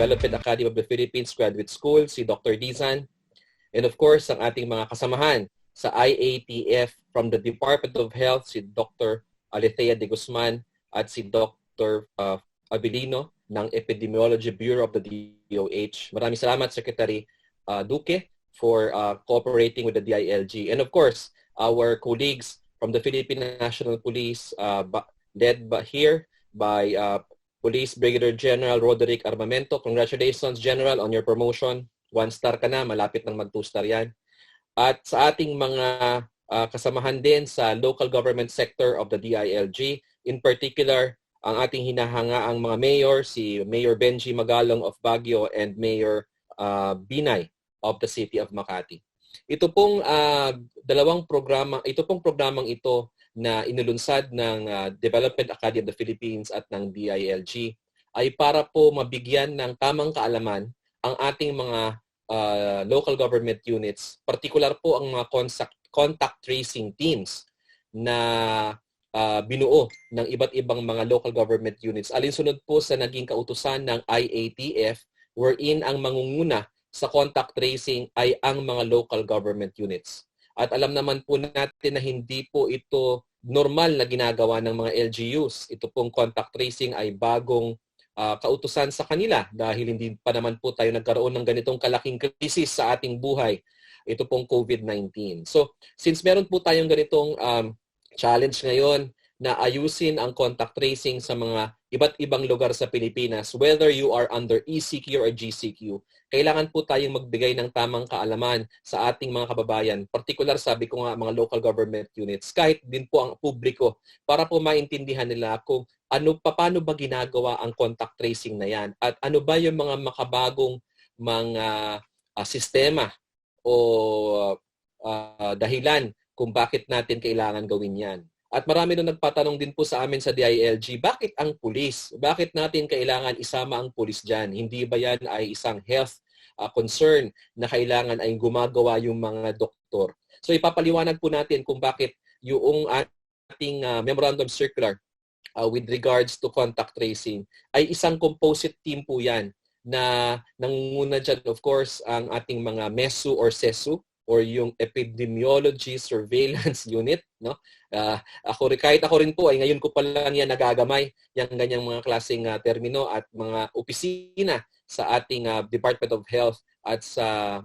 Development Academy of the Philippines Graduate School, si Dr. Dizan. And of course, ang ating mga kasamahan sa IATF from the Department of Health, si Dr. Alethea de Guzman at si Dr. Abilino ng Epidemiology Bureau of the DOH. Maraming salamat, Secretary Duque, for cooperating with the DILG. And of course, our colleagues from the Philippine National Police, led here by Police Brigadier General Roderick Armamento. Congratulations, General, on your promotion. 1-star ka na, malapit ng mag 2-star yan. At sa ating mga kasamahan din sa local government sector of the DILG, in particular, ang ating hinahangaang mga mayor, si Mayor Benji Magalong of Baguio and Mayor Binay of the City of Makati. Ito pong programang ito na inulunsad ng Development Academy of the Philippines at ng DILG ay para po mabigyan ng tamang kaalaman ang ating mga local government units, particular po ang mga contact tracing teams na binuo ng iba't ibang mga local government units. Alinsunod po sa naging kautusan ng IATF, wherein ang mangunguna sa contact tracing ay ang mga local government units. At alam naman po natin na hindi po ito normal na ginagawa ng mga LGUs. Ito pong contact tracing ay bagong kautusan sa kanila dahil hindi pa naman po tayo nagkaroon ng ganitong kalaking krisis sa ating buhay. Ito pong COVID-19. So, since meron po tayong ganitong challenge ngayon na ayusin ang contact tracing sa mga iba't ibang lugar sa Pilipinas, whether you are under ECQ or GCQ, kailangan po tayong magbigay ng tamang kaalaman sa ating mga kababayan, particular sabi ko nga mga local government units, kahit din po ang publiko, para po maintindihan nila kung paano ba ginagawa ang contact tracing na yan at ano ba yung mga makabagong mga sistema o dahilan kung bakit natin kailangan gawin yan. At marami nung nagpatanong din po sa amin sa DILG, bakit ang pulis? Bakit natin kailangan isama ang pulis dyan? Hindi ba yan ay isang health concern na kailangan ay gumagawa yung mga doktor? So ipapaliwanag po natin kung bakit yung ating memorandum circular with regards to contact tracing ay isang composite team po yan na nangunguna dyan, of course, ang ating mga MESU or SESU or yung Epidemiology Surveillance Unit, no? Kahit ako rin po ay ngayon ko pa lang yan nagagamay yung ganyang mga klaseng termino at mga opisina sa ating Department of Health at sa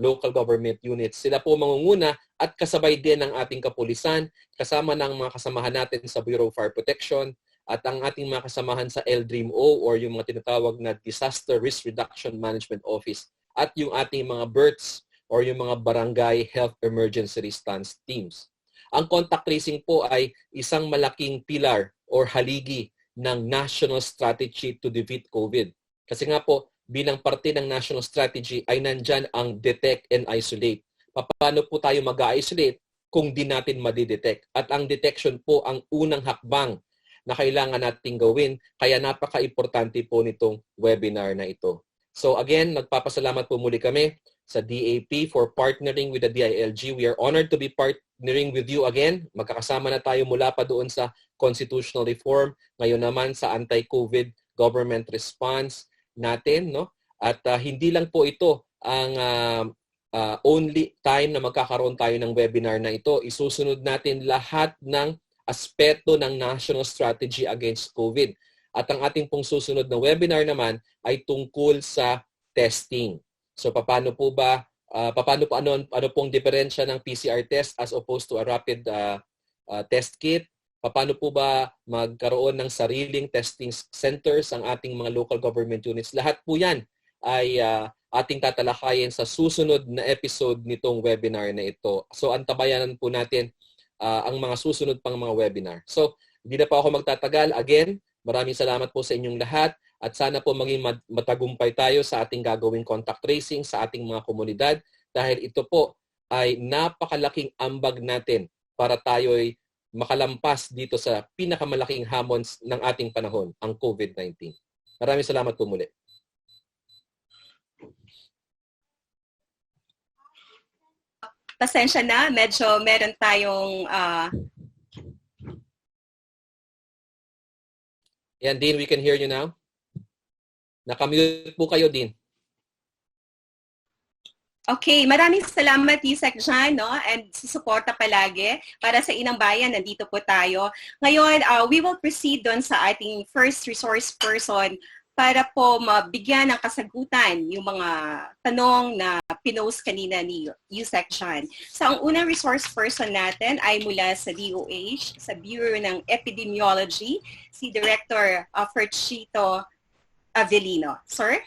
local government units. Sila po mangunguna at kasabay din ng ating kapulisan, kasama ng mga kasamahan natin sa Bureau of Fire Protection at ang ating mga kasamahan sa LDRIMO or yung mga tinatawag na Disaster Risk Reduction Management Office at yung ating mga BERTs or yung mga barangay health emergency response teams. Ang contact tracing po ay isang malaking pilar or haligi ng national strategy to defeat COVID. Kasi nga po, bilang parte ng national strategy ay nandyan ang detect and isolate. Paano po tayo mag-isolate kung di natin madidetect? At ang detection po ang unang hakbang na kailangan nating gawin. Kaya napaka-importante po nitong webinar na ito. So again, nagpapasalamat po muli kami sa DAP for partnering with the DILG. We are honored to be partnering with you again. Magkakasama na tayo mula pa doon sa constitutional reform, ngayon naman sa anti-COVID government response natin, no? At hindi lang po ito ang only time na magkakaroon tayo ng webinar na ito. Isusunod natin lahat ng aspeto ng national strategy against COVID. At ang ating pong susunod na webinar naman ay tungkol sa testing. So paano po ano pong diferensya ng PCR test as opposed to a rapid test kit? Paano po ba magkaroon ng sariling testing centers ang ating mga local government units? Lahat po 'yan ay ating tatalakayin sa susunod na episode nitong webinar na ito. So antabayanan po natin ang mga susunod pang mga webinar. So hindi na po ako magtatagal. Again, maraming salamat po sa inyong lahat. At sana po maging matagumpay tayo sa ating gagawing contact tracing sa ating mga komunidad dahil ito po ay napakalaking ambag natin para tayo'y makalampas dito sa pinakamalaking hamon ng ating panahon, ang COVID-19. Maraming salamat po muli. Pasensya na, medyo meron tayong Dean, we can hear you now. Nakamute po kayo din. Okay, maraming salamat Usec dyan, no? And susuporta palagi para sa Inang Bayan. Nandito po tayo. Ngayon, we will proceed doon sa ating first resource person para po mabigyan ng kasagutan yung mga tanong na pinost kanina ni Usec dyan. So, ang unang resource person natin ay mula sa DOH, sa Bureau ng Epidemiology, si Director Ferchito Avellino. Sir?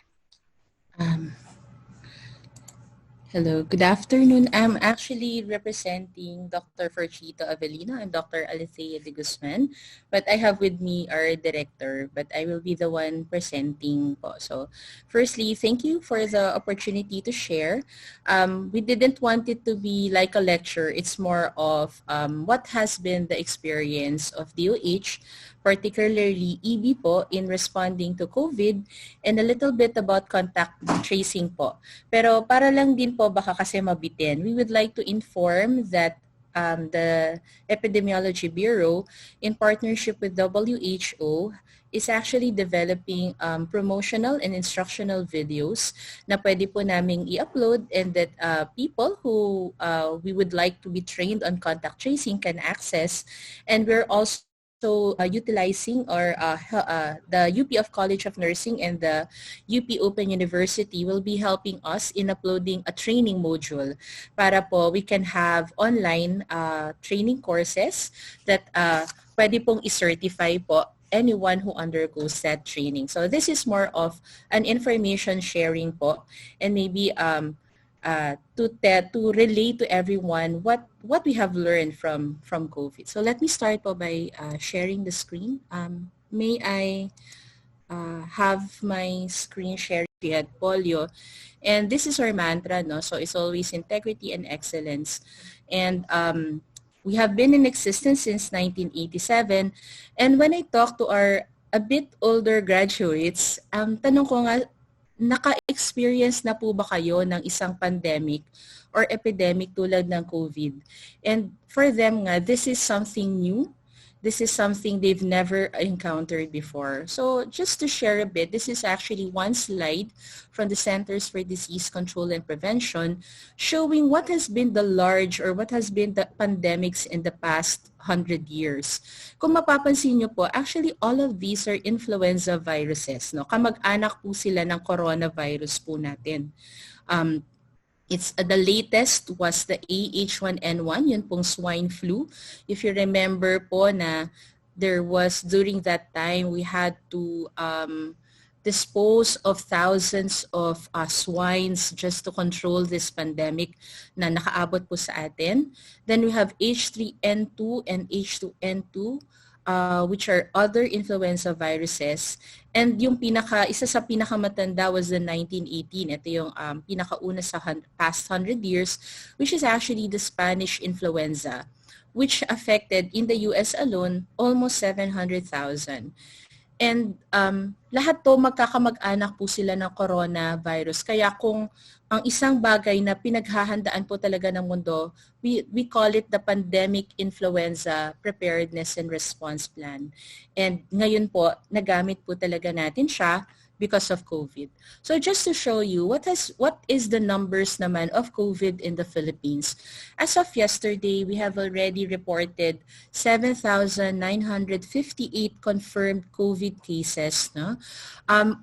Hello, good afternoon. I'm actually representing Dr. Ferchito Avellino and Dr. Alethea de Guzman, but I have with me our director, but I will be the one presenting po. So firstly, thank you for the opportunity to share. We didn't want it to be like a lecture. It's more of what has been the experience of DOH, particularly EB po, in responding to COVID, and a little bit about contact tracing po. Pero para lang din po baka kasi mabitin, we would like to inform that the Epidemiology Bureau, in partnership with WHO, is actually developing promotional and instructional videos na pwede po naming i-upload, and that people who we would like to be trained on contact tracing can access. And we're also utilizing the UP of College of Nursing and the UP Open University will be helping us in uploading a training module para po we can have online training courses that pwede pong i-certify po anyone who undergoes that training. So this is more of an information sharing po, and maybe to relate to everyone what we have learned from COVID. So let me start po by sharing the screen. May I have my screen shared? We had polio, and this is our mantra, no? So it's always integrity and excellence, and we have been in existence since 1987. And when I talk to our a bit older graduates, tanong ko nga, naka-experience na po ba kayo ng isang pandemic or epidemic tulad ng COVID? And for them nga, this is something new. This is something they've never encountered before. So just to share a bit, this is actually one slide from the Centers for Disease Control and Prevention showing what has been the large or what has been the pandemics in the past 100 years. Kung mapapansin nyo po, actually all of these are influenza viruses. No? Kamag-anak po sila ng coronavirus po natin. It's the latest was the AH1N1, yun pong swine flu. If you remember po na there was during that time we had to dispose of thousands of swines just to control this pandemic na nakaabot po sa atin. Then we have H3N2 and H2N2, which are other influenza viruses. And yung isa sa pinakamatanda was the 1918. Ito yung pinakauna sa past 100 years, which is actually the Spanish influenza, which affected in the US alone almost 700,000. And lahat to magkakamag-anak po sila ng coronavirus. Kaya kung ang isang bagay na pinaghahandaan po talaga ng mundo, we call it the Pandemic Influenza Preparedness and Response Plan. And ngayon po, nagamit po talaga natin siya because of COVID. So just to show you, what is the numbers naman of COVID in the Philippines? As of yesterday, we have already reported 7,958 confirmed COVID cases. No? A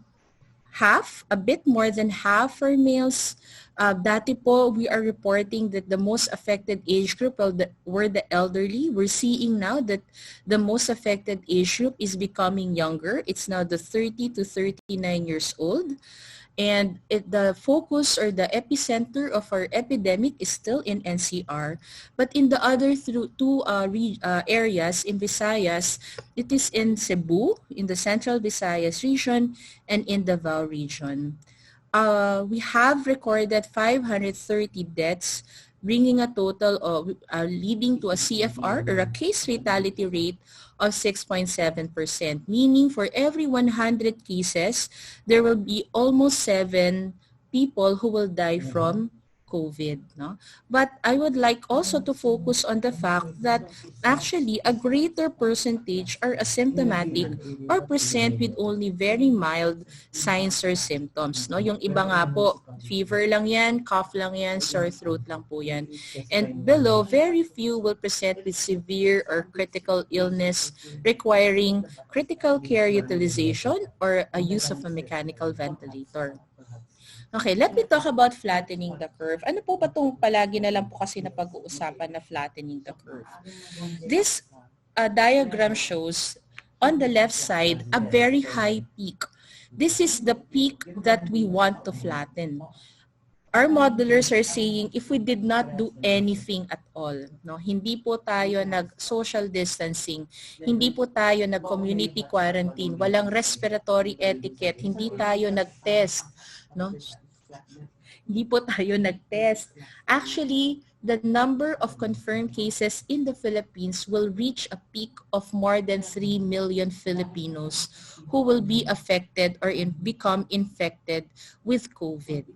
bit more than half are males. Dati po, we are reporting that the most affected age group were the elderly. We're seeing now that the most affected age group is becoming younger. It's now the 30 to 39 years old. And the focus or the epicenter of our epidemic is still in NCR. But in the other two areas in Visayas, it is in Cebu, in the Central Visayas region, and in Davao region. We have recorded 530 deaths, bringing a total of leading to a CFR or a case fatality rate of 6.7%, meaning for every 100 cases, there will be almost 7 people who will die from COVID, no? But I would like also to focus on the fact that actually a greater percentage are asymptomatic or present with only very mild signs or symptoms, no? Yung iba nga po, fever lang yan, cough lang yan, sore throat lang po yan. And below, very few will present with severe or critical illness requiring critical care utilization or a use of a mechanical ventilator. Okay, let me talk about flattening the curve. Ano po ba itong palagi na lang po kasi na pag-uusapan na flattening the curve? This diagram shows on the left side a very high peak. This is the peak that we want to flatten. Our modelers are saying if we did not do anything at all, no, hindi po tayo nag-social distancing, hindi po tayo nag-community quarantine, walang respiratory etiquette, hindi tayo nag-test, no? Hindi po tayo nag-test. Actually, the number of confirmed cases in the Philippines will reach a peak of more than 3 million Filipinos who will be affected or become infected with COVID.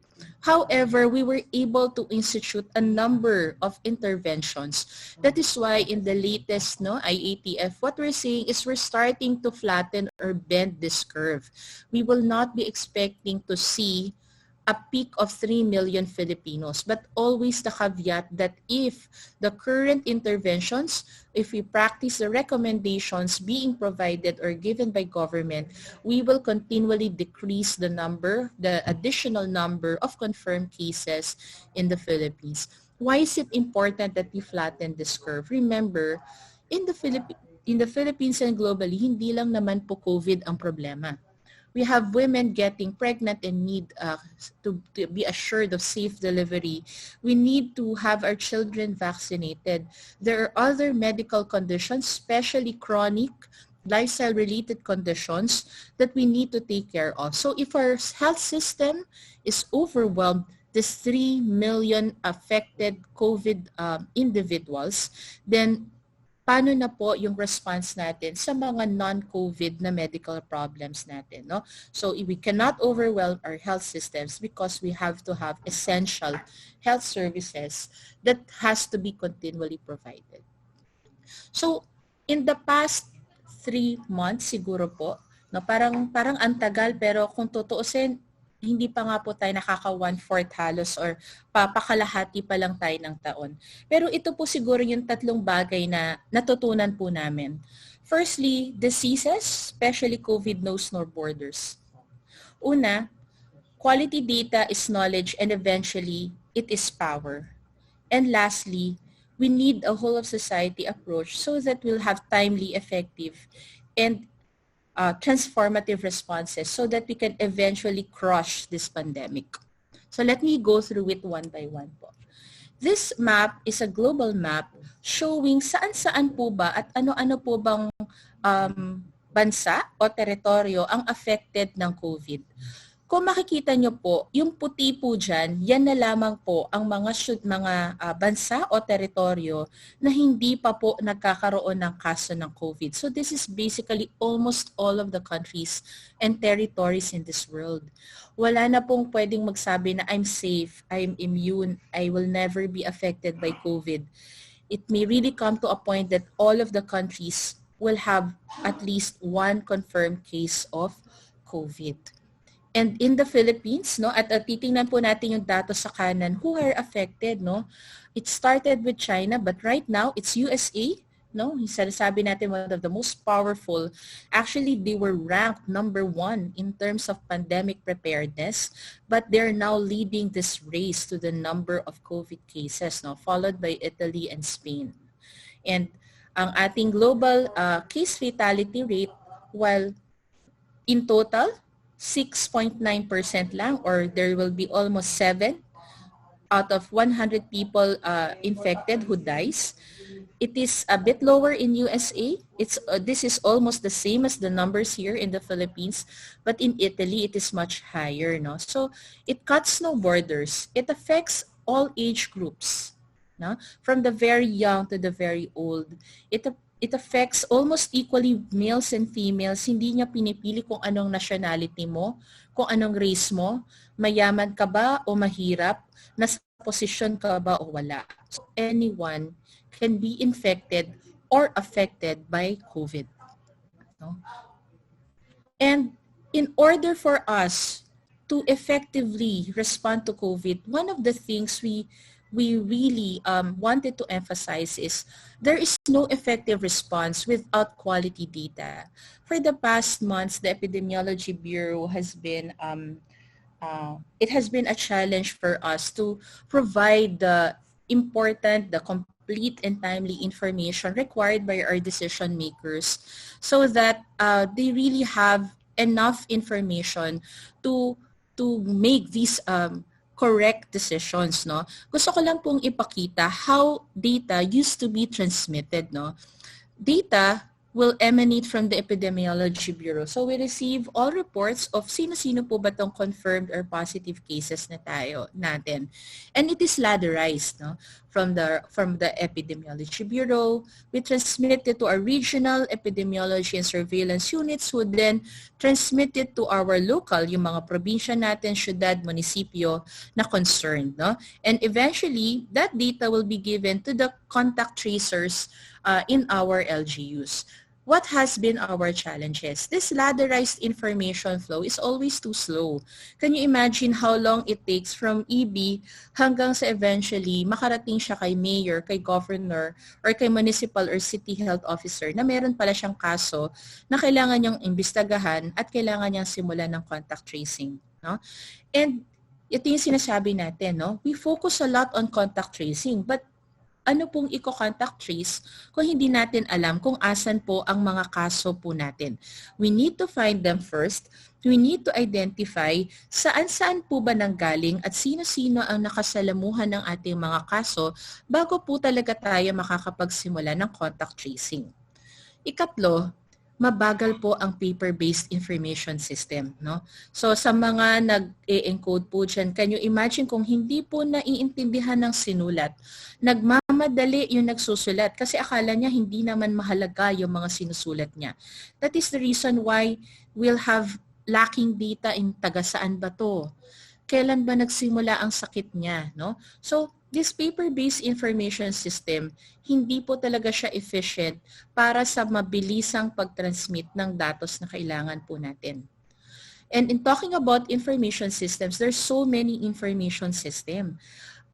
However, we were able to institute a number of interventions. That is why in the latest IATF, what we're saying is we're starting to flatten or bend this curve. We will not be expecting to see a peak of 3 million Filipinos, but always the caveat that if the current interventions, if we practice the recommendations being provided or given by government, we will continually decrease the additional number of confirmed cases in the Philippines. Why is it important that we flatten this curve? Remember, in the Philippines and globally, hindi lang naman po COVID ang problema. We have women getting pregnant and need to be assured of safe delivery. We need to have our children vaccinated. There are other medical conditions, especially chronic lifestyle-related conditions that we need to take care of. So if our health system is overwhelmed, this 3 million affected COVID individuals, then paano na po yung response natin sa mga non-COVID na medical problems natin, no? So we cannot overwhelm our health systems because we have to have essential health services that has to be continually provided. So in the past 3 months siguro po, no, parang ang tagal, pero kung tutuusin, hindi pa nga po tayo nakaka 1/4 halos or papakalahati pa lang tayo ng taon. Pero ito po siguro yung 3 bagay na natutunan po namin. Firstly, diseases, especially COVID, knows no borders. Una, quality data is knowledge and eventually it is power. And lastly, we need a whole of society approach so that we'll have timely, effective, and transformative responses so that we can eventually crush this pandemic. So let me go through it one by one po. This map is a global map showing saan-saan po ba at ano-ano po bang bansa o teritoryo ang affected ng COVID. Kung makikita nyo po, yung puti po dyan, yan na lamang po ang mga bansa o teritoryo na hindi pa po nagkakaroon ng kaso ng COVID. So this is basically almost all of the countries and territories in this world. Wala na pong pwedeng magsabi na I'm safe, I'm immune, I will never be affected by COVID. It may really come to a point that all of the countries will have at least one confirmed case of COVID. And in the Philippines, no, at titingnan po natin yung data sa kanan who are affected, no. It started with China, but right now it's USA, no. Sabi natin one of the most powerful. Actually, they were ranked number 1 in terms of pandemic preparedness, but they're now leading this race to the number of COVID cases, no, followed by Italy and Spain. And ang ating global case fatality rate, while in total 6.9% lang, or there will be almost 7 out of 100 people infected who dies. It is a bit lower in USA. This is almost the same as the numbers here in the Philippines, but in Italy it is much higher, no? So it cuts no borders. It affects all age groups, no? From the very young to the very old. It affects almost equally males and females. Hindi niya pinipili kung anong nationality mo, kung anong race mo, mayaman ka ba o mahirap, nasa posisyon ka ba o wala. So anyone can be infected or affected by COVID. No? And in order for us to effectively respond to COVID, one of the things we really wanted to emphasize is there is no effective response without quality data. For the past months, the Epidemiology Bureau has been it has been a challenge for us to provide the complete and timely information required by our decision makers so that they really have enough information to make these correct decisions, no? Gusto ko lang pong ipakita how data used to be transmitted, no? Data will emanate from the Epidemiology Bureau. So we receive all reports of sino-sino po ba itong confirmed or positive cases natin. And it is ladderized, no? From the Epidemiology Bureau. We transmit it to our regional epidemiology and surveillance units who then transmit it to our local, yung mga probinsya natin, syudad, munisipyo na concerned, no? And eventually, that data will be given to the contact tracers in our LGUs. What has been our challenges? This ladderized information flow is always too slow. Can you imagine how long it takes from EB hanggang sa eventually makarating siya kay mayor, kay governor, or kay municipal or city health officer na meron pala siyang kaso na kailangan niyang imbestagahan at kailangan niyang simulan ng contact tracing, no? And ito yung sinasabi natin, no? We focus a lot on contact tracing, but ano pong i-contact trace kung hindi natin alam kung asan po ang mga kaso po natin. We need to find them first. We need to identify saan-saan po ba nanggaling at sino-sino ang nakasalamuhan ng ating mga kaso bago po talaga tayo makakapagsimula ng contact tracing. Ikatlo, mabagal po ang paper-based information system, no? So sa mga nag-e-encode po dyan, can you imagine kung hindi po naiintindihan ng sinulat, nagmamadali yung nagsusulat kasi akala niya hindi naman mahalaga yung mga sinusulat niya. That is the reason why we'll have lacking data in taga saan ba to? Kailan ba nagsimula ang sakit niya, no? So this paper-based information system, hindi po talaga siya efficient para sa mabilisang pag-transmit ng datos na kailangan po natin. And in talking about information systems, there's so many information system.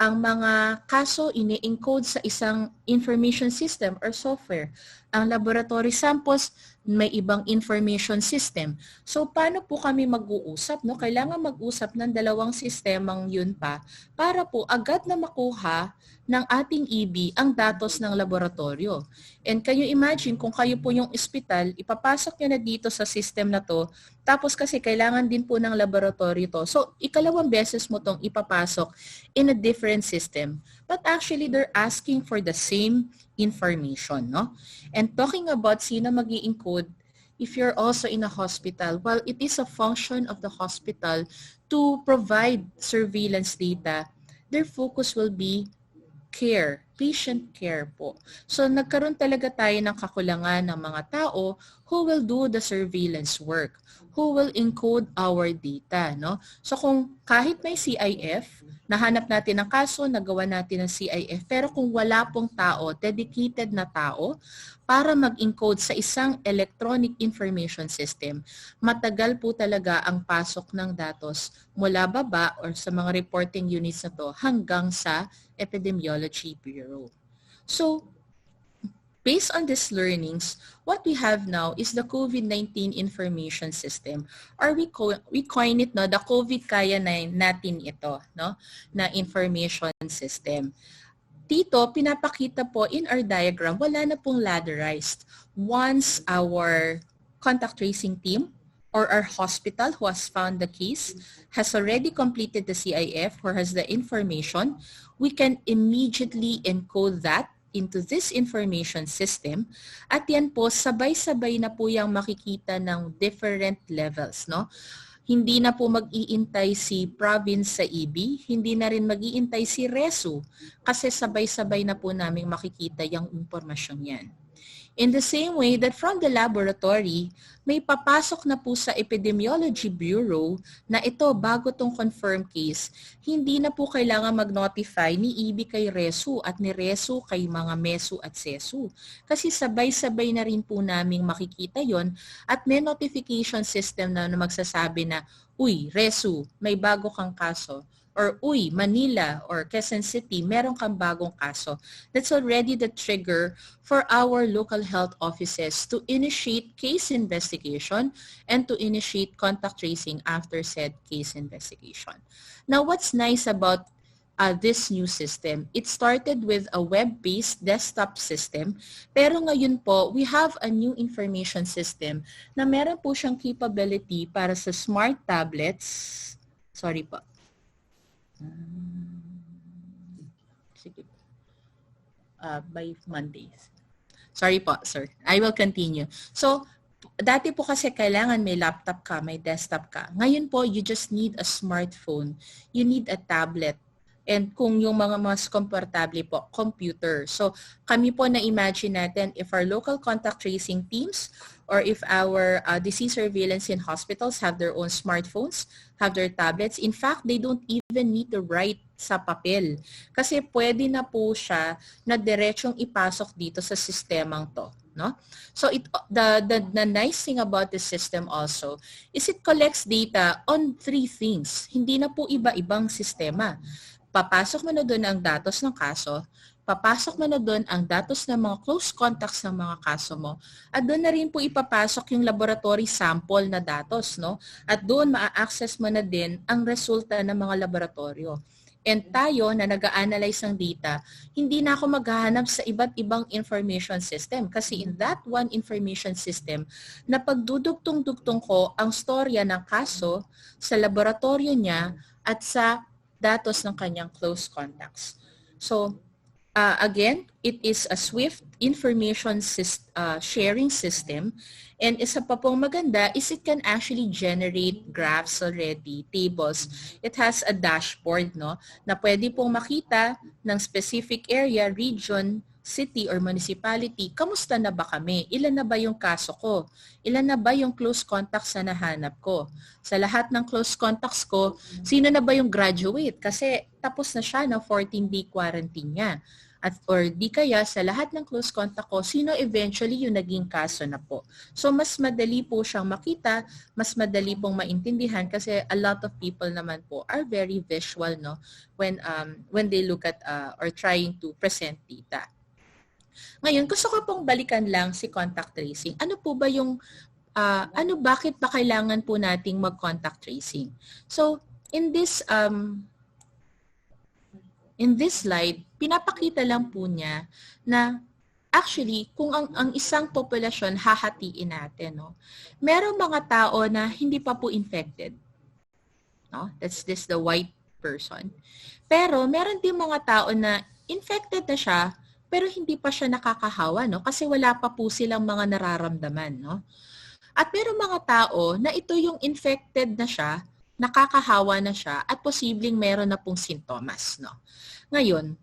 Ang mga kaso ini-encode sa isang information system or software. Ang laboratory samples, may ibang information system. So paano po kami mag-uusap? No? Kailangan mag-usap ng dalawang sistemang yun pa para po agad na makuha ng ating EB ang datos ng laboratorio. And can you imagine kung kayo po yung ospital, ipapasok nyo na dito sa system na to, tapos kasi kailangan din po ng laboratorio to. So ikalawang beses mo tong ipapasok in a different system. But actually they're asking for the same information, no? And talking about sino mag-i-encode, if you're also in a hospital, well, it is a function of the hospital to provide surveillance data. Their focus will be care, patient care po. So nagkaroon talaga tayo ng kakulangan ng mga tao who will do the surveillance work, who will encode our data, no? So kung kahit may CIF, nahanap natin ang kaso, nagawa natin ng CIF, pero kung wala pong tao, dedicated na tao, para mag-encode sa isang electronic information system, matagal po talaga ang pasok ng datos mula baba or sa mga reporting units na to hanggang sa Epidemiology Bureau. So, based on these learnings, what we have now is the COVID-19 information system, or we coin it, no, the COVID kaya na natin ito, no, na information system. Dito, pinapakita po in our diagram, wala na pong ladderized. Once our contact tracing team or our hospital who has found the case has already completed the CIF or has the information, we can immediately encode that into this information system. At yan po, sabay-sabay na po yung makikita ng different levels, no? Hindi na po mag-iintay si province sa EB, hindi na rin mag-iintay si RESU kasi sabay-sabay na po namin makikita yung impormasyon yan. In the same way that from the laboratory, may papasok na po sa Epidemiology Bureau na ito bago tong confirm case, hindi na po kailangan mag-notify ni IBI kay Resu at ni Resu kay mga Mesu at Sesu. Kasi sabay-sabay na rin po naming makikita yon at may notification system na magsasabi na, uy, Resu, may bago kang kaso. Or, uy, Manila or Quezon City, meron kang bagong kaso. That's already the trigger for our local health offices to initiate case investigation and to initiate contact tracing after said case investigation. Now, what's nice about this new system? It started with a web-based desktop system, pero ngayon po, we have a new information system na meron po siyang capability para sa smart tablets. Sorry po. Sige. By Mondays. Sorry po, sir. I will continue. So, dati po kasi kailangan may laptop ka, may desktop ka. Ngayon po, you just need a smartphone. You need a tablet. And kung yung mga mas komportable po, computer. So, kami po na-imagine natin if our local contact tracing teams or if our disease surveillance in hospitals have their own smartphones, have their tablets. In fact, they don't even need to write sa papel. Kasi pwede na po siya na diretsong ipasok dito sa sistemang to. No? So the nice thing about this system also is it collects data on 3 things. Hindi na po iba-ibang sistema. Papasok mo na doon ang datos ng kaso, papasok mo na doon ang datos ng mga close contacts ng mga kaso mo, at doon na rin po ipapasok yung laboratory sample na datos, no? At doon maa-access mo na din ang resulta ng mga laboratorio. And tayo na nag-a-analyze ng data, hindi na ako maghahanap sa iba't ibang information system kasi in that one information system, napagdudugtong-dugtong ko ang storya ng kaso sa laboratorio niya at sa datos ng kanyang close contacts. So, again, it is a swift information sharing system. And isa pa pong maganda is it can actually generate graphs already, tables. It has a dashboard, no, na pwede pong makita ng specific area, region, city or municipality, kamusta na ba kami? Ilan na ba yung kaso ko? Ilan na ba yung close contacts na nahanap ko? Sa lahat ng close contacts ko, sino na ba yung graduate? Kasi tapos na siya ng 14-day quarantine niya. At, or di kaya sa lahat ng close contact ko, sino eventually yung naging kaso na po. So mas madali po siyang makita, mas madali pong maintindihan kasi a lot of people naman po are very visual, no, when they look at or trying to present data. Ngayon, gusto ko pong balikan lang si contact tracing. Ano po ba yung, bakit ba kailangan po nating mag-contact tracing? So, in this slide, pinapakita lang po niya na actually, kung ang isang populasyon hahatiin natin, no, merong mga tao na hindi pa po infected. No? That's the white person. Pero meron din mga tao na infected na siya, pero hindi pa siya nakakahawa, no? Kasi wala pa po silang mga nararamdaman, no? At merong mga tao na ito yung infected na siya, nakakahawa na siya, at posibleng meron na pong sintomas, no? Ngayon,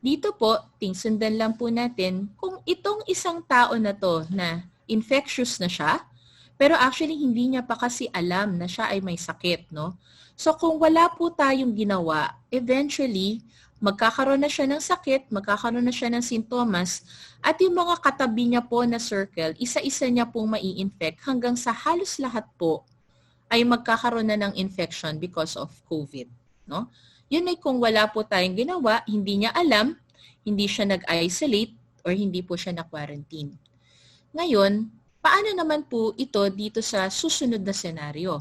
dito po, tingsundan lang po natin kung itong isang tao na to na infectious na siya, pero actually hindi niya pa kasi alam na siya ay may sakit, no? So kung wala po tayong ginawa, eventually, magkakaroon na siya ng sakit, magkakaroon na siya ng sintomas, at yung mga katabi niya po na circle, isa-isa niya pong mai-infect hanggang sa halos lahat po ay magkakaroon na ng infection because of COVID, no? Yun ay kung wala po tayong ginawa, hindi niya alam, hindi siya nag-isolate, or hindi po siya na-quarantine. Ngayon, paano naman po ito dito sa susunod na senaryo?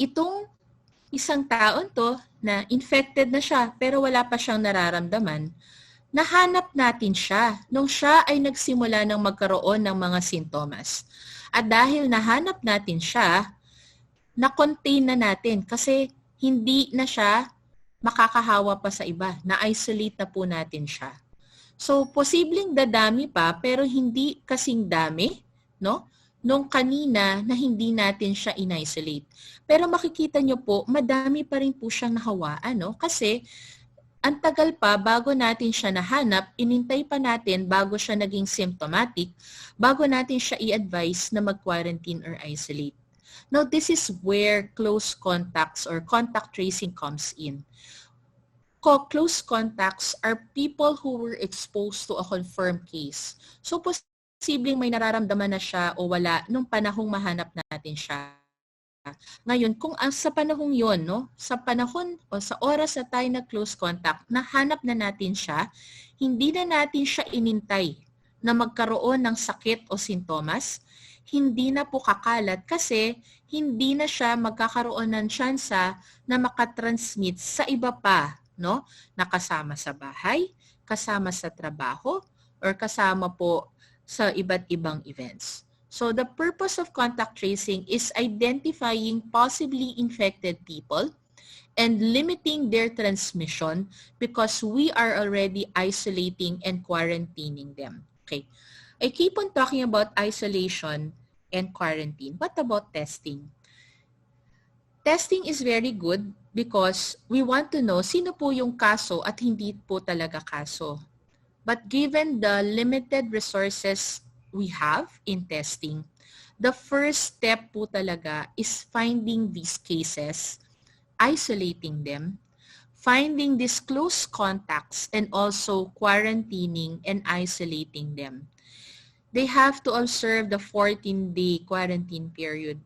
Itong isang taon to na infected na siya pero wala pa siyang nararamdaman, nahanap natin siya nung siya ay nagsimula ng magkaroon ng mga sintomas. At dahil nahanap natin siya, na-contain na natin kasi hindi na siya makakahawa pa sa iba. Na-isolate na po natin siya. So, posibleng dadami pa pero hindi kasing dami, no? Nung kanina na hindi natin siya in-isolate. Pero makikita nyo po, madami pa rin po siyang nahawaan, no? Kasi ang tagal pa bago natin siya nahanap, inintay pa natin bago siya naging symptomatic, bago natin siya i-advise na mag-quarantine or isolate. Now, this is where close contacts or contact tracing comes in. Close contacts are people who were exposed to a confirmed case. So, posibleng may nararamdaman na siya o wala nung panahong mahanap natin siya. Ngayon, kung sa panahong yon, no, sa panahon o sa oras na tayo na close contact, nahanap na natin siya, hindi na natin siya inintay na magkaroon ng sakit o sintomas, hindi na po kakalat kasi hindi na siya magkakaroon ng tsansa na makatransmit sa iba pa, no, na kasama sa bahay, kasama sa trabaho, or kasama po sa iba't ibang events. So the purpose of contact tracing is identifying possibly infected people and limiting their transmission because we are already isolating and quarantining them. Okay. I keep on talking about isolation and quarantine. What about testing? Testing is very good because we want to know sino po yung kaso at hindi po talaga kaso. But given the limited resources we have in testing, the first step po talaga is finding these cases, isolating them, finding these close contacts, and also quarantining and isolating them. They have to observe the 14-day quarantine period.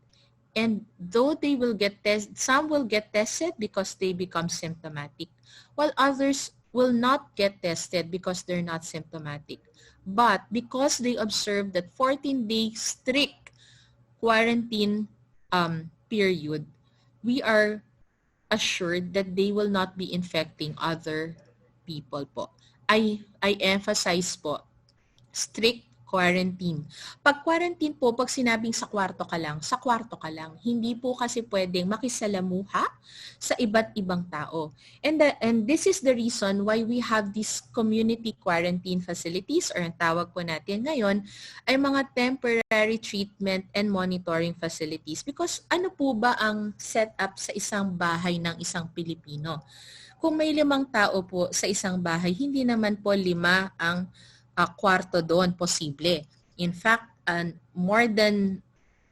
And though they will get tested, some will get tested because they become symptomatic, while others will not get tested because they're not symptomatic. But because they observed that 14-day strict quarantine period, we are assured that they will not be infecting other people po. I emphasize po, strict quarantine. Pag quarantine po, pag sinabing sa kwarto ka lang, sa kwarto ka lang. Hindi po kasi pwedeng makisalamuha sa iba't ibang tao. And this is the reason why we have these community quarantine facilities, or ang tawag po natin ngayon ay mga temporary treatment and monitoring facilities. Because ano po ba ang setup sa isang bahay ng isang Pilipino? Kung may 5 tao po sa isang bahay, hindi naman po 5 ang kwarto doon posible. In fact, more than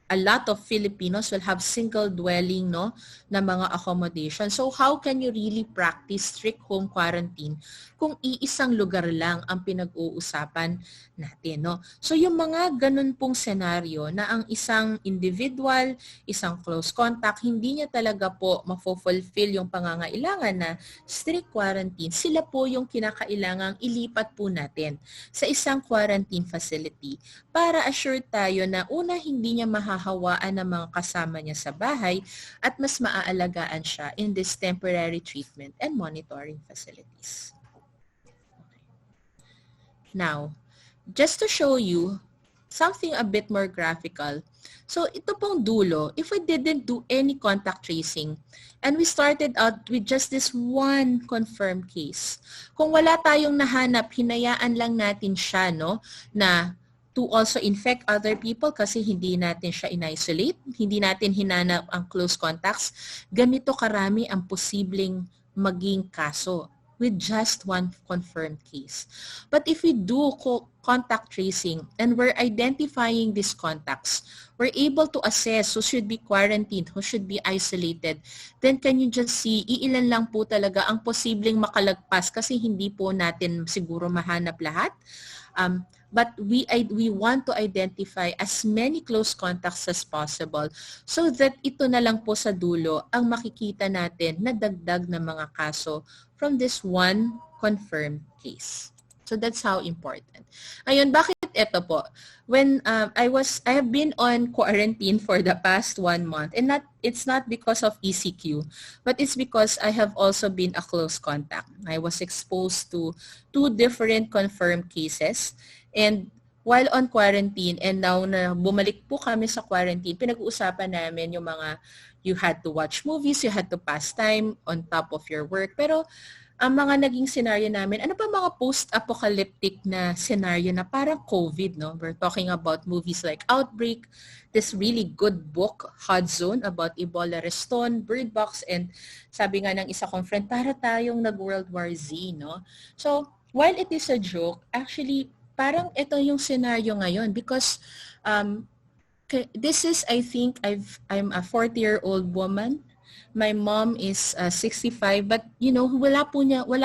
a lot of Filipinos will have single dwelling, no, na mga accommodation. So how can you really practice strict home quarantine kung iisang lugar lang ang pinag-uusapan natin, no? So yung mga ganun pong senaryo na ang isang individual, isang close contact, hindi niya talaga po mafulfill yung pangangailangan na strict quarantine, sila po yung kinakailangang ilipat po natin sa isang quarantine facility para assure tayo na una, hindi niya mahahawaan ng mga kasama niya sa bahay at mas maaalagaan siya in this temporary treatment and monitoring facilities. Now, just to show you something a bit more graphical, so ito pong dulo, if we didn't do any contact tracing and we started out with just this one confirmed case, kung wala tayong nahanap, hinayaan lang natin siya, no, na to also infect other people kasi hindi natin siya in-isolate, hindi natin hinanap ang close contacts, ganito karami ang posibleng maging kaso with just one confirmed case. But if we do contact tracing and we're identifying these contacts, we're able to assess who should be quarantined, who should be isolated, then can you just see, iilan lang po talaga ang posibleng makalagpas kasi hindi po natin siguro mahanap lahat. But we want to identify as many close contacts as possible so that ito na lang po sa dulo ang makikita natin na dagdag na mga kaso from this one confirmed case. So that's how important. Ayun, bakit ito po? When I have been on quarantine for the past 1 month, and it's not because of ECQ, but it's because I have also been a close contact. I was exposed to 2 different confirmed cases. And while on quarantine, and now na bumalik po kami sa quarantine, pinag-uusapan namin yung mga, you had to watch movies, you had to pass time on top of your work. Pero ang mga naging scenario namin, ano pa mga post-apocalyptic na scenario na parang COVID, no? We're talking about movies like Outbreak, this really good book, Hot Zone, about Ebola Reston, Bird Box, and sabi nga ng isa kong friend, para tayong nag-World War Z, no? So, while it is a joke, actually, parang ito yung scenario ngayon because this is, I think, I'm a 40-year-old woman. My mom is 65, but wala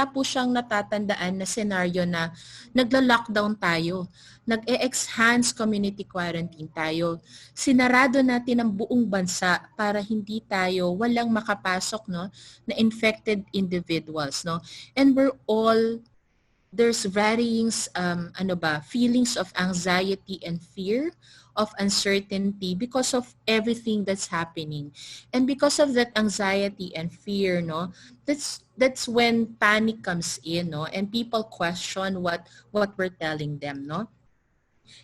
po siyang natatandaan na scenario na nagla-lockdown tayo. Nag-enhance community quarantine tayo. Sinarado natin ang buong bansa para hindi tayo walang makapasok, no, na infected individuals, no. And there's varying feelings of anxiety and fear, of uncertainty because of everything that's happening. And because of that anxiety and fear, no, that's when panic comes in, no, and people question what we're telling them, no.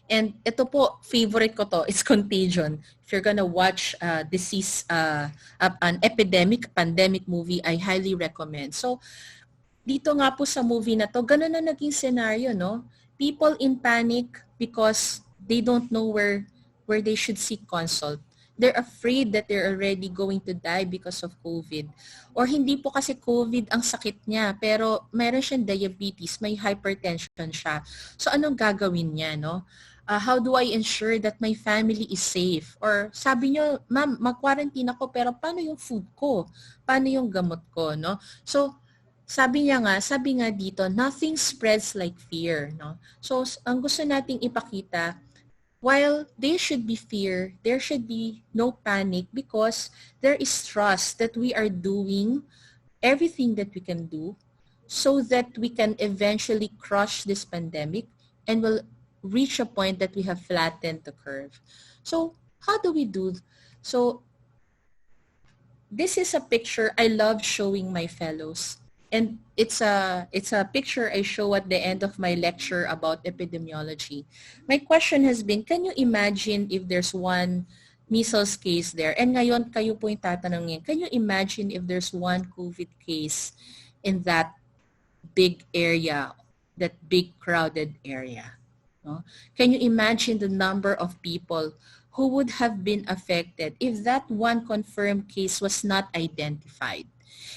And ito po, favorite ko to, it's Contagion. If you're gonna watch an pandemic movie, I highly recommend. So, dito nga po sa movie na to, ganun na naging scenario, no? People in panic because they don't know where they should seek consult. They're afraid that they're already going to die because of COVID. Or hindi po kasi COVID ang sakit niya, pero meron siyang diabetes, may hypertension siya. So anong gagawin niya, no? How do I ensure that my family is safe? Or sabi niyo, ma'am, mag-quarantine ako, pero paano yung food ko? Paano yung gamot ko, no? So, sabi nga dito, nothing spreads like fear, no? So, ang gusto nating ipakita, while there should be fear, there should be no panic because there is trust that we are doing everything that we can do so that we can eventually crush this pandemic and will reach a point that we have flattened the curve. So, how do we do? So, this is a picture I love showing my fellows. And it's a picture I show at the end of my lecture about epidemiology. My question has been, can you imagine if there's one measles case there? And ngayon, kayo po yung tatanungin, can you imagine if there's one COVID case in that big area, that big crowded area? No? Can you imagine the number of people who would have been affected if that one confirmed case was not identified?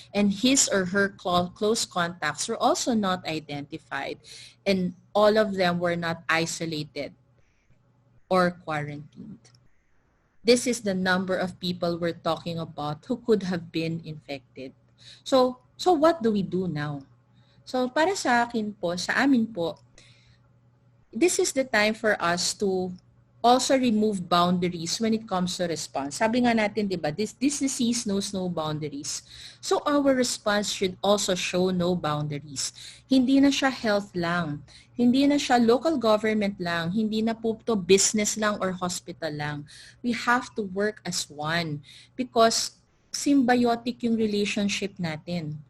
And his or her close contacts were also not identified, and all of them were not isolated or quarantined. This is the number of people we're talking about who could have been infected. So what do we do now? So para sa amin po, this is the time for us to also remove boundaries when it comes to response. Sabi nga natin, di ba, this disease knows no boundaries. So our response should also show no boundaries. Hindi na siya health lang. Hindi na siya local government lang. Hindi na po to business lang or hospital lang. We have to work as one because symbiotic yung relationship natin.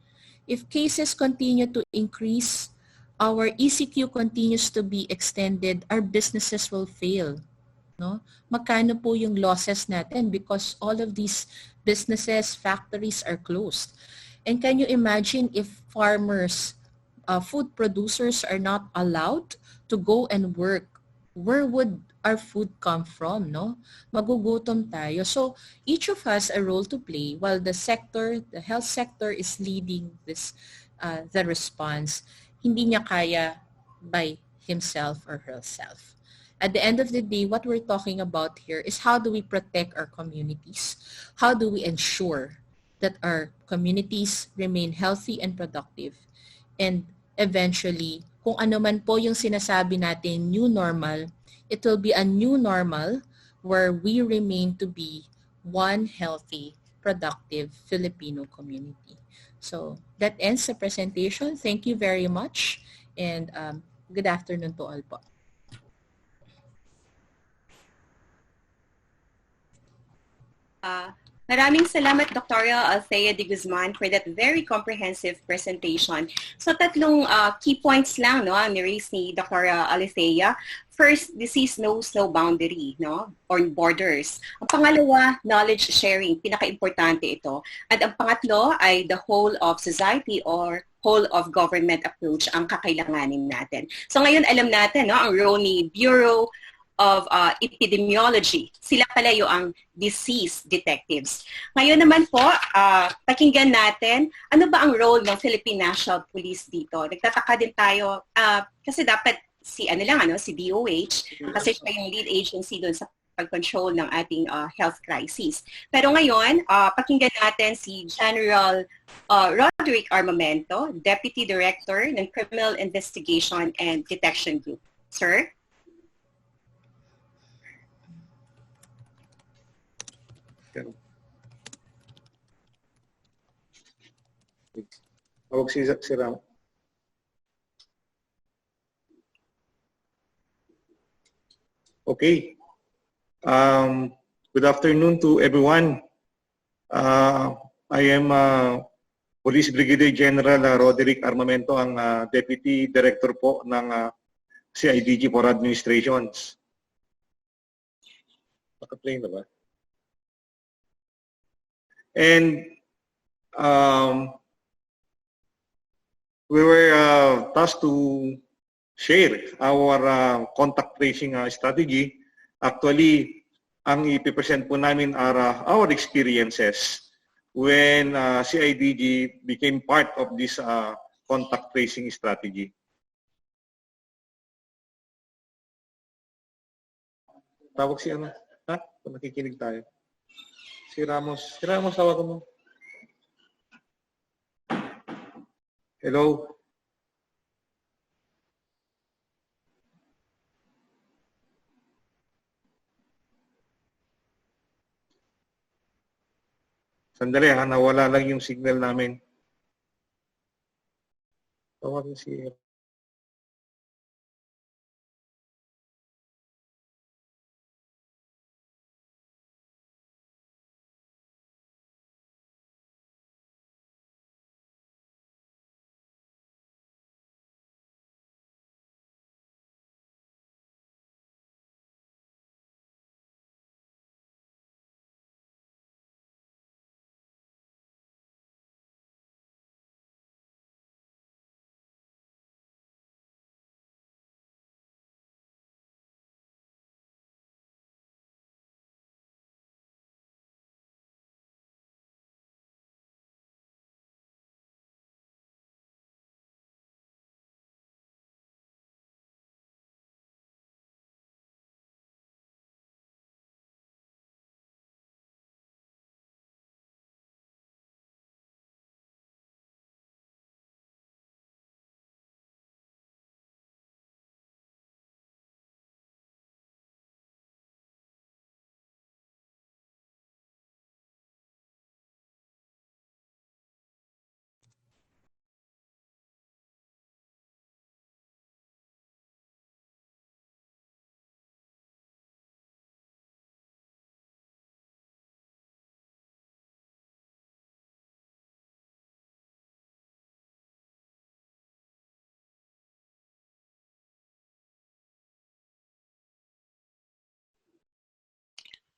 If cases continue to increase, our ECQ continues to be extended, our businesses will fail. No? Magkano po yung losses natin because all of these businesses, factories are closed. And can you imagine if farmers, food producers are not allowed to go and work? Where would our food come from, no? Magugutom tayo. So each of us a role to play while the health sector is leading the response. Hindi niya kaya by himself or herself. At the end of the day, what we're talking about here is how do we protect our communities? How do we ensure that our communities remain healthy and productive? And eventually, kung ano man po yung sinasabi natin new normal, it will be a new normal where we remain to be one healthy, productive Filipino community. So that ends the presentation. Thank you very much. And good afternoon to all po. Maraming salamat, Dr. Althea de Guzman, for that very comprehensive presentation. So tatlong key points lang, no, ang ni-raise ni Dr. Althea. First, disease knows no boundary, no, or borders. Ang pangalawa, knowledge sharing, pinaka-importante ito. At ang pangatlo ay the whole of society or whole of government approach ang kakailanganin natin. So ngayon alam natin, no, ang role ni Bureau of Epidemiology. Sila pala yung disease detectives. Ngayon naman po, pakinggan natin, ano ba ang role ng Philippine National Police dito? Nagtataka din tayo, kasi dapat si DOH, kasi siya yung lead agency doon sa pag-control ng ating health crisis. Pero ngayon, pakinggan natin si General Roderick Armamento, Deputy Director ng Criminal Investigation and Detection Group. Sir? Tawag si Ram. Okay. Good afternoon to everyone. I am Police Brigadier General Roderick Armamento, ang Deputy Director po ng CIDG for Administrations. Naka-play na ba? And we were tasked to share our contact tracing strategy. Actually, ang ipipresent po namin are our experiences when CIDG became part of this contact tracing strategy. Tawag si ano? Ha? Nakikinig tayo. Si Ramos. Si Ramos, tawag mo. Hello? Sandali ha, nawala lang yung signal namin. Tawagin si...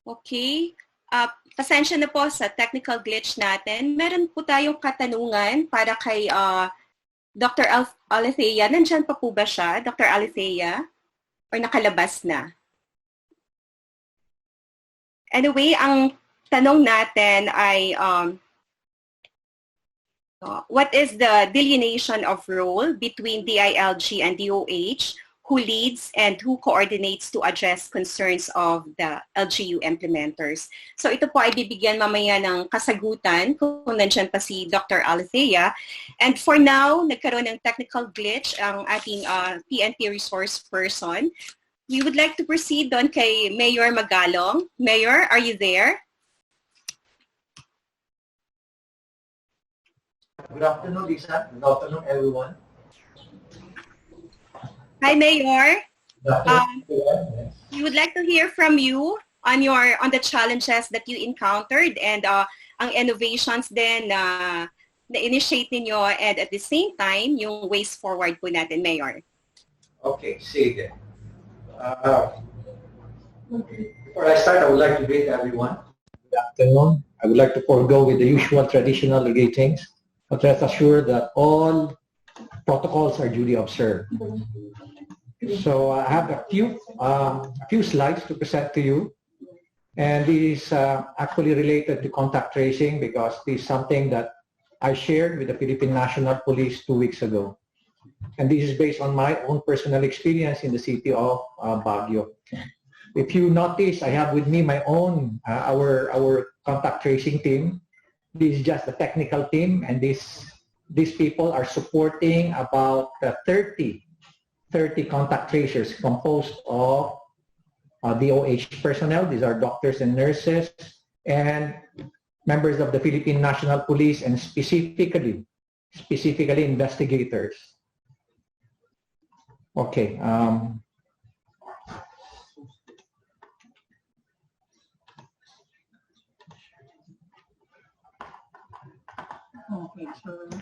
Okay. Pasensya na po sa technical glitch natin. Meron po tayong katanungan para kay Dr. Alethea. Nandyan pa po ba siya, Dr. Alethea? Or nakalabas na? Anyway, ang tanong natin ay what is the delineation of role between DILG and DOH? Who leads and who coordinates to address concerns of the LGU implementers. So ito po ay bibigyan mamaya ng kasagutan kung nandyan pa si Dr. Alethea. And for now, nagkaroon ng technical glitch ang ating PNP resource person. We would like to proceed doon kay Mayor Magalong. Mayor, are you there? Good afternoon, Lisa. Good afternoon, everyone. Hi, Mayor. Good afternoon, We would like to hear from you on the challenges that you encountered and ang innovations din na initiate ninyo and at the same time yung ways forward po natin, Mayor. Okay, sige. Before I start, I would like to greet everyone. Good afternoon. I would like to forego with the usual traditional greetings. but rest assured that all protocols are duly observed. So I have a few slides to present to you, and this is actually related to contact tracing because this is something that I shared with the Philippine National Police 2 weeks ago. And this is based on my own personal experience in the city of Baguio. If you notice, I have with me my own, our contact tracing team. This is just the technical team, and these people are supporting about 30 contact tracers composed of DOH personnel. These are doctors and nurses and members of the Philippine National Police, and specifically investigators. Okay.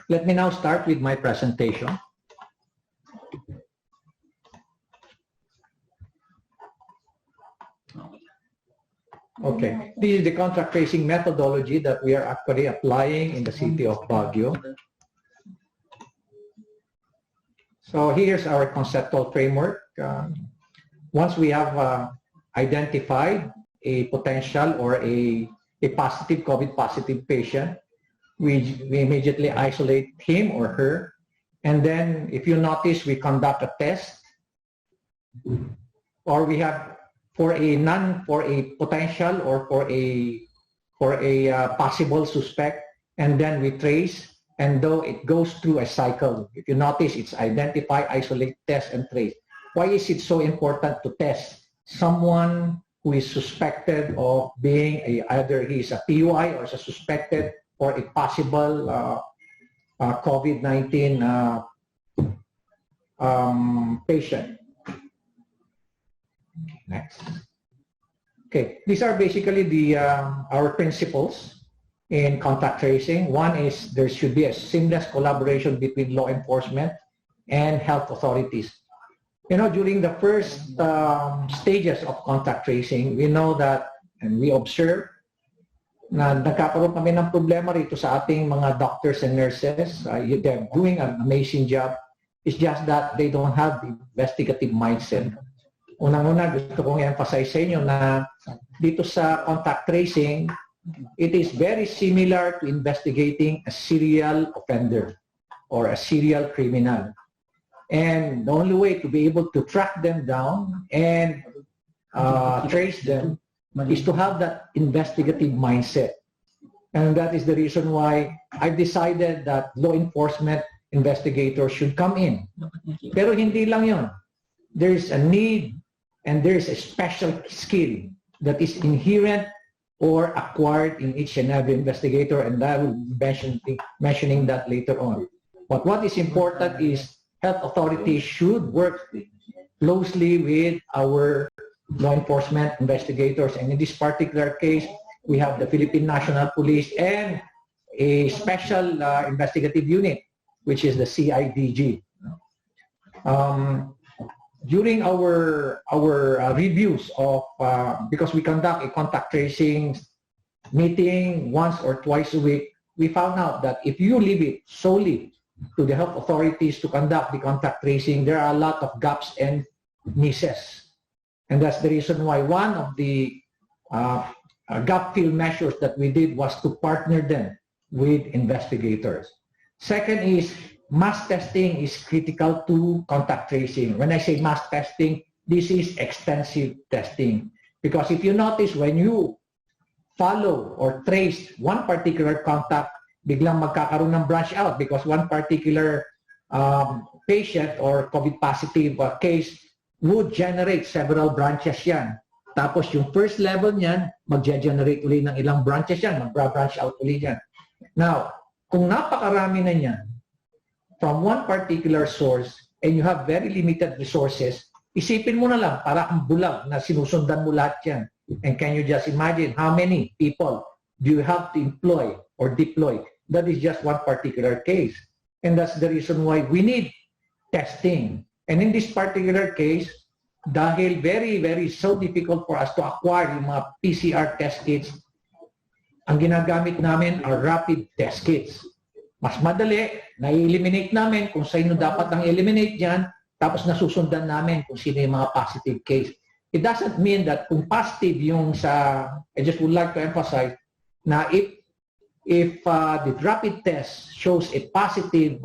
Let me now start with my presentation. Okay, this is the contact tracing methodology that we are actually applying in the city of Baguio. So here's our conceptual framework. Once we have identified a potential or a positive COVID positive patient, we immediately isolate him or her. And then if you notice, we conduct a test, or we have for a potential or for a possible suspect, and then we trace, and though it goes through a cycle. If you notice, it's identify, isolate, test, and trace. Why is it so important to test someone who is suspected of being either he's a PUI or is a suspected or a possible COVID-19 patient? Next. Okay, these are basically our principles in contact tracing. One is there should be a seamless collaboration between law enforcement and health authorities. You know, during the first stages of contact tracing, we know that, and we observe, na nagkakaroon kami ng problema rito sa ating mga doctors and nurses. They're doing an amazing job. It's just that they don't have the investigative mindset. Unang-una, gusto kong i-emphasize sa inyo na dito sa contact tracing, it is very similar to investigating a serial offender or a serial criminal. And the only way to be able to track them down and trace them is to have that investigative mindset. And that is the reason why I've decided that law enforcement investigators should come in. Pero hindi lang yun. There is a need and there is a special skill that is inherent or acquired in each and every investigator, and I will be mentioning that later on. But what is important is health authorities should work closely with our law enforcement investigators, and in this particular case, we have the Philippine National Police and a special investigative unit, which is the CIDG. During our reviews of, because we conduct a contact tracing meeting once or twice a week, we found out that if you leave it solely to the health authorities to conduct the contact tracing, there are a lot of gaps and misses. And that's the reason why one of the gap fill measures that we did was to partner them with investigators. Second is mass testing is critical to contact tracing. When I say mass testing, this is extensive testing. Because if you notice, when you follow or trace one particular contact, biglang magkakaroon ng branch out because one particular patient or COVID positive case would generate several branches yan. Tapos yung first level niyan, mag-generate ulit ng ilang branches yan, mag-branch out ulit yan. Now, kung napakarami na niyan, from one particular source and you have very limited resources, isipin mo na lang, para ang bulag na sinusundan mo lahat yan. And can you just imagine how many people do you have to employ or deploy? That is just one particular case. And that's the reason why we need testing. And in this particular case, dahil very, very so difficult for us to acquire yung mga PCR test kits, ang ginagamit namin are rapid test kits. Mas madali, na-eliminate namin kung sino dapat ang eliminate dyan, tapos nasusundan namin kung sino yung mga positive case. It doesn't mean that kung positive yung sa, I just would like to emphasize na if the rapid test shows a positive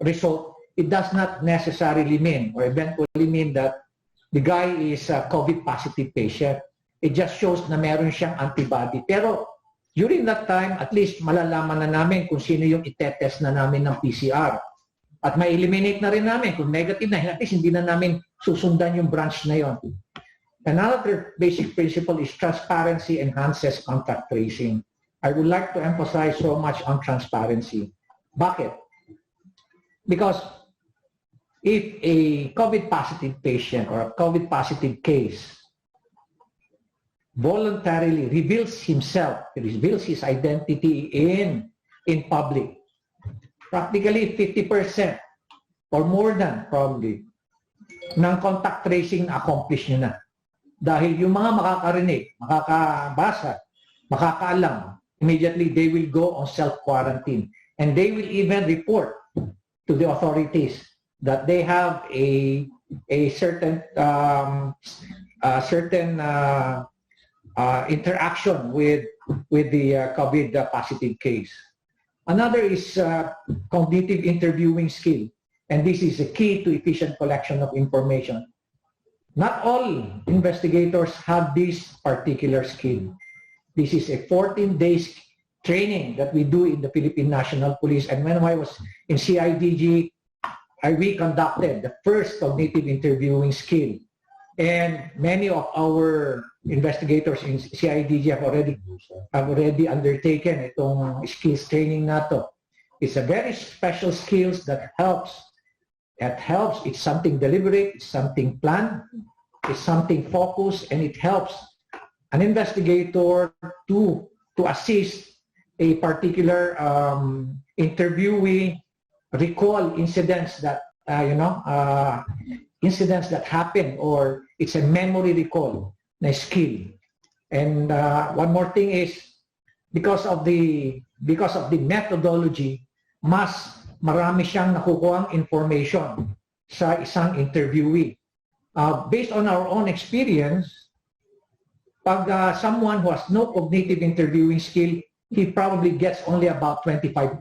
result, it does not necessarily mean or eventually mean that the guy is a COVID positive patient. It just shows na meron siyang antibody. Pero during that time, at least malalaman na namin kung sino yung itetest na namin ng PCR. At ma-eliminate na rin namin kung negative na, at least hindi na namin susundan yung branch na yon. Another basic principle is transparency enhances contact tracing. I would like to emphasize so much on transparency. Bakit? Because if a COVID positive patient or a COVID positive case voluntarily reveals himself, reveals his identity in public, practically 50% or more than probably ng contact tracing na accomplish nyo na. Dahil yung mga makakarinig, makakabasa, makakaalam, immediately they will go on self-quarantine. And they will even report to the authorities that they have a certain interaction with the COVID positive case. Another is cognitive interviewing skill. And this is a key to efficient collection of information. Not all investigators have this particular skill. This is a 14 days training that we do in the Philippine National Police. And when I was in CIDG, we conducted the first cognitive interviewing skill. And many of our investigators in CIDG have already undertaken itong skills training na to. It's a very special skills that helps. It's something deliberate, it's something planned, it's something focused, and it helps an investigator to assist a particular interviewee recall incidents that incidents that happen, or it's a memory recall na skill. And one more thing is because of the methodology, mas marami siyang nakukuhang information sa isang interviewee. Based on our own experience, pag someone who has no cognitive interviewing skill, he probably gets only about 25%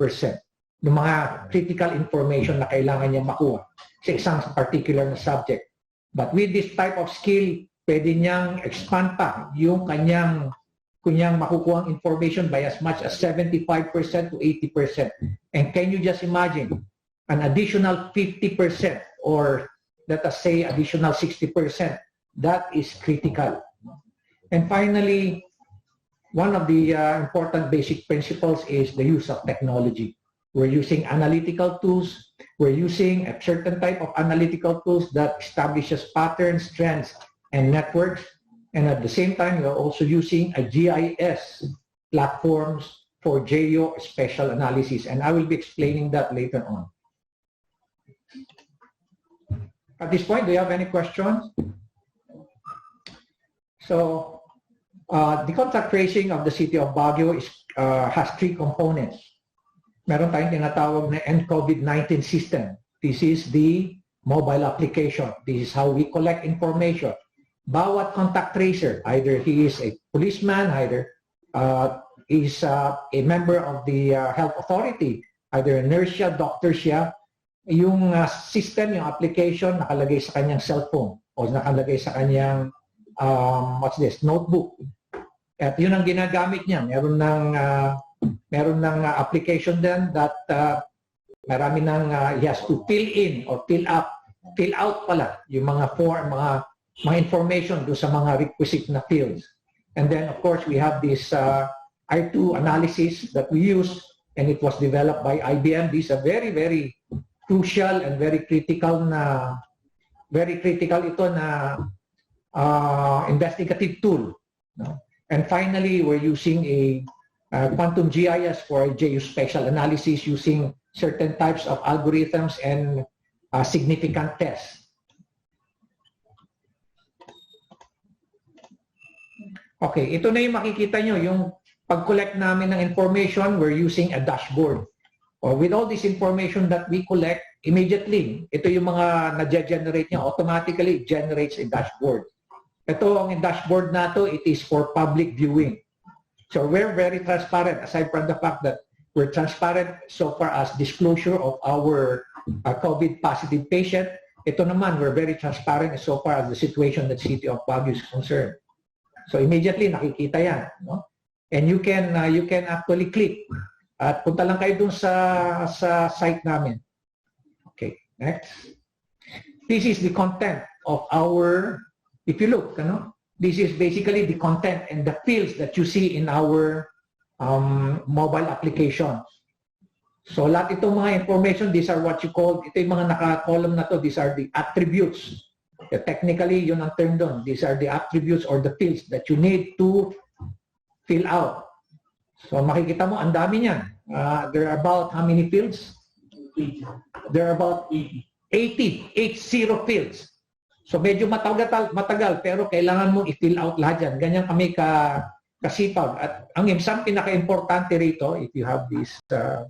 ng mga critical information na kailangan niya makuha sa isang particular na subject. But with this type of skill, pwede niyang expand pa yung kanyang makukuhang information by as much as 75% to 80%. And can you just imagine an additional 50% or let us say additional 60%? That is critical. And finally, one of the important basic principles is the use of technology. We're using analytical tools. We're using a certain type of analytical tools that establishes patterns, trends, and networks. And at the same time, we're also using a GIS platforms for geospatial analysis. And I will be explaining that later on. At this point, do you have any questions? So, the contact tracing of the city of Baguio has three components. Meron tayong tinatawag na COVID-19 system. This is the mobile application. This is how we collect information. Bawat contact tracer, either he is a policeman, either is a member of the health authority, either a nurse siya, doctor siya, yung system, yung application nakalagay sa kanyang cellphone o nakalagay sa kanyang notebook. At yun ang ginagamit niya. Meron ng application din that marami nang he has to fill in or fill out pala yung mga form, mga information do sa mga requisite na fields. And then of course we have this I2 analysis that we use, and it was developed by IBM. This is a very, very crucial and very critical ito na investigative tool. No? And finally, we're using a quantum GIS for geospatial analysis using certain types of algorithms and significant tests. Okay, ito na yung makikita nyo, yung pag-collect namin ng information, we're using a dashboard. Or with all this information that we collect, immediately, ito yung mga na-generate niya, automatically generates a dashboard. Ito ang dashboard na to, it is for public viewing. So we're very transparent, aside from the fact that we're transparent so far as disclosure of our COVID positive patient. Ito naman, we're very transparent so far as the situation that City of Baguio is concerned. So immediately nakikita yan, no? And you can actually click at punta lang kayo dun sa site namin. Okay, next. This is the content of our, if you look, this is basically the content and the fields that you see in our mobile applications. So lahat itong mga information, these are what you call, ito yung mga naka-column na to, these are the attributes. Technically, yun ang term doon. These are the attributes or the fields that you need to fill out. So makikita mo, ang dami niyan. There are about how many fields? 80. There are about 80 fields. So medyo matagal, pero kailangan mong i-fill out lahat yan. Ganyan kami kasipag. At ang isang pinaka-importante rito, if you have this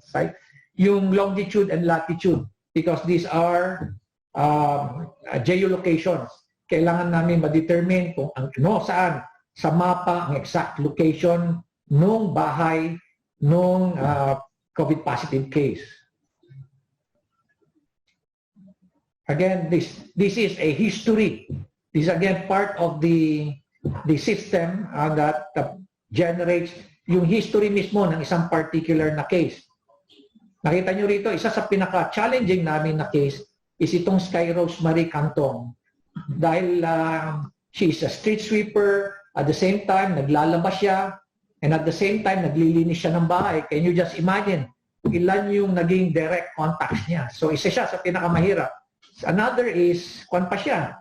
site, yung longitude and latitude. Because these are geolocations. Kailangan namin ma-determine kung saan sa mapa ang exact location nung bahay nung COVID positive case. Again, this is a history. This is again part of the system that generates yung history mismo ng isang particular na case. Nakita nyo rito, isa sa pinaka-challenging namin na case is itong Sky Rosemary Cantong. Dahil she is a street sweeper, at the same time, naglalabas siya, and at the same time, naglilinis siya ng bahay. Can you just imagine ilan yung naging direct contacts niya? So isa siya sa pinakamahirap. Another is, kwan pa siya,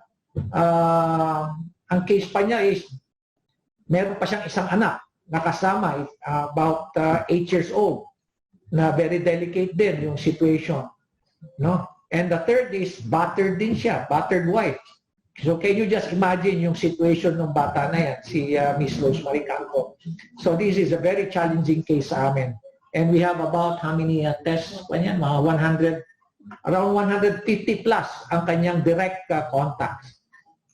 ang case pa niya is, meron pa siyang isang anak na kasama, about 8 years old, na very delicate din yung situation. No? And the third is, battered din siya, battered wife. So can you just imagine yung situation ng bata na yan, si Miss Rosemary Canco. So this is a very challenging case sa amin. And we have about how many tests pa niyan? Mga 100, around 150 plus ang kanyang direct contacts.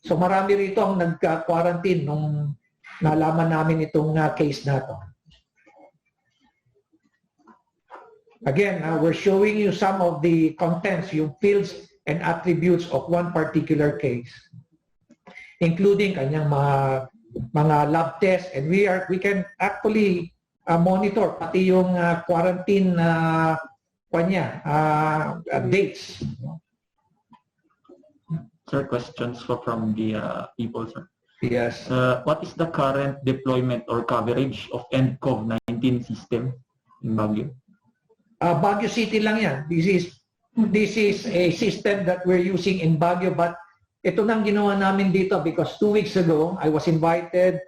So marami rito ang nag-quarantine nung nalaman namin itong case na to. Again, we're showing you some of the contents, yung fields and attributes of one particular case, including kanyang mga lab tests, and we can actually monitor pati yung quarantine dates. Sir, questions from the people, sir. Yes. What is the current deployment or coverage of NCOV-19 system in Baguio? Baguio City lang yan. This is a system that we're using in Baguio, but ito nang ginawa namin dito because 2 weeks ago, I was invited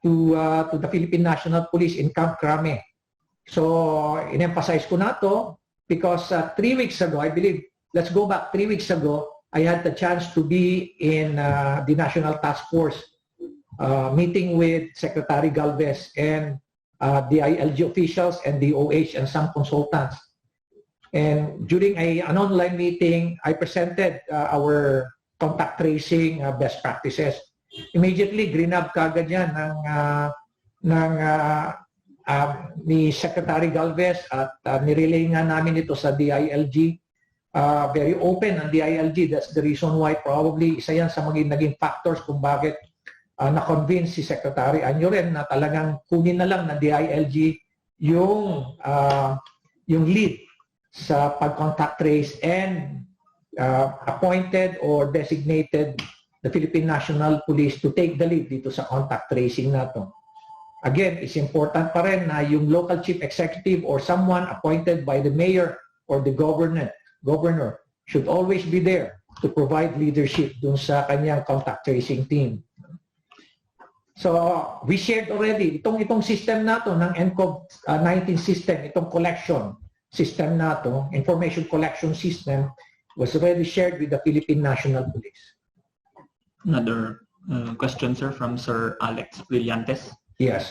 to the Philippine National Police in Camp Crame. So, in-emphasize ko na to because 3 weeks ago, I believe, let's go back 3 weeks ago, I had the chance to be in the National Task Force meeting with Secretary Galvez and the DILG officials and the OH and some consultants. And during an online meeting, I presented our contact tracing best practices. Immediately, grinab kagad yan ni Secretary Galvez at nirelay nga namin ito sa DILG. Very open ang DILG. That's the reason why probably isa yan sa naging factors kung bakit na-convince si Secretary Anyo rin na talagang kunin na lang ng DILG yung lead sa pag-contact trace and appointed or designated the Philippine National Police to take the lead dito sa contact tracing na to. Again, it's important pa rin na yung local chief executive or someone appointed by the mayor or the governor should always be there to provide leadership dun sa kanyang contact tracing team. So, we shared already itong system na to ng NCOV-19 system, itong collection system na to, information collection system, was already shared with the Philippine National Police. Another question, sir, from Sir Alex Brillantes. Yes.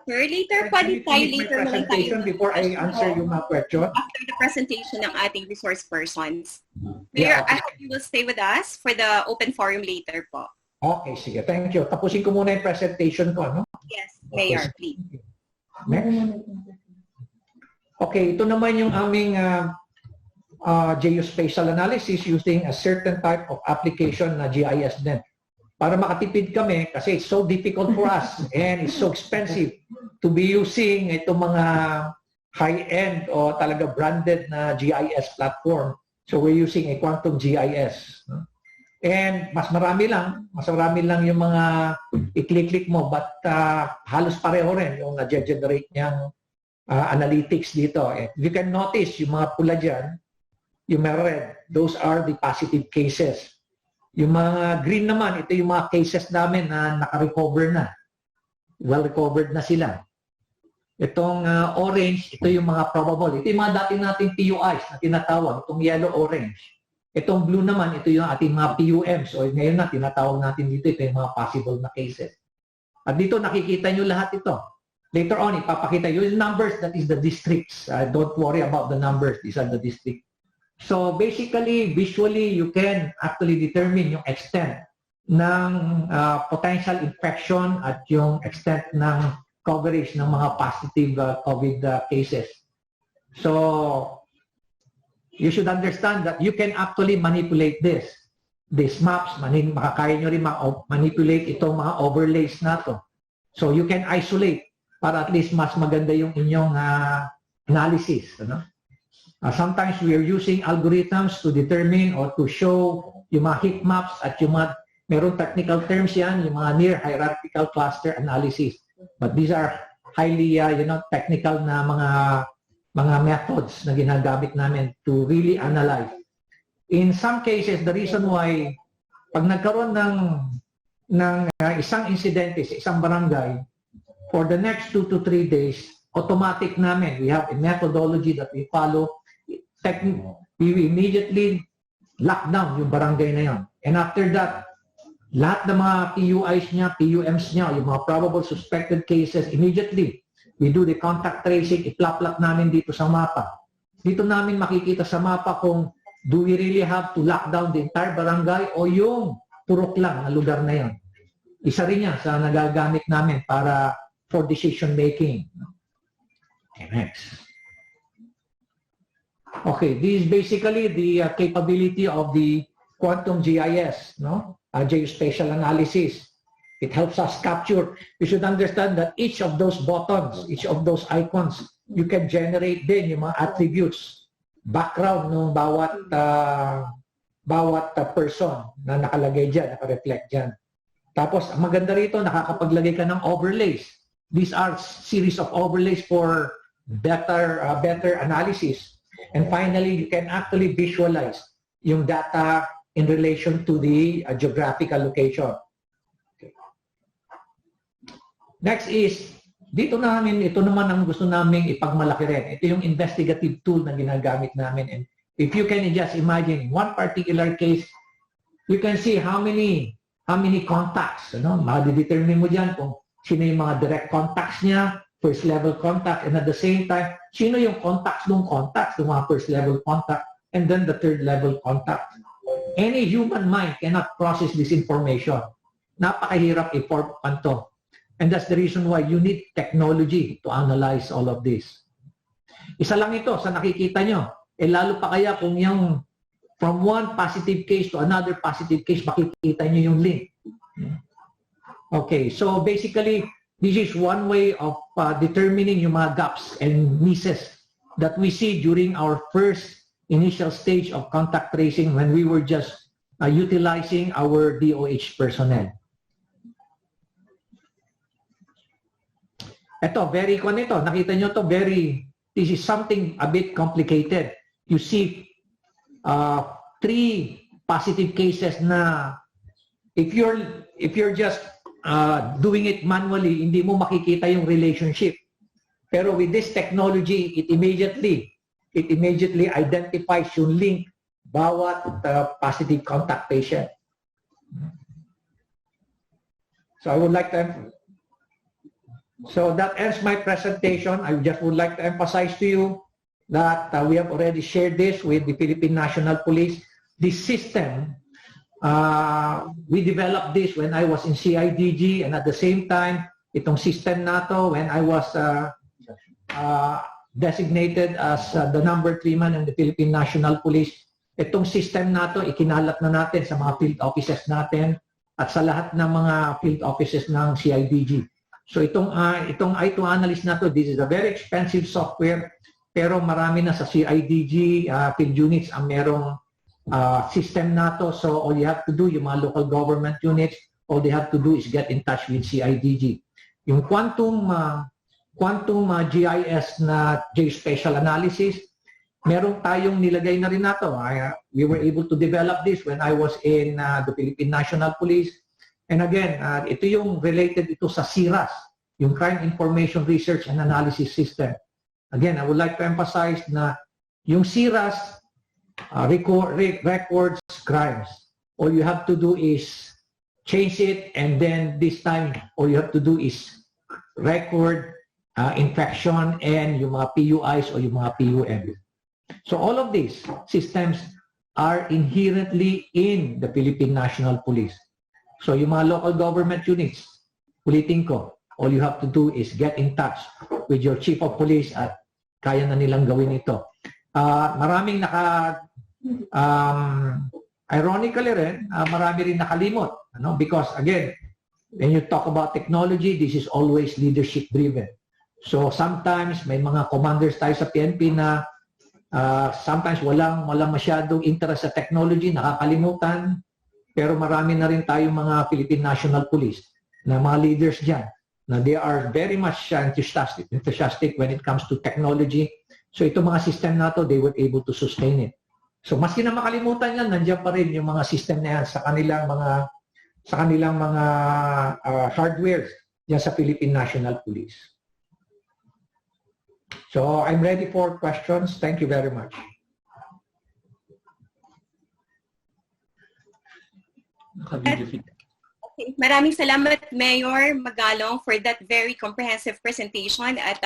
Doctor. Later, Can pwede you tayo finish my later naman tayo. presentation before I answer yung mga question? After the presentation ng ating resource persons. Yeah, Mayor, okay. I hope you will stay with us for the open forum later po. Okay, sige. Thank you. Tapusin ko muna yung presentation ko, no? Yes, Mayor, please. Next. Okay, ito naman yung aming geospatial analysis using a certain type of application na GIS din. Para makatipid kami kasi it's so difficult for us and it's so expensive to be using itong mga high-end o talaga branded na GIS platform. So we're using a quantum GIS. And mas marami lang yung mga i-click mo but halos pareho rin yung na-generate niyang analytics dito. And you can notice yung mga pula dyan, yung mga red, those are the positive cases. Yung mga green naman, ito yung mga cases namin na naka-recover na. Well-recovered na sila. Itong orange, ito yung mga probable. Ito yung mga dati nating PUIs na tinatawag, itong yellow-orange. Itong blue naman, ito yung ating mga PUMs. O ngayon na, tinatawag natin dito, ito yung mga possible na cases. At dito, nakikita nyo lahat ito. Later on, ipapakita yung numbers, that is the districts. Don't worry about the numbers, these are the districts. So basically, visually, you can actually determine yung extent ng potential infection at yung extent ng coverage ng mga positive COVID cases. So you should understand that you can actually manipulate these maps. Makakaya nyo rin manipulate itong mga overlays na to. So you can isolate para at least mas maganda yung inyong analysis. Ano? Sometimes we are using algorithms to determine or to show yung mga heat maps at yung mga, meron technical terms yan, yung mga near hierarchical cluster analysis. But these are highly technical na mga methods na ginagamit namin to really analyze. In some cases, the reason why pag nagkaroon ng isang insidente sa isang barangay, for the next 2 to 3 days, automatic namin, we have a methodology that we follow. We immediately lock down yung barangay na yon. And after that, lahat ng mga PUIs niya, PUMs niya, yung mga probable suspected cases, immediately, we do the contact tracing, iplap-lap namin dito sa mapa. Dito namin makikita sa mapa kung do we really have to lock down the entire barangay o yung purok lang na lugar na yon. Isa rin yan sa nagagamit namin para for decision making. Okay, next. Okay, this is basically the capability of the quantum GIS, no? Geospatial analysis. It helps us capture. You should understand that each of those buttons, each of those icons, you can generate din yung mga attributes, background ng bawat person na nakalagay dyan, nakareflect dyan. Tapos, ang maganda rito, nakakapaglagay ka ng overlays. These are series of overlays for better analysis. And finally, you can actually visualize yung data in relation to the geographical location. Okay. Next is, ito naman ang gusto naming ipagmalaki rin. Ito yung investigative tool na ginagamit namin. And if you can just imagine, in one particular case, you can see how many contacts. Madidetermine mo dyan kung sino yung mga direct contacts niya, first level contact, and at the same time, sino yung contacts, yung mga first level contact, and then the third level contact. Any human mind cannot process this information. Napakahirap i-form to. And that's the reason why you need technology to analyze all of this. Isa lang ito sa nakikita nyo. Lalo pa kaya kung yung from one positive case to another positive case, makikita nyo yung link. Okay, so basically, this is one way of determining yung mga gaps and misses that we see during our first initial stage of contact tracing when we were just utilizing our DOH personnel. Ito, nakita nyo to, this is something a bit complicated. You see 3 positive cases na if you're just doing it manually, hindi mo makikita yung relationship. Pero with this technology, it immediately identifies yung link bawat positive contact patient. So I would like to So that ends my presentation. I just would like to emphasize to you that we have already shared this with the Philippine National Police. This system, we developed this when I was in CIDG, and at the same time, itong system na to, when I was designated as the number 3 man in the Philippine National Police, itong system na to, ikinalat na natin sa mga field offices natin at sa lahat ng mga field offices ng CIDG. So itong I2 analyst na to, this is a very expensive software, pero marami na sa CIDG field units ang merong system na to. So all you have to do, yung mga local government units, all they have to do is get in touch with CIDG. Yung quantum GIS na geospatial analysis, meron tayong nilagay na rin na to. We were able to develop this when I was in the Philippine National Police. And again, ito yung related ito sa CIRAS, yung Crime Information Research and Analysis System. Again, I would like to emphasize na yung CIRAS records crimes. All you have to do is change it, and then this time, all you have to do is record infection and yung mga PUIs o yung mga PUM. So all of these systems are inherently in the Philippine National Police. So yung mga local government units, ulitin ko, all you have to do is get in touch with your chief of police at kaya na nilang gawin ito. Maraming ironically rin, marami rin nakalimot. Because again, when you talk about technology, this is always leadership driven. So sometimes may mga commanders tayo sa PNP na sometimes walang masyadong interest sa technology, nakakalimutan. Pero marami na rin tayong mga Philippine National Police na mga leaders dyan na they are very much enthusiastic when it comes to technology. So itong mga system na to, they were able to sustain it. So maski na makalimutan yan, nandiyan pa rin yung mga system na yan sa kanilang mga hardware dyan sa Philippine National Police. So I'm ready for questions. Thank you very much. Okay. Maraming salamat, Mayor Magalong, for that very comprehensive presentation at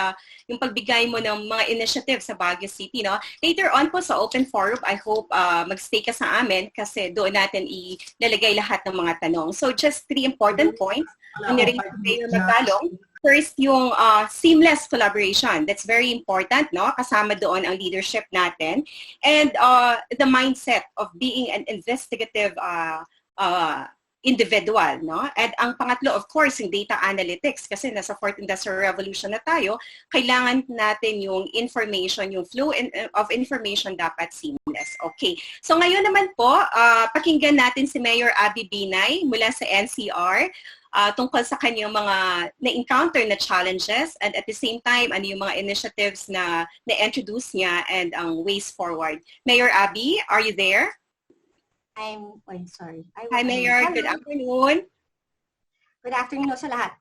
yung pagbigay mo ng mga initiatives sa Baguio City. No? Later on po sa open forum, I hope magstay ka sa amin kasi doon natin ilalagay lahat ng mga tanong. So just 3 important points. Nirin si Mayor Magalong. First, yung seamless collaboration. That's very important, no? Kasama doon ang leadership natin. And the mindset of being an investigative individual, no? At ang pangatlo, of course, yung data analytics. Kasi nasa 4th Industrial Revolution na tayo, kailangan natin yung information, yung flow of information dapat seamless. Okay. So ngayon naman po, pakinggan natin si Mayor Abby Binay mula sa NCR tungkol sa kanyang mga na-encounter na challenges and at the same time, ano yung mga initiatives na na-introduce niya and ang ways forward. Mayor Abby, are you there? Sorry. Hi, Mayor. Good afternoon. Good afternoon sa lahat.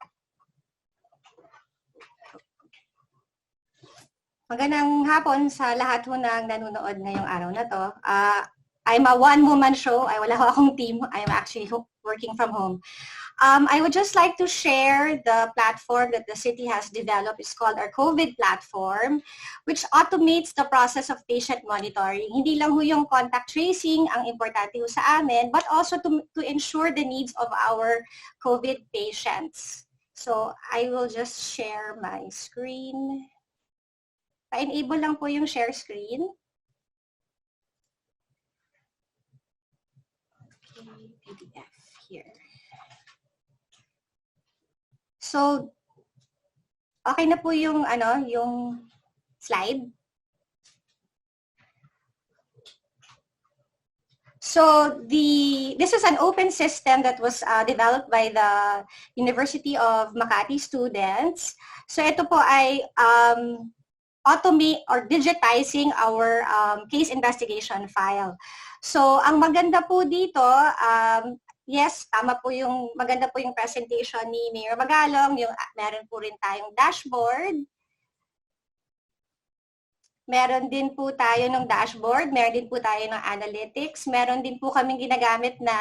Magandang hapon sa lahat ho ng nanonood ngayong araw na to. I'm a one-woman show. Wala ho akong team. I'm actually working from home. I would just like to share the platform that the city has developed. It's called our COVID platform, which automates the process of patient monitoring. Hindi lang ho yung contact tracing ang importante ho sa amin, but also to ensure the needs of our COVID patients. So I will just share my screen. Pa-enable lang po yung share screen. Okay, PDF here. So, okay na po yung yung slide. So, this is an open system that was developed by the University of Makati students. So, ito po ay automate or digitizing our case investigation file. So, ang maganda po dito, yes, tama po yung, maganda po yung presentation ni Mayor Magalong. Meron po rin tayong dashboard. Meron din po tayo ng dashboard, meron din po tayo ng analytics, meron din po kaming ginagamit na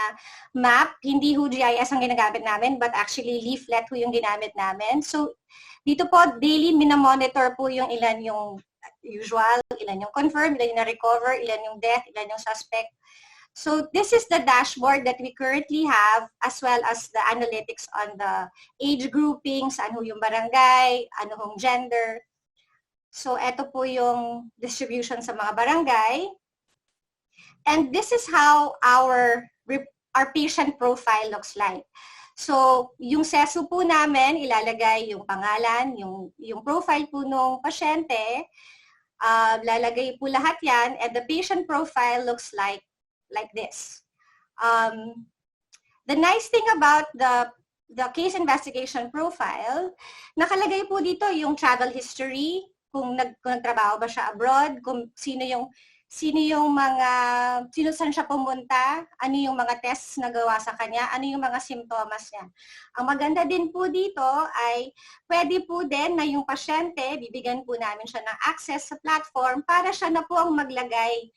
map. Hindi ho GIS ang ginagamit namin, but actually leaflet ho yung ginamit namin. So, dito po, daily minamonitor po yung ilan yung usual, ilan yung confirm, ilan yung na-recover, ilan yung death, ilan yung suspect. So, this is the dashboard that we currently have, as well as the analytics on the age groupings, ano yung barangay, ano yung gender. So, eto po yung distribution sa mga barangay. And this is how our patient profile looks like. So, yung sesu po namin, ilalagay yung pangalan, yung profile po ng pasyente, lalagay po lahat yan, and the patient profile looks like this. The nice thing about the case investigation profile, nakalagay po dito yung travel history, kung nagtrabaho ba siya abroad, kung sino saan siya pumunta, ano yung mga tests na gawa sa kanya, ano yung mga simptomas niya. Ang maganda din po dito ay pwede po din na yung pasyente, bibigyan po namin siya ng access sa platform para siya na po ang maglagay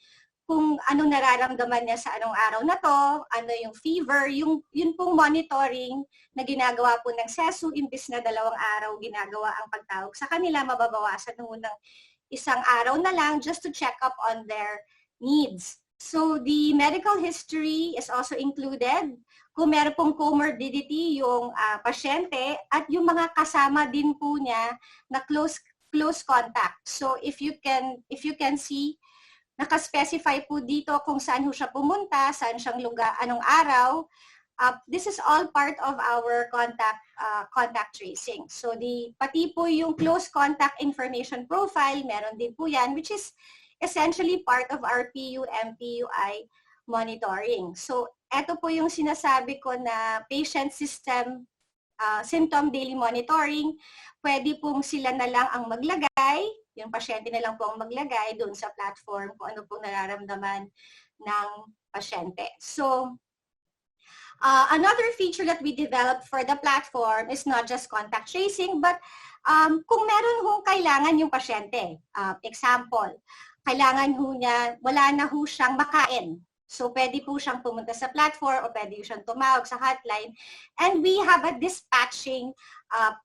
kung anong nararamdaman niya sa anong araw na to, ano yung fever, yun pong monitoring na ginagawa po ng SESU, imbis na 2 araw ginagawa ang pagtawag sa kanila, mababawasan ho ng 1 araw na lang just to check up on their needs. So the medical history is also included. Kung meron pong comorbidity yung pasyente at yung mga kasama din po niya na close contact. So if you can see, naka-specify po dito kung saan ho siya pumunta, saan siyang lugar, anong araw. This is all part of our contact tracing. So pati po yung close contact information profile, meron din po yan, which is essentially part of our PU-MPUI monitoring. So eto po yung sinasabi ko na patient symptom daily monitoring. Pwede pong sila na lang ang maglagay, yung pasyente na lang po ang maglagay doon sa platform kung ano pong nararamdaman ng pasyente. So, another feature that we developed for the platform is not just contact tracing, but kung meron hong kailangan yung pasyente, example, kailangan ho niya, wala na ho siyang makain. So, pwede po siyang pumunta sa platform o pwede siyang tumawag sa hotline. And we have a dispatching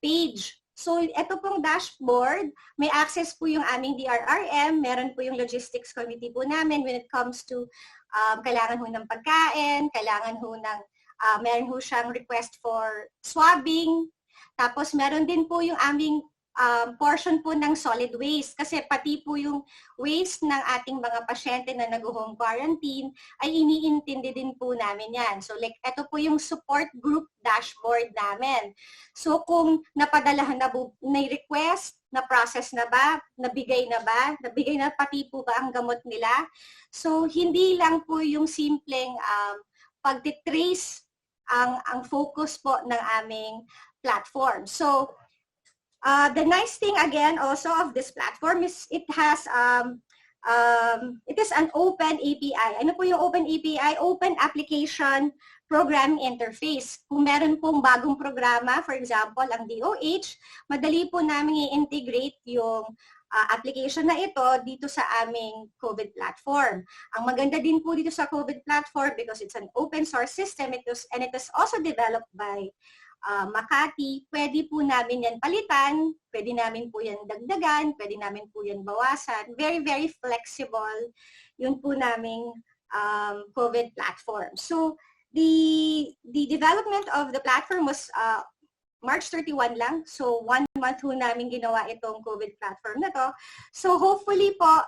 page. So, ito pong dashboard, may access po yung aming DRRM, meron po yung logistics committee po namin when it comes to kailangan ho ng pagkain, kailangan ho ng, meron ho siyang request for swabbing, tapos meron din po yung aming portion po ng solid waste kasi pati po yung waste ng ating mga pasyente na nag-home quarantine ay iniintindi din po namin yan. So like ito po yung support group dashboard namin. So kung napadalahan na request, na-process na ba, nabigay na pati po ba ang gamot nila. So hindi lang po yung simpleng pagtitrace ang focus po ng aming platform. So the nice thing again also of this platform is it has it is an open API. Ano po yung open API? Open Application Programming Interface. Kung meron pong bagong programa, for example, ang DOH, madali po namin i-integrate yung application na ito dito sa aming COVID platform. Ang maganda din po dito sa COVID platform because it's an open source system and it is also developed by Makati, pwede po namin yan palitan, pwede namin po yan dagdagan, pwede namin po yan bawasan. Very, very flexible yun po naming COVID platform. So, the development of the platform was March 31 lang. So, 1 month po namin ginawa itong COVID platform na to. So, hopefully po,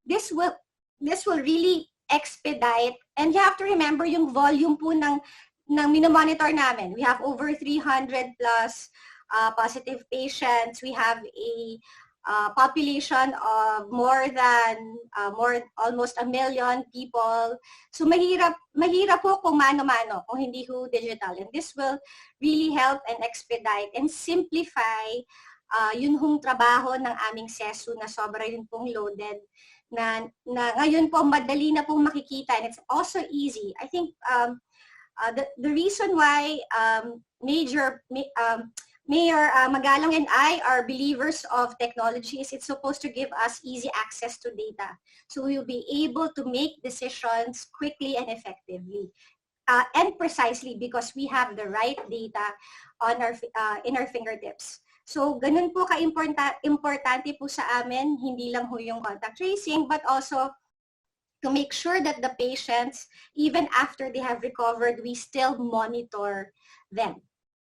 this will really expedite. And you have to remember yung volume po ng minomonitor namin. We have over 300 plus positive patients. We have a population of almost 1 million people. So mahirap po kung mano-mano, kung hindi ho digital. And this will really help and expedite and simplify yun hong trabaho ng aming SESU na sobra yun pong loaded na ngayon po madali na pong makikita and it's also easy. I think the reason why major Mayor Magalong and I are believers of technologies. It's supposed to give us easy access to data. So we will be able to make decisions quickly and effectively. And precisely because we have the right data on in our fingertips. So ganun po importante po sa amin, hindi lang ho yung contact tracing, but also to make sure that the patients, even after they have recovered, we still monitor them.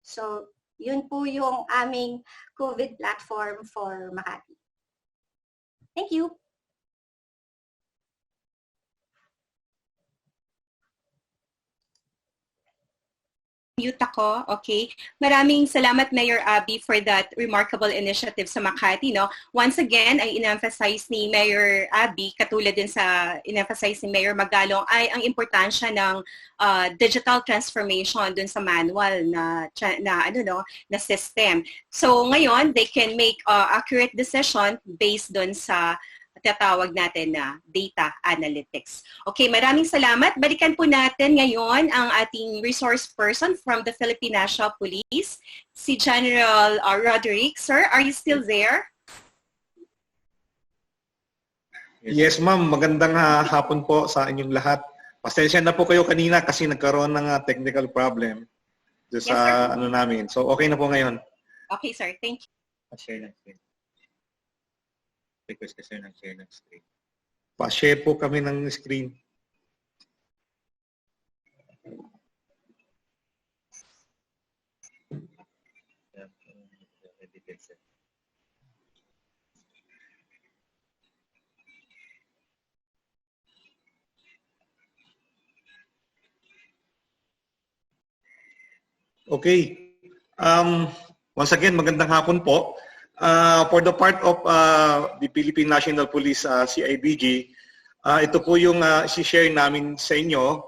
So yun po yung aming COVID platform for Makati. Thank you. Mute ako. Okay. Maraming salamat, Mayor Abby, for that remarkable initiative sa Makati. No? Once again, ay in-emphasize ni Mayor Abby, katulad din sa in-emphasize ni Mayor Magalong, ay ang importansya ng digital transformation dun sa manual na system. So ngayon, they can make accurate decision based dun sa tatawag natin na data analytics. Okay, maraming salamat. Balikan po natin ngayon ang ating resource person from the Philippine National Police, si General Roderick. Sir, are you still there? Yes, ma'am. Magandang hapon po sa inyong lahat. Pasensya na po kayo kanina kasi nagkaroon ng technical problem sa namin. So, okay na po ngayon. Okay, sir. Thank you. Pa-share ng screen. Request kasi ng share ng screen. Pa-share po kami ng screen. Okay. Once again, magandang hapon po. For the part of the Philippine National Police CIDG, ito po yung si-share namin sa inyo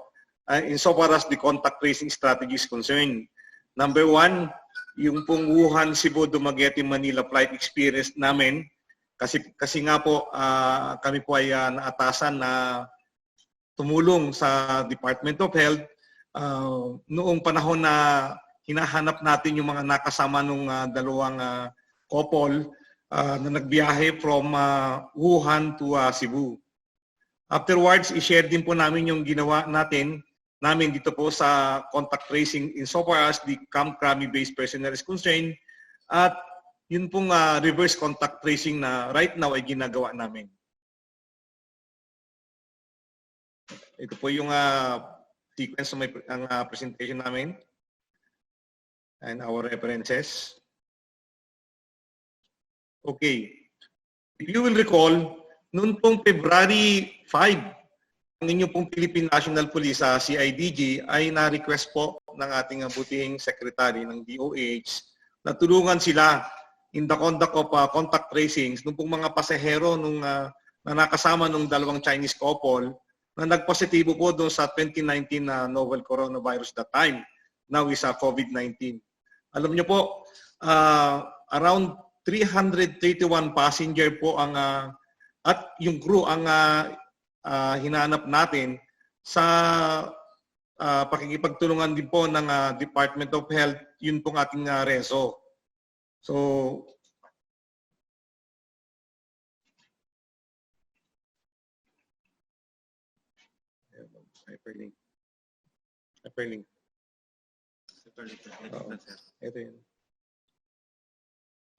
insofar as the contact tracing strategy is concerned. Number one, yung pong Wuhan, Cebu, Dumaguete, Manila flight experience namin. Kasi nga po, kami po ay naatasan na tumulong sa Department of Health noong panahon na hinahanap natin yung mga nakasama nung dalawang couple na nagbiyahe from Wuhan to Cebu. Afterwards, i-share din po namin yung ginawa namin dito po sa contact tracing insofar as the Camp Crami-based personnel is concerned at yun pong reverse contact tracing na right now ay ginagawa namin. Ito po yung sequence ng presentation namin and our references. Okay. If you will recall, noon pong February 5, ang inyong pong Philippine National Police sa CIDG ay na-request po ng ating butihing secretary ng DOH na tulungan sila in the conduct of contact tracings nung pong mga pasahero na nakasama ng dalawang Chinese couple na nagpositibo po doon sa 2019 na novel coronavirus that time. Now is COVID-19. Alam niyo po, around 331 passenger po ang at yung crew ang hinanap natin sa pakikipagtulungan din po ng Department of Health, yun pong ating reso. So hyperlink. Ito yun.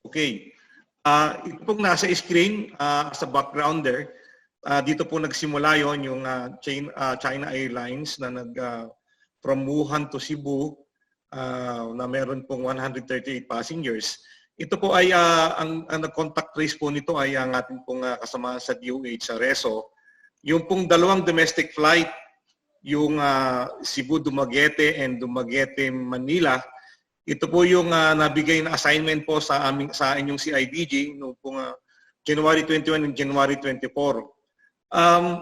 Okay. Ito pong nasa screen sa background there. Dito po nagsimula yon yung China Airlines na from Wuhan to Cebu na meron pong 138 passengers. Ito po ay ang nag-contact trace po nito ay ang ating pong kasama sa DOH sa Reso. Yung pong dalawang domestic flight, yung Cebu Dumaguete and Dumaguete Manila, ito po yung nabigay na assignment po sa inyong CIDG noong pong January 21 and January 24.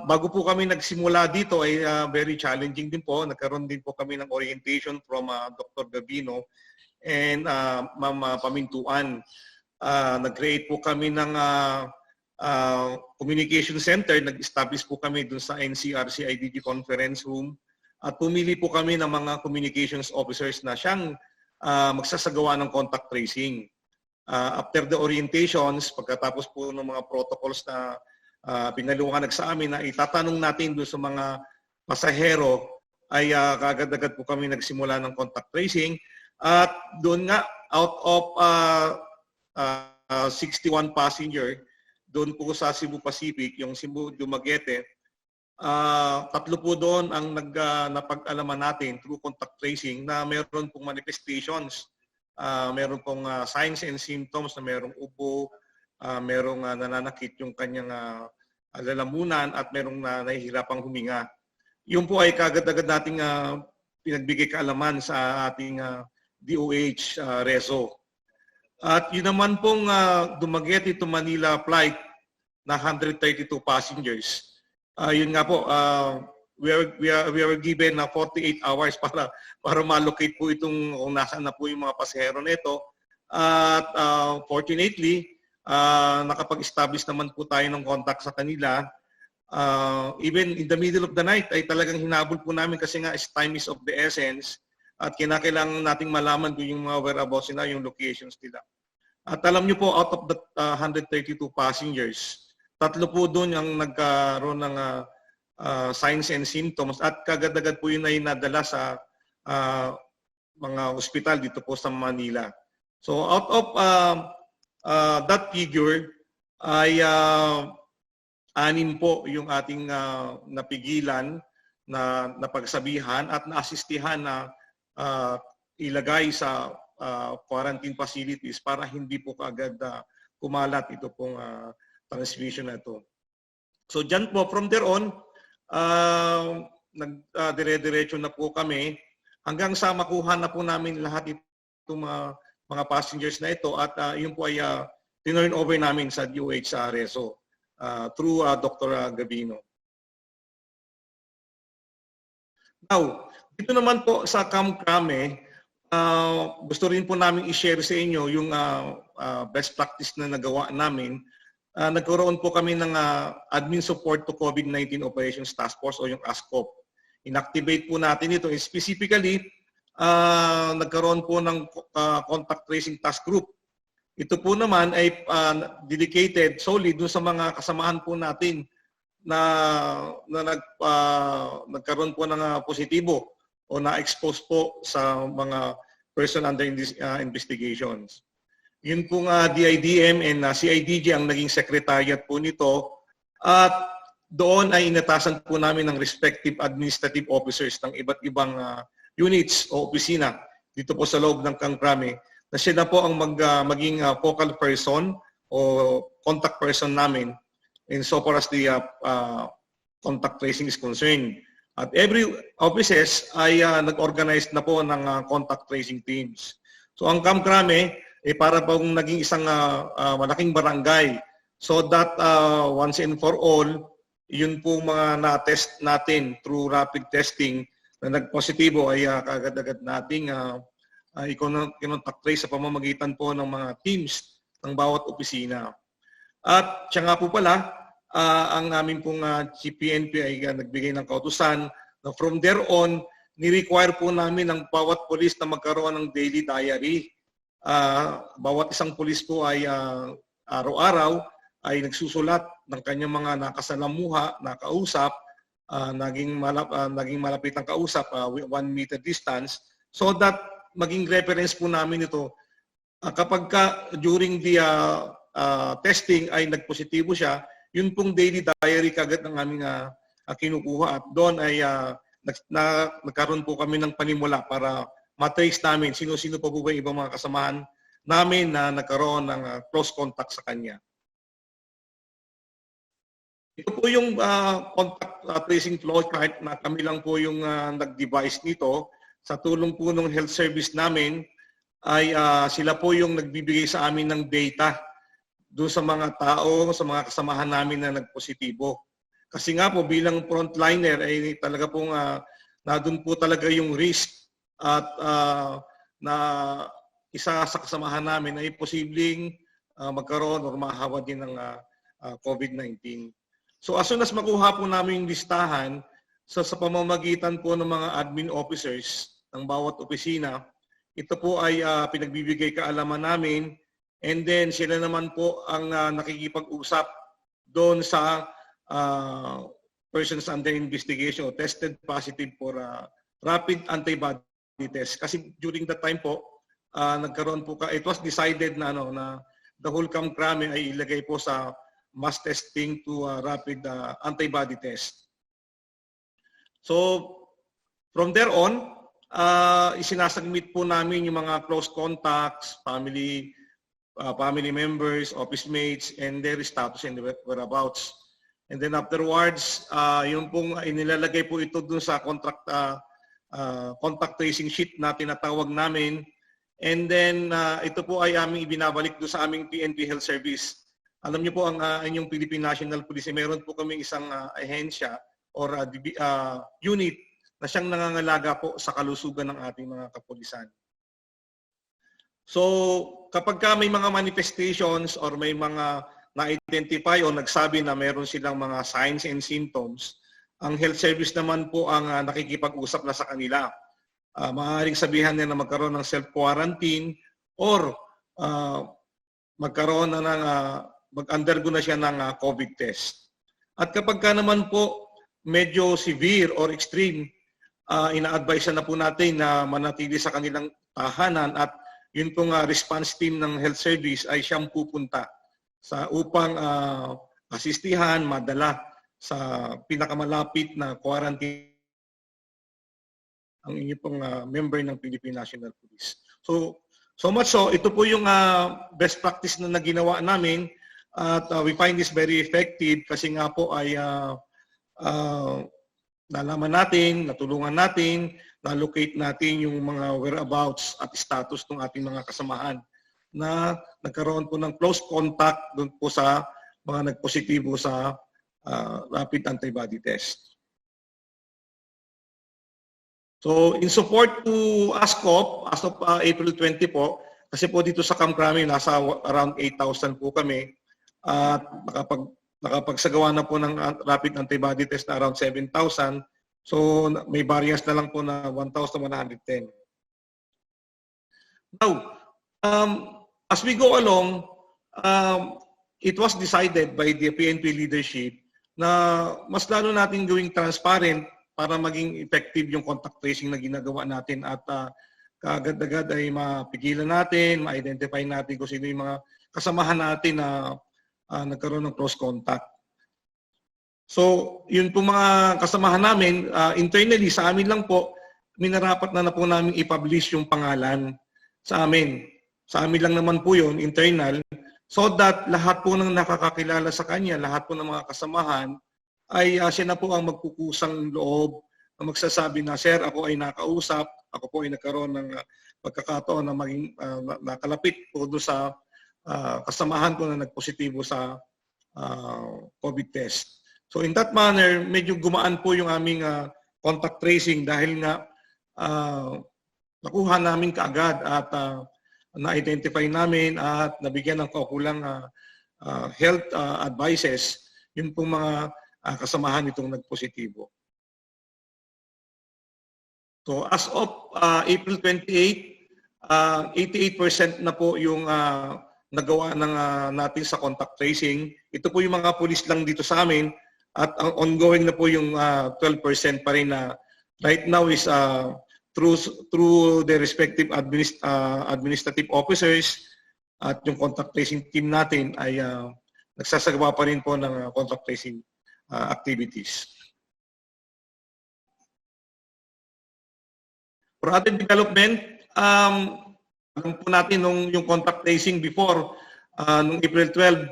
Bago po kami nagsimula dito ay very challenging din po. Nagkaroon din po kami ng orientation from Dr. Gabino and Ma'am Pamintuan. Nag-create po kami ng communication center. Nag-establish po kami dun sa NCR CIDG conference room at pumili po kami ng mga communications officers na siyang magsasagawa ng contact tracing. After the orientations, pagkatapos po ng mga protocols na pinaliwanag sa amin na itatanong natin doon sa mga pasahero, ay kaagad-agad po kami nagsimula ng contact tracing. At doon nga, out of 61 passenger, doon po sa Cebu Pacific, yung Cebu Dumaguete, 3 po doon ang napag-alaman natin through contact tracing na meron pong manifestations. Meron pong signs and symptoms na merong ubo, merong nananakit yung kanyang lalamunan at merong nahihirapang huminga. Yun po ay kagad-agad nating pinagbigay kaalaman sa ating DOH Reso. At yun naman pong Dumaguete to Manila flight na 132 passengers. Yun nga po, we were given 48 hours para ma-locate po itong kung nasaan na po yung mga pasahero nito. At fortunately, nakapag-establish naman po tayo ng contact sa kanila. Even in the middle of the night ay talagang hinabol po namin kasi nga time is of the essence at kinakailangan nating malaman kung yung mga whereabouts nila, yung locations nila. At alam nyo po, out of the 132 passengers, 3 po doon ang nagkaroon ng signs and symptoms at kagad-agad po yun ay nadala sa mga ospital dito po sa Manila. So out of that figure ay 6 po yung ating napigilan na napagsabihan at naasistihan na ilagay sa quarantine facilities para hindi po kaagad kumalat ito pong transmission na ito. So dyan po, from there on, dire-diretso na po kami hanggang sa makuha na po namin lahat itong mga passengers na ito at yun po ay tinurn over namin sa DOH sa Reso through Dr. Gabino. Now, dito naman po sa Kamkame, gusto rin po namin i-share sa inyo yung best practice na nagawa namin. Nagkaroon po kami ng Admin Support to COVID-19 Operations Task Force o yung ASCOP. Inactivate po natin ito. Specifically, nagkaroon po ng Contact Tracing Task Group. Ito po naman ay dedicated solely dun sa mga kasamahan po natin na nagkaroon po ng positibo o na-expose po sa mga person under investigations. Yun pong DIDM and CIDG ang naging secretariat po nito at doon ay inatasan po namin ng respective administrative officers ng iba't ibang units o opisina dito po sa loob ng Kamkame na siya na po ang maging focal person o contact person namin in so far as the contact tracing is concerned. At every offices ay nag-organize na po ng contact tracing teams. So ang Kamkame para pong naging isang malaking barangay so that once and for all, yun po mga na-test natin through rapid testing na nag-positibo ay kagad-agad nating i-contact trace sa pamamagitan po ng mga teams ng bawat opisina. At siya nga po pala, ang aming pong CPNP ay nagbigay ng kautusan na from there on, ni-require po namin ng bawat polis na magkaroon ng daily diary. Bawat isang pulis po ay araw-araw ay nagsusulat ng kanyang mga nakasalamuha, nakausap, naging malapit ang kausap, 1 meter distance, so that maging reference po namin ito. Kapag during the testing ay nagpositibo siya, yun pong daily diary kagad ng aming kinukuha at doon ay nagkaroon po kami ng panimula para matrace namin sino-sino pa po ba ibang mga kasamahan namin na nagkaroon ng close contact sa kanya. Ito po yung contact tracing flow chart na kami lang po yung nag-devise nito. Sa tulong po ng health service namin ay sila po yung nagbibigay sa amin ng data doon sa mga tao, sa mga kasamahan namin na nagpositibo. Kasi nga po bilang frontliner ay talaga pong doon po talaga yung risk at na isa sa kasamahan namin ay posibleng magkaroon o mahawa din ng COVID-19. So as soon as makuha po namin yung listahan sa pamamagitan po ng mga admin officers ng bawat opisina, ito po ay pinagbibigay kaalaman namin, and then sila naman po ang nakikipag-usap doon sa persons under investigation o tested positive for rapid antibody test. Kasi during that time po, nagkaroon po it was decided na na the whole kamkrame ay ilagay po sa mass testing to rapid antibody test. So from there on, isinasubmit po namin yung mga close contacts, family members, office mates, and their status and whereabouts. And then afterwards, yung pong inilalagay po ito dun sa contact tracing sheet na tinatawag namin. And then ito po ay aming ibinabalik doon sa aming PNP Health Service. Alam niyo po ang inyong Philippine National Police, meron po kaming isang ahensya or unit na siyang nangangalaga po sa kalusugan ng ating mga kapulisan. So kapag may mga manifestations or may mga na-identify o nagsabi na meron silang mga signs and symptoms, ang health service naman po ang nakikipag-usap na sa kanila. Maaaring sabihan nila na magkaroon ng self-quarantine or magkaroon na mag-undergo na siya ng COVID test. At kapag ka naman po medyo severe or extreme, ina-advise na po natin na manatili sa kanilang tahanan at yun pong response team ng health service ay siyang pupunta upang asistihan, madala sa pinakamalapit na quarantine ang inyo pong member ng Philippine National Police. So much so, ito po yung best practice na ginawa namin at we find this very effective kasi nga po ay nalaman natin, natulungan natin, na-locate natin yung mga whereabouts at status ng ating mga kasamahan na nagkaroon po ng close contact doon po sa mga nagpositibo sa rapid antibody test. So in support to ASCOP, as of April 20 po, kasi po dito sa Kamkrami, nasa around 8,000 po kami at nakapagsagawa na po ng rapid antibody test na around 7,000. So may variance na lang po na 1,110. Now, as we go along, it was decided by the PNP leadership na mas lalo natin gawing transparent para maging effective yung contact tracing na ginagawa natin at kaagad-agad ay mapigilan natin, ma-identify natin kung sino yung mga kasamahan natin na nagkaroon ng close contact. So, yun po mga kasamahan namin, internally sa amin lang po, minarapat na po namin i-publish yung pangalan sa amin. Sa amin lang naman po yun, internal, so that lahat po ng nakakakilala sa kanya, lahat po ng mga kasamahan, ay siya na po ang magkukusang loob na magsasabi na, Sir, ako ay nakausap, ako po ay nagkaroon ng pagkakataon na maging nakalapit po doon sa kasamahan ko na nagpositibo sa COVID test. So in that manner, medyo gumaan po yung aming contact tracing dahil nga nakuha namin kaagad at na-identify namin at nabigyan ng kaukulang health advices yung pong mga kasamahan itong nagpositibo. So as of April 28, 88% na po yung nagawa natin sa contact tracing. Ito po yung mga pulis lang dito sa amin at ongoing na po yung 12% pa rin na right now is through the respective administrative officers at yung contact tracing team natin ay nagsasagawa pa rin po ng contact tracing activities. For other development, alam po natin yung contact tracing before, nung April 12,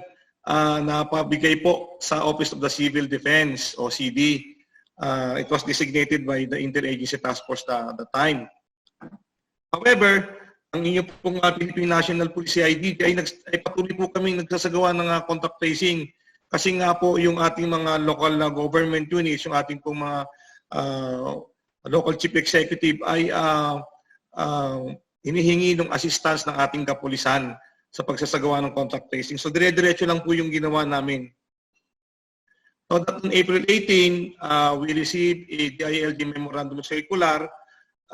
napabigay po sa Office of the Civil Defense o CD. It was designated by the Interagency Task Force at the time. However, ang inyo pong Philippine National Police CID ay patuloy po kami nagsasagawa ng contact tracing kasi nga po yung ating mga local government units, yung ating pong mga local chief executive ay hinihingi ng assistance ng ating kapulisan sa pagsasagawa ng contact tracing. So dire-diretso lang po yung ginawa namin. So that on April 18, we received a DILG memorandum circular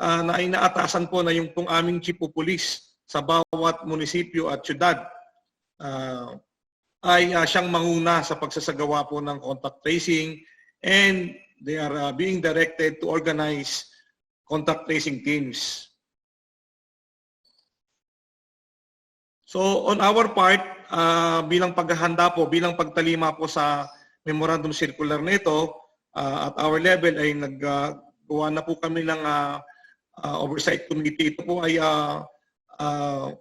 na inaatasan po na yung pong aming chief of police sa bawat munisipyo at syudad ay siyang manguna sa pagsasagawa po ng contact tracing, and they are being directed to organize contact tracing teams. So on our part, bilang paghahanda po, bilang pagtalima po sa memorandum circular na ito, at our level ay naggawa na po kami ng oversight committee. Ito po ay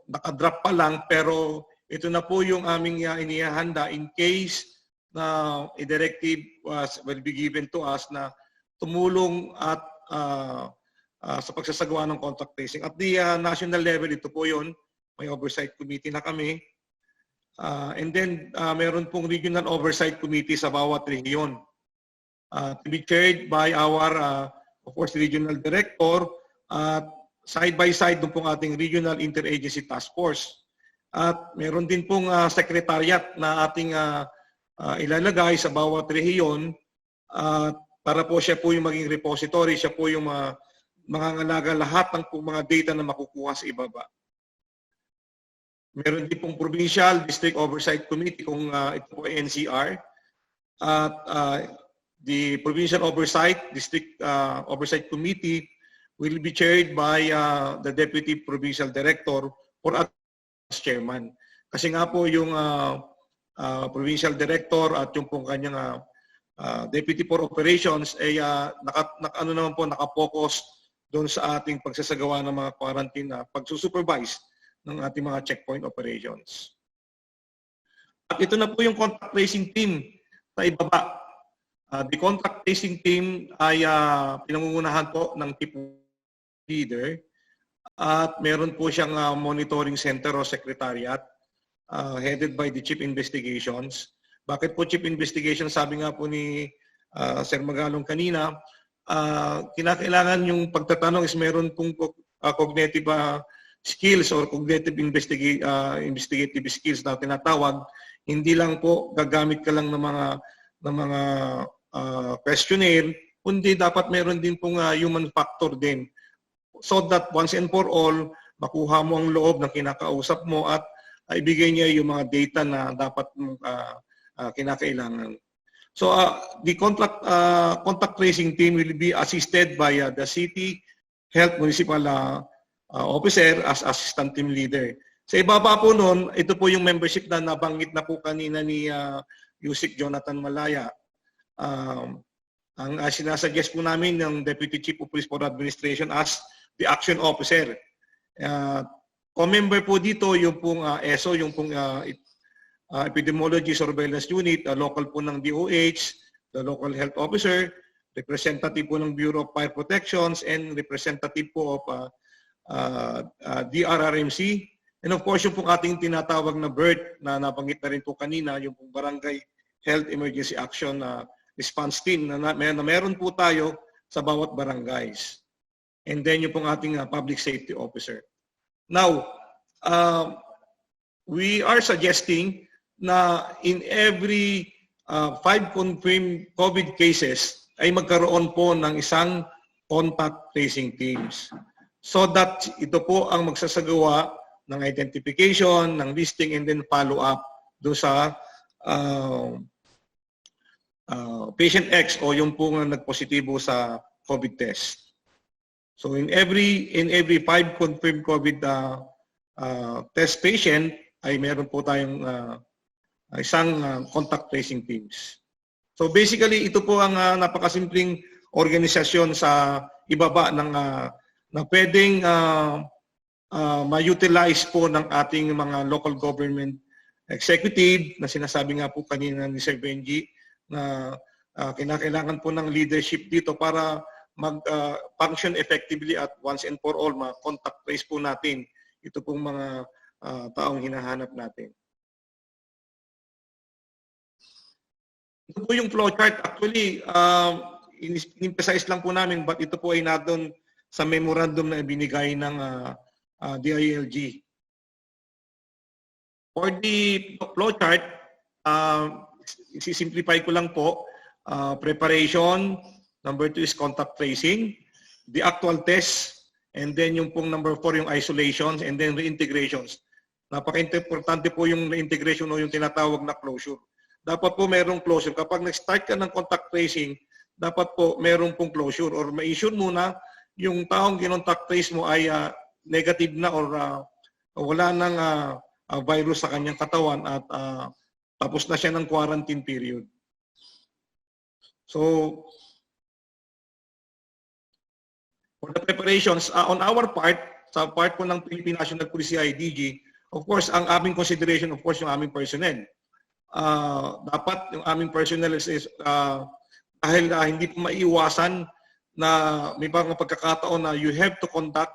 nakadrap pa lang, pero ito na po yung aming inihahanda in case na a directive will be given to us na tumulong at sa pagsasagawa ng contact tracing. At the national level, ito po yun. May oversight committee na kami. And then, meron pong regional oversight committee sa bawat rehiyon. To be chaired by our, of course, regional director, at side by side doon pong ating regional interagency task force. At meron din pong secretariat na ating ilalagay sa bawat rehiyon para po siya po yung maging repository, siya po yung mangangalaga lahat ng mga data na makukuha sa ibaba. Meron din pong Provincial District Oversight Committee kung ito po ay NCR. At the Provincial Oversight District Oversight Committee will be chaired by the Deputy Provincial Director or as chairman. Kasi nga po yung Provincial Director at yung pong kanyang Deputy for Operations ay nakapokus doon sa ating pagsasagawa ng mga quarantine na pagsusupervise ng ating mga checkpoint operations. At ito na po yung contact tracing team sa ibaba. The contact tracing team ay pinangungunahan po ng team leader at meron po siyang monitoring center o secretariat headed by the Chief Investigations. Bakit po Chief Investigations? Sabi nga po ni Sir Magalong kanina, kinakailangan yung pagtatanong is meron pong cognitive skills or cognitive investigative skills na tinatawag. Hindi lang po gagamit ka lang ng mga questionnaire, kundi dapat meron din pong human factor din. So that once and for all, makuha mo ang loob ng kinakausap mo at ibigay niya yung mga data na dapat mong kinakailangan. So the contact tracing team will be assisted by the City Health Municipal Officer as assistant team leader. Sa ibaba po noon, ito po yung membership na nabanggit na po kanina ni Usec Jonathan Malaya. Ang sinasuggest po namin ng Deputy Chief of Police for Administration as the action officer. Co-member po dito yung pong ESO, yung pong Epidemiology Surveillance Unit, local po ng DOH, the local health officer, representative po ng Bureau of Fire Protections, and representative po of DRRMC. And of course, yung pong ating tinatawag na BERT na nabanggit na rin po kanina, yung pong Barangay Health Emergency Action Response Team na meron po tayo sa bawat barangays. And then yung pong ating Public Safety Officer. Now, we are suggesting na in every 5 confirmed COVID cases ay magkaroon po ng isang contact tracing teams. So that ito po ang magsasagawa ng identification, ng listing, and then follow-up doon sa patient X o yung pong nagpositibo sa COVID test. So in every 5 confirmed COVID test patient ay meron po tayong isang contact tracing teams. So basically ito po ang napakasimpleng organisasyon sa ibaba ng na pwedeng ma-utilize po ng ating mga local government executive na sinasabi nga po kanina ni Sir Benji na kinakailangan po ng leadership dito para mag-function effectively at once and for all, ma-contact trace po natin ito pong mga taong hinahanap natin. Ito po yung flowchart. Actually, in-emphasize lang po namin but ito po ay nandun sa memorandum na binigay ng DILG. For the flowchart, isi-simplify ko lang po. Preparation, number 2 is contact tracing. The actual test, And then yung pong number 4, yung isolations, and then reintegrations. Napaka-importante po yung reintegration o yung tinatawag na closure. Dapat po merong closure. Kapag nag-start ka ng contact tracing, dapat po merong pong closure or ma-issue muna yung taong kinontact trace mo ay negative na or wala nang virus sa kanyang katawan at tapos na siya ng quarantine period. So, for the preparations, on our part, sa part po ng Philippine National Police CIDG, of course, ang aming consideration, of course, yung aming personnel. Dapat yung aming personnel is dahil hindi po maiiwasan na may mga pagkakataon na you have to conduct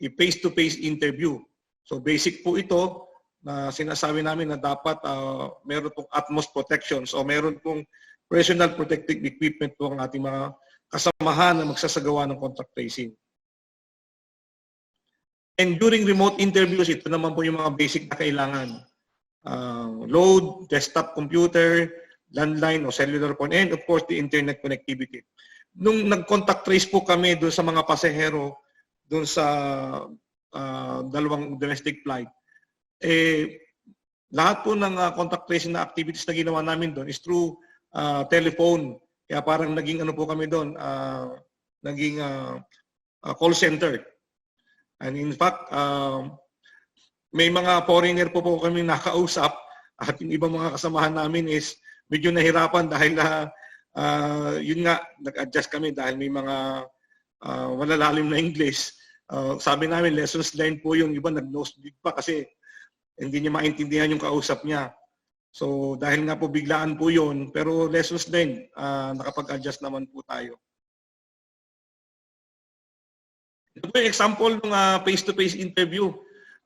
a face-to-face interview. So basic po ito na sinasabi namin na dapat meron pong utmost protection. So meron pong personal protective equipment po ang ating mga kasamahan na magsasagawa ng contact tracing. And during remote interviews, ito naman po yung mga basic na kailangan. Load, desktop computer, landline o cellular phone, and of course the internet connectivity. Nung nag-contact trace po kami doon sa mga pasahero doon sa dalawang domestic flight, lahat po ng contact tracing na activities na ginawa namin doon is through telephone. Kaya parang naging ano po kami doon, naging call center. And in fact, may mga foreigner po kami nakausap at yung ibang mga kasamahan namin is medyo nahirapan dahil yun nga, nag-adjust kami dahil may mga malalalim na English. Sabi namin, lessons learned po yung iba, nag-nosebleed pa kasi hindi niya maintindihan yung kausap niya. So dahil nga po biglaan po yun, pero lessons learned, nakapag-adjust naman po tayo. Ito po yung example ng face-to-face interview.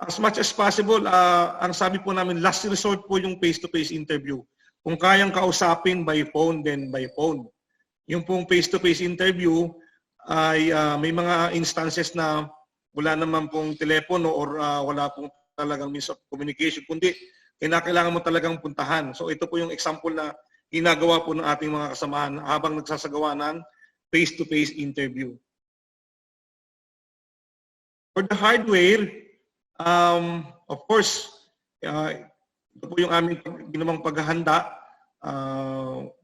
As much as possible, ang sabi po namin, last resort po yung face-to-face interview. Kung kayang kausapin by phone, then by phone. Yung pong face-to-face interview ay may mga instances na wala naman pong telepono or wala pong talagang means of communication, kundi kailangan mo talagang puntahan. So ito po yung example na ginagawa po ng ating mga kasamahan habang nagsasagawa ng face-to-face interview. For the hardware, of course, ito po yung aming ginawang paghahanda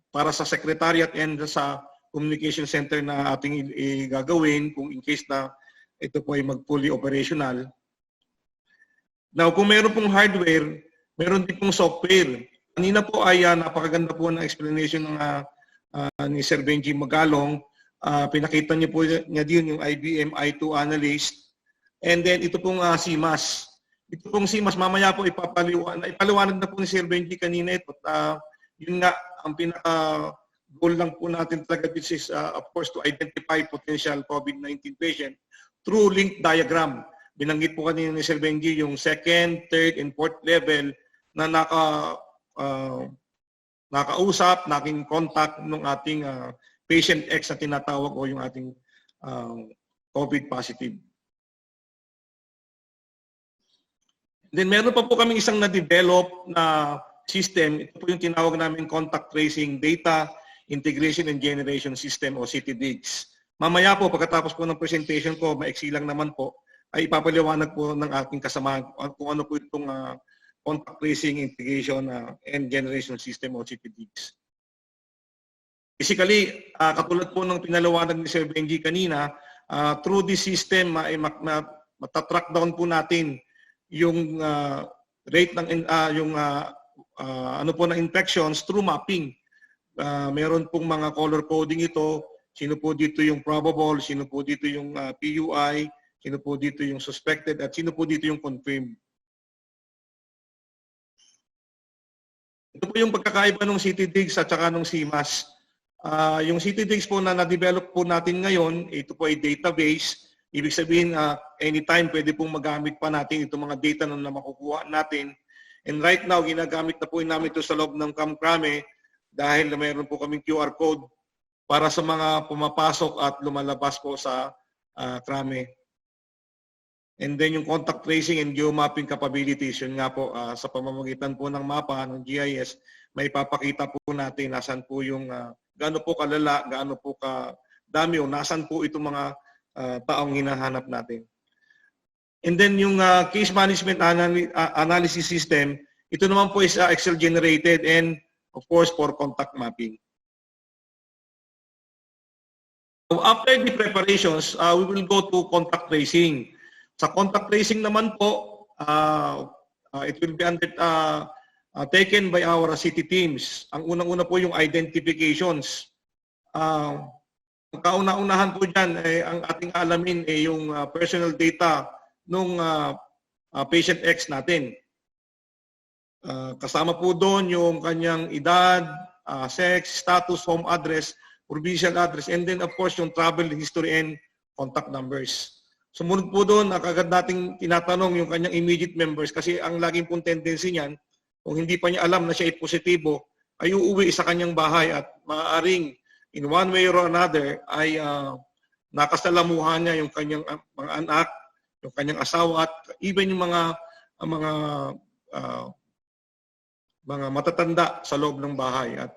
para sa secretariat and sa communication center na ating gagawin kung in case na ito po ay mag-fully operational. Now, kung meron pong hardware, meron din pong software. Kanina po ay napakaganda po ng explanation ng ni Sir Benji Magalong. Pinakita niyo po niya din yung IBM i2 Analyst. And then ito pong CMAS. Ito pong CMAS, mamaya po ipaliwanag na po ni Sir Benji kanina ito. Yun nga, ang pinaka-goal lang po natin talaga, which is, of course, to identify potential COVID-19 patient through link diagram. Binanggit po kanina ni Sir Benji yung second, third, and fourth level na nakausap, naking contact ng ating patient X na tinatawag o yung ating COVID positive. Then meron pa po kaming isang na-develop na system. Ito po yung tinawag namin Contact Tracing Data Integration and Generation System o CTDIGS. Mamaya po, pagkatapos po ng presentation ko, maiksi lang naman po, ay ipapaliwanag po ng ating kasama kung ano po itong Contact Tracing Integration and Generation System o CTDIGS. Basically, katulad po ng pinaliwanag ni Sir Benji kanina, through this system, matatrack down po natin yung rate ng ano po ng infections through mapping. Meron pong mga color coding ito, sino po dito yung probable, sino po dito yung PUI, sino po dito yung suspected, at sino po dito yung confirmed. Ito po yung pagkakaiba ng CTDIGS at saka ng CMAS. Yung CTDIGS po na na-develop po natin ngayon, ito po ay database. Ibig sabihin, anytime pwede pong magamit pa natin itong mga data na makukuha natin. And right now, ginagamit na po namin ito sa loob ng Kamkrame dahil mayroon po kaming QR code para sa mga pumapasok at lumalabas po sa Krame. And then yung contact tracing and geomapping capabilities, yun nga po, sa pamamagitan po ng mapa, ng GIS, may papakita po natin nasan po yung, gaano po kalala, gaano po kadami o nasan po itong mga taong hinahanap natin. And then yung case management analysis system, ito naman po is Excel generated and of course for contact mapping. So after the preparations, we will go to contact tracing. Sa contact tracing naman po, it will be taken by our city teams. Ang unang-una po yung identifications. Ang kauna-unahan po dyan, ang ating alamin yung personal data nung patient X natin. Kasama po doon yung kanyang edad, sex, status, home address, provincial address, and then of course yung travel history and contact numbers. Sumunod po doon, kagad nating tinatanong yung kanyang immediate members kasi ang laging pong tendency niyan, kung hindi pa niya alam na siya ay positibo, ay uuwi sa kanyang bahay at maaaring in one way or another ay nakasalamuhan niya yung kanyang mga anak, yung kanyang asawa at even yung mga matatanda sa loob ng bahay at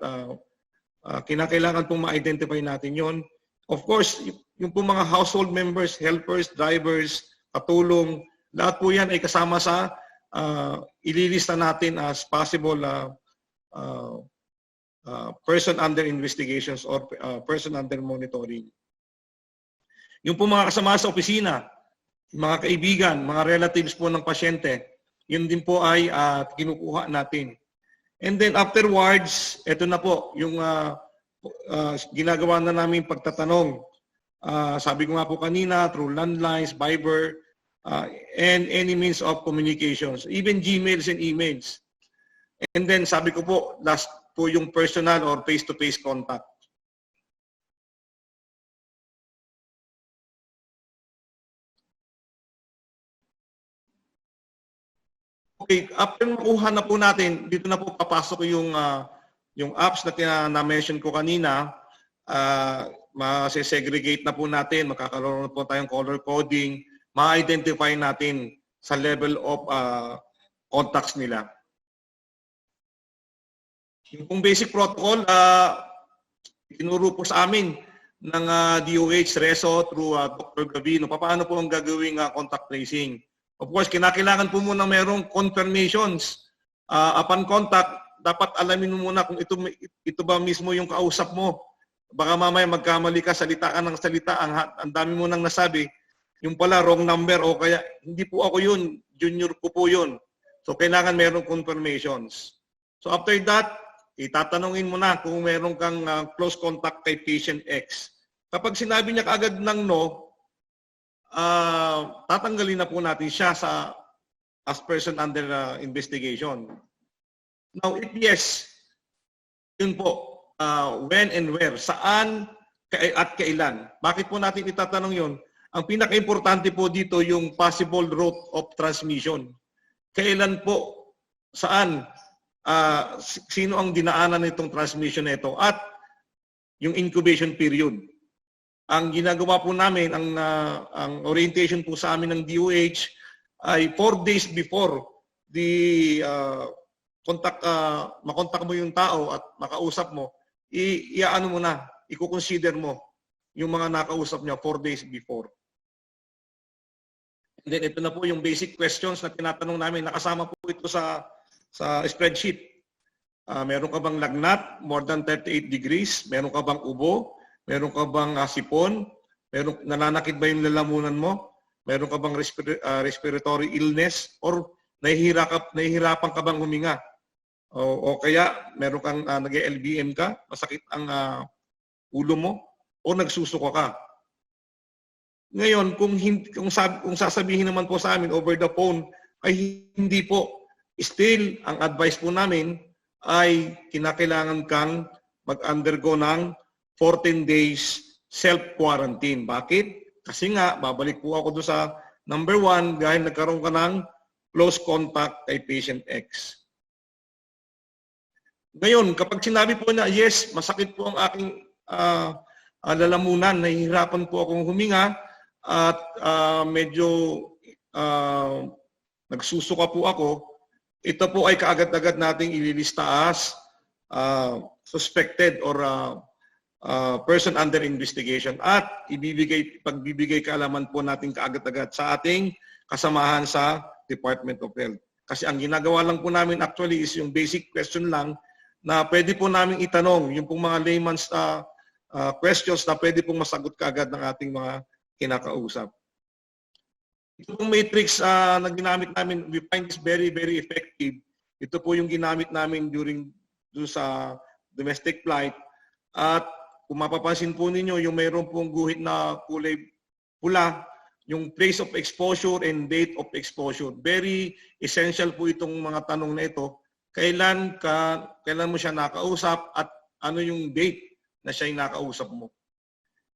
kinakailangan pong ma-identify natin yon. Of course, yung po mga household members, helpers, drivers, katulong, lahat po yan ay kasama sa ililista natin as possible person under investigations or person under monitoring. Yung po mga kasama sa opisina, mga kaibigan, mga relatives po ng pasyente, yun din po ay kinukuha natin. And then afterwards, ito na po yung ginagawa na namin pagtatanong. Sabi ko nga po kanina, through landlines, Viber, and any means of communications, even Gmails and emails. And then sabi ko po, last po yung personal or face-to-face contact. Okay, after makuha na po natin, dito na po papasok yung apps na na-mention ko kanina. Masesegregate na po natin, makakaroon na po tayong color coding, ma-identify natin sa level of contacts nila. Yung basic protocol, tinuro po sa amin ng DOH, RESO, through Dr. Gavino, paano po ang gagawing contact tracing. Of course, kinakailangan po muna mayroong confirmations. Upon contact, dapat alamin mo muna kung ito ba mismo yung kausap mo. Baka mamaya magkamali ka, salita ka ng salita, ang dami mo nang nasabi, yung pala wrong number o kaya hindi po ako yun, junior ko po yun. So kailangan mayroong confirmations. So after that, itatanungin mo na kung meron kang close contact kay patient X. Kapag sinabi niya kaagad ng no, tatanggalin na po natin siya as person under investigation. Now, if yes, yun po, when and where, saan at kailan. Bakit po natin itatanong yun? Ang pinaka-importante po dito yung possible route of transmission. Kailan po, saan, sino ang dinaanan nitong transmission na ito at yung incubation period. Ang ginagawa po namin, ang orientation po sa amin ng DOH ay 4 days before the makontak mo yung tao at makausap mo, iaano mo na, i-consider mo yung mga nakausap niya 4 days before. And then ito na po yung basic questions na tinatanong namin. Nakasama po ito sa spreadsheet. Meron ka bang lagnat, more than 38 degrees? Meron ka bang ubo? Meron ka bang sipon? Nananakit ba yung lalamunan mo? Meron ka bang respiratory illness? Or nahihirapan ka bang huminga? O kaya meron kang nag-LBM ka? Masakit ang ulo mo? O nagsusuka ka? Ngayon, kung sasabihin naman po sa amin over the phone, ay hindi po. Still, ang advice po namin ay kinakailangan kang mag-undergo ng 14 days self-quarantine. Bakit? Kasi nga, babalik po ako doon sa number 1, dahil nagkaroon ka ng close contact kay patient X. Ngayon, kapag sinabi po na, yes, masakit po ang aking lalamunan, nahihirapan po akong huminga, at medyo nagsusuka po ako, ito po ay kaagad-agad nating ililista as suspected or person under investigation at pagbibigay kaalaman po natin kaagad-agad sa ating kasamahan sa Department of Health. Kasi ang ginagawa lang po namin actually is yung basic question lang na pwede po namin itanong, yung pong mga layman's questions na pwede pong masagot kaagad ng ating mga kinakausap. Ito pong matrix na ginamit namin, we find this very, very effective. Ito po yung ginamit namin doon sa domestic flight. At kung mapapansin po ninyo, yung mayroon pong guhit na kulay pula, yung place of exposure and date of exposure. Very essential po itong mga tanong na ito. Kailan mo siya nakausap at ano yung date na siya yung nakausap mo.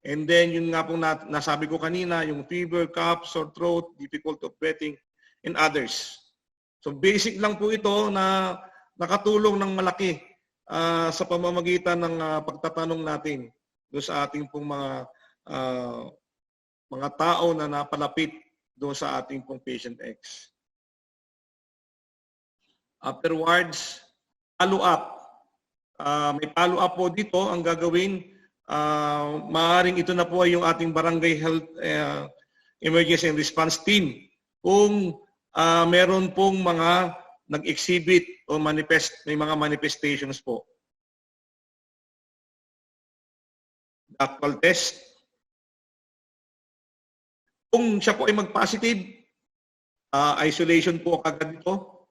And then, yun nga pong nasabi ko kanina, yung fever, cough, sore throat, difficult of breathing, and others. So basic lang po ito na nakatulong ng malaki sa pamamagitan ng pagtatanong natin doon sa ating pong mga tao na napalapit doon sa ating pong patient X. Afterwards, follow-up. May follow-up po dito ang gagawin. Maaaring ito na po ay yung ating Barangay Health Emergency and Response Team. Kung meron pong mga nag-exhibit o may mga manifestations po. Actual test. Kung siya po ay mag-positive, isolation po kagad ito.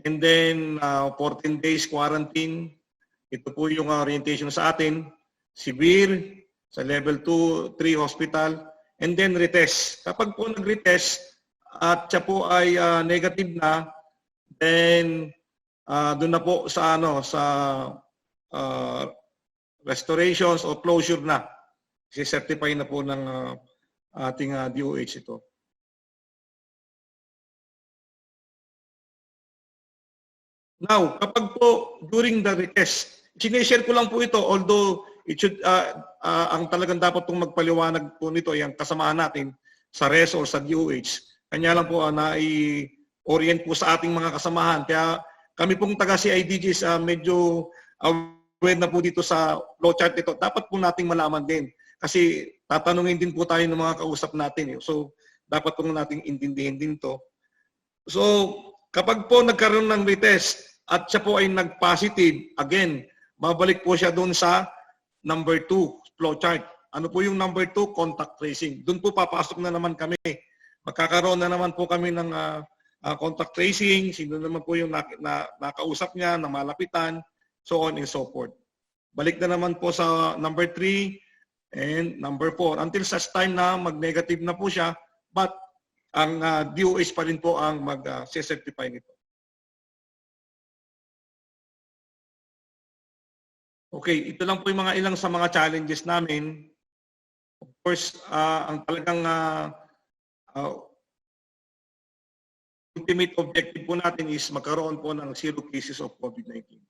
And then 14 days quarantine. Ito po yung orientation sa atin. Severe, sa level 2, 3 hospital. And then retest. Kapag po nag-retest at siya po ay negative na, then doon na po sa restorations o closure na. Si-certify na po ng ating DOH ito. Now, kapag po during the retest, sinishare ko lang po ito, although it should, ang talagang dapat pong magpaliwanag po nito ay ang kasamahan natin sa RES or sa DOH. Kanya lang po na-orient po sa ating mga kasamahan. Kaya kami pong taga-CIDGs medyo aware na po dito sa flowchart ito. Dapat po nating malaman din. Kasi tatanungin din po tayo ng mga kausap natin. So, dapat po nating intindihin din to. So, kapag po nagkaroon ng retest at siya po ay nag-positive, again, babalik po siya doon sa number 2 flowchart. Ano po yung number 2? Contact tracing. Doon po papasok na naman kami. Magkakaroon na naman po kami ng contact tracing. Sino naman po yung nakausap niya, na malapitan, so on and so forth. Balik na naman po sa number 3 and number 4. Until such time na mag-negative na po siya, but ang DOH pa rin po ang mag-certify nito. Okay, ito lang po yung ilang sa mga challenges namin. Of course, ang talagang ultimate objective po natin is magkaroon po ng 0 cases of COVID-19.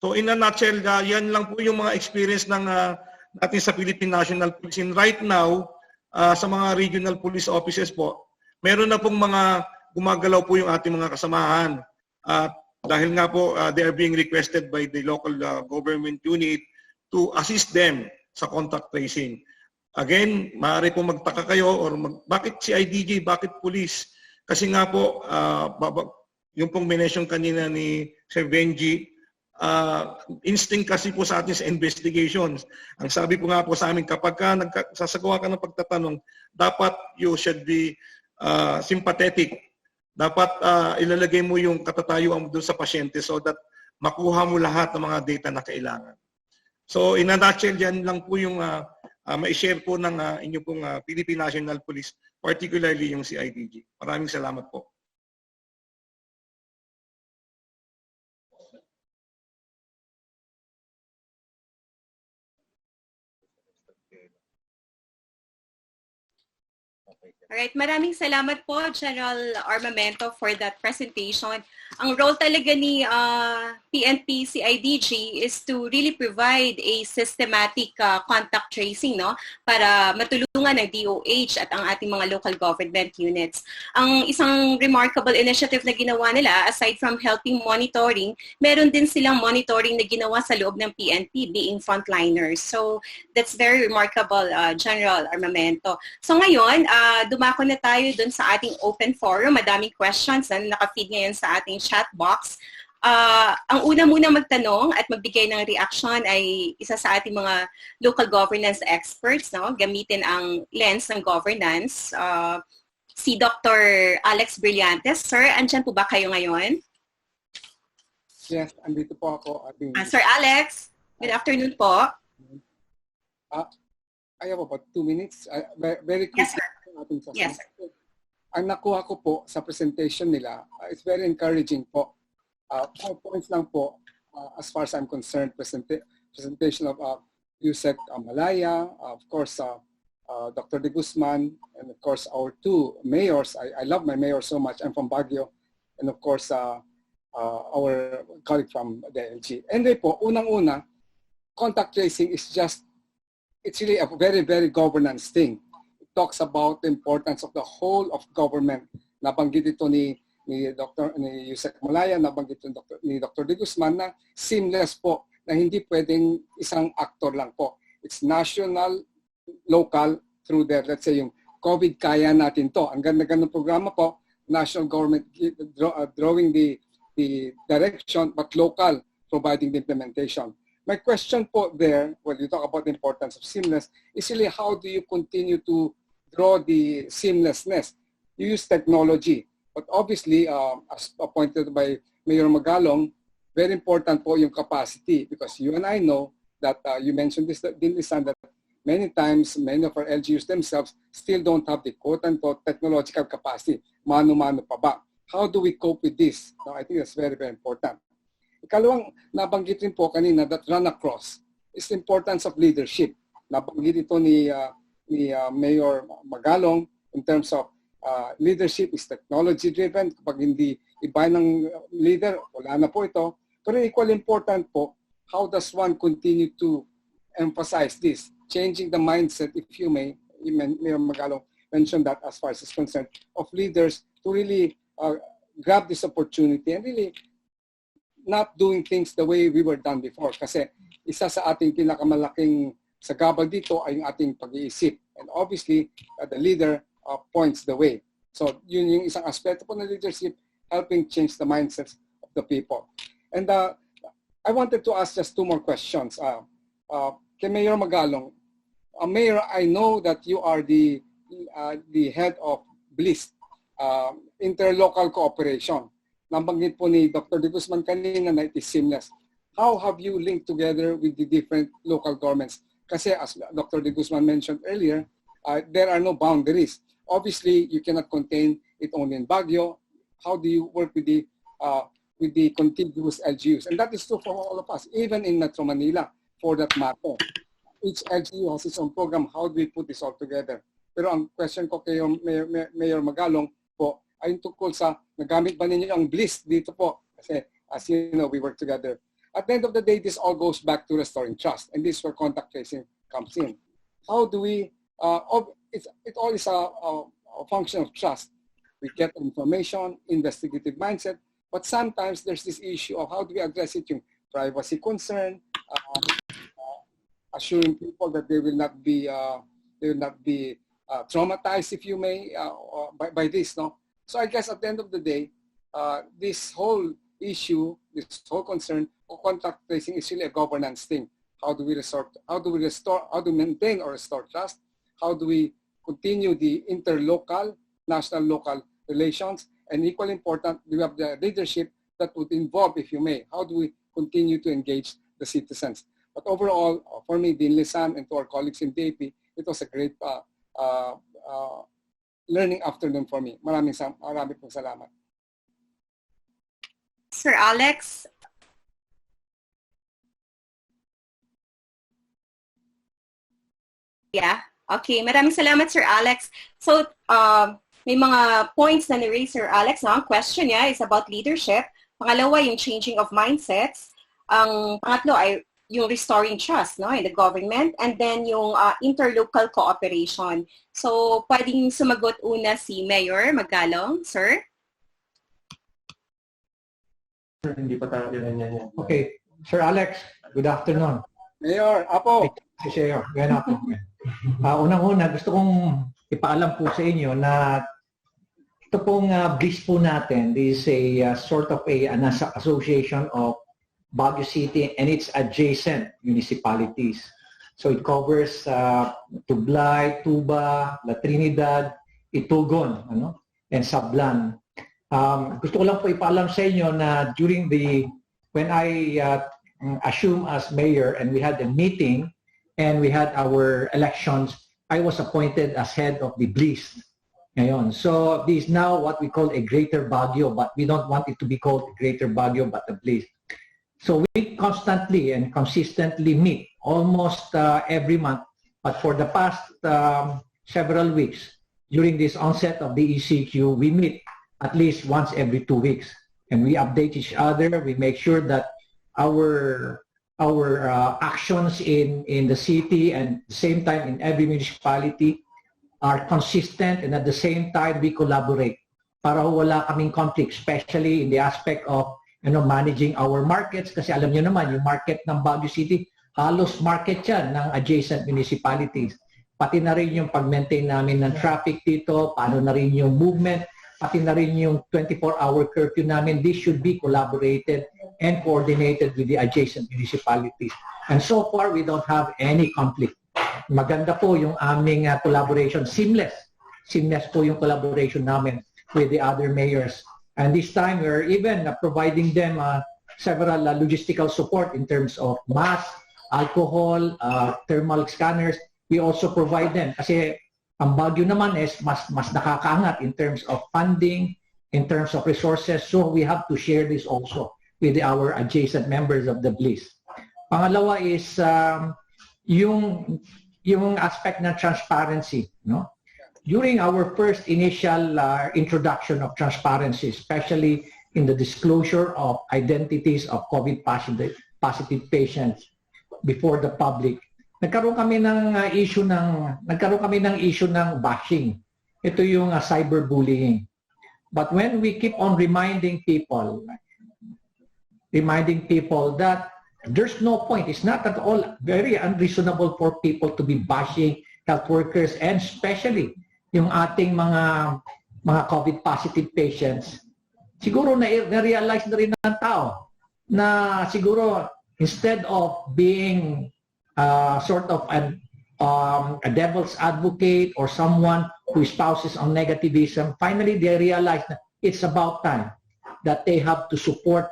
So in a nutshell, yan lang po yung mga experience ng natin sa Philippine National Police. And right now, sa mga regional police offices po, meron na pong mga gumagalaw po yung ating mga kasamahan. Dahil nga po, they are being requested by the local government unit to assist them sa contact tracing. Again, maaari po magtaka kayo or bakit CIDG, bakit police? Kasi nga po, yung pong mention kanina ni Sir Benji, instinct kasi po sa atin sa investigations. Ang sabi po nga po sa amin, kapag sasagawa ka ng pagtatanong, dapat you should be sympathetic. Dapat ilalagay mo yung katatayuan mo doon sa pasyente so that makuha mo lahat ng mga data na kailangan. So in a nutshell, yan lang po yung ma-share po ng inyong pong Philippine National Police, particularly yung CIDG. Maraming salamat po. Alright, maraming salamat po, General Armamento, for that presentation. Ang role talaga ni PNP CIDG is to really provide a systematic contact tracing, no, para matulungan ng DOH at ang ating mga local government units. Ang isang remarkable initiative na ginawa nila, aside from helping monitoring, meron din silang monitoring na ginawa sa loob ng PNP, being frontliners. So that's very remarkable, General Armamento. So ngayon, dumako na tayo dun sa ating open forum. Madaming questions na naka-feed ngayon sa ating chat box. Ang una muna magtanong at magbigay ng reaction ay isa sa ating mga local governance experts, no? Gamitin ang lens ng governance. Si Dr. Alex Brillantes. Sir, andyan po ba kayo ngayon? Yes, andito po ako. Sir Alex, good afternoon po. I have about 2 minutes. Very quick. Yes, sir. Yes, sir. Ang nakuha ko po sa presentation nila, it's very encouraging po. 4 points lang po as far as I'm concerned. Presentation of Usec Malaya, of course, Dr. De Guzman, and of course our 2 mayors. I love my mayor so much. I'm from Baguio. And of course, our colleague from DILG. Anyway po, unang-una, contact tracing is just, it's really a very, very governance thing. It talks about the importance of the whole of government. Nabanggit ito ni Usec Malaya, nabanggit ni Dr. De Guzman na seamless po, na hindi pwedeng isang actor lang po. It's national, local, through their, let's say yung COVID, kaya natin to. Ang ganda-ganda ng programa po, national government drawing the direction, but local providing the implementation. My question po there, when you talk about the importance of seamless, is really how do you continue to draw the seamlessness? You use technology. But obviously, as appointed by Mayor Magalong, very important po yung capacity, because you and I know that you mentioned this, Dinlisan, that many times, many of our LGUs themselves still don't have the quote-unquote technological capacity. Mano-mano pa ba? How do we cope with this? So I think that's very, very important. Ikalawang, nabanggit rin po kanina that run across is the importance of leadership. Nabanggit ito ni Mayor Magalong in terms of leadership is technology-driven. Kapag hindi iba ng leader, wala na po ito. Pero equally important po, how does one continue to emphasize this? Changing the mindset, if you may, Mayor Magalong mentioned that as far as is concerned, of leaders to really grab this opportunity and really not doing things the way we were done before. Kasi isa sa ating pinakamalaking sagabal dito ay yung ating pag-iisip. And obviously, the leader points the way. So yun yung isang aspeto po ng leadership, helping change the mindsets of the people. And I wanted to ask just 2 more questions. Kay Mayor Magalong, Mayor, I know that you are the head of BLIS, interlocal cooperation. Nabanggit po ni Dr. De Guzman kanina na it is seamless. How have you linked together with the different local governments? Kasi as Dr. De Guzman mentioned earlier, there are no boundaries. Obviously, you cannot contain it only in Baguio. How do you work with the contiguous LGUs? And that is true for all of us, even in Metro Manila, for that matter. Each LGU has its own program. How do we put this all together? Pero ang question ko kay Mayor Magalong po ay tungkol sa nagamit ba ninyo ang BLIS dito po? Kasi as you know, we work together. At the end of the day, this all goes back to restoring trust. And this is where contact tracing comes in. How do we, it all is a function of trust. We get information, investigative mindset, but sometimes there's this issue of how do we address it, yung privacy concern, assuring people that they will not be traumatized, if you may, by this, no? So I guess at the end of the day, this whole issue, this whole concern of contact tracing is really a governance thing. How do we maintain or restore trust? How do we continue the interlocal, national-local relations? And equally important, we have the leadership that would involve, if you may, how do we continue to engage the citizens? But overall, for me, Dinlisan and to our colleagues in DAP, it was a great learning afternoon for me. Maraming pong salamat. Sir Alex? Yeah. Okay. Maraming salamat, Sir Alex. So, may mga points na ni-raise Sir Alex. No? Ang question niya is about leadership. Pangalawa, yung changing of mindsets. Ang pangatlo ay yung restoring trust, no, in the government, and then yung interlocal cooperation. So, pwedeng sumagot una si Mayor Magalong, sir. Hindi pa tayo yan. Okay. Sir Alex, good afternoon. Mayor, Apo. Si Mayor, ganyan ako. Unang-una, gusto kong ipaalam po sa inyo na ito pong BLIS po natin, this is a sort of an association of Baguio City and its adjacent municipalities. So it covers Tublay, Tuba, La Trinidad, Itugon, and Sablan. Gusto ko lang po ipaalam sa inyo na when I assumed as mayor and we had a meeting and we had our elections, I was appointed as head of the BLIS. Ngayon. So this is now what we call a Greater Baguio, but we don't want it to be called Greater Baguio, but the BLIS. So we constantly and consistently meet almost every month, but for the past several weeks, during this onset of the ECQ, we meet at least once every 2 weeks. And we update each other, we make sure that our actions in the city and at the same time in every municipality are consistent, and at the same time we collaborate para wala kaming conflict, especially in the aspect of managing our markets, kasi alam niyo naman yung market ng Baguio City halos market yan ng adjacent municipalities, pati na rin yung pag-maintain namin ng traffic dito, paano na rin yung movement, pati na rin yung 24-hour curfew namin. This should be collaborated and coordinated with the adjacent municipalities, and so far we don't have any conflict. Maganda po yung aming collaboration, seamless po yung collaboration namin with the other mayors. And this time we're even providing them several logistical support in terms of masks, alcohol, thermal scanners. We also provide them kasi ang Baguio naman is mas nakakaangat in terms of funding, in terms of resources. So we have to share this also with our adjacent members of the BLIS. Pangalawa is yung aspect ng transparency, no? During our first initial introduction of transparency, especially in the disclosure of identities of COVID positive patients before the public, nagkaroon kami ng issue ng bashing. Ito yung cyberbullying. But when we keep on reminding people that there's no point, it's not at all very unreasonable for people to be bashing health workers, and especially yung ating mga COVID positive patients, siguro na-realize na rin ng tao na siguro instead of being sort of a devil's advocate or someone who espouses on negativism, finally they realize that it's about time that they have to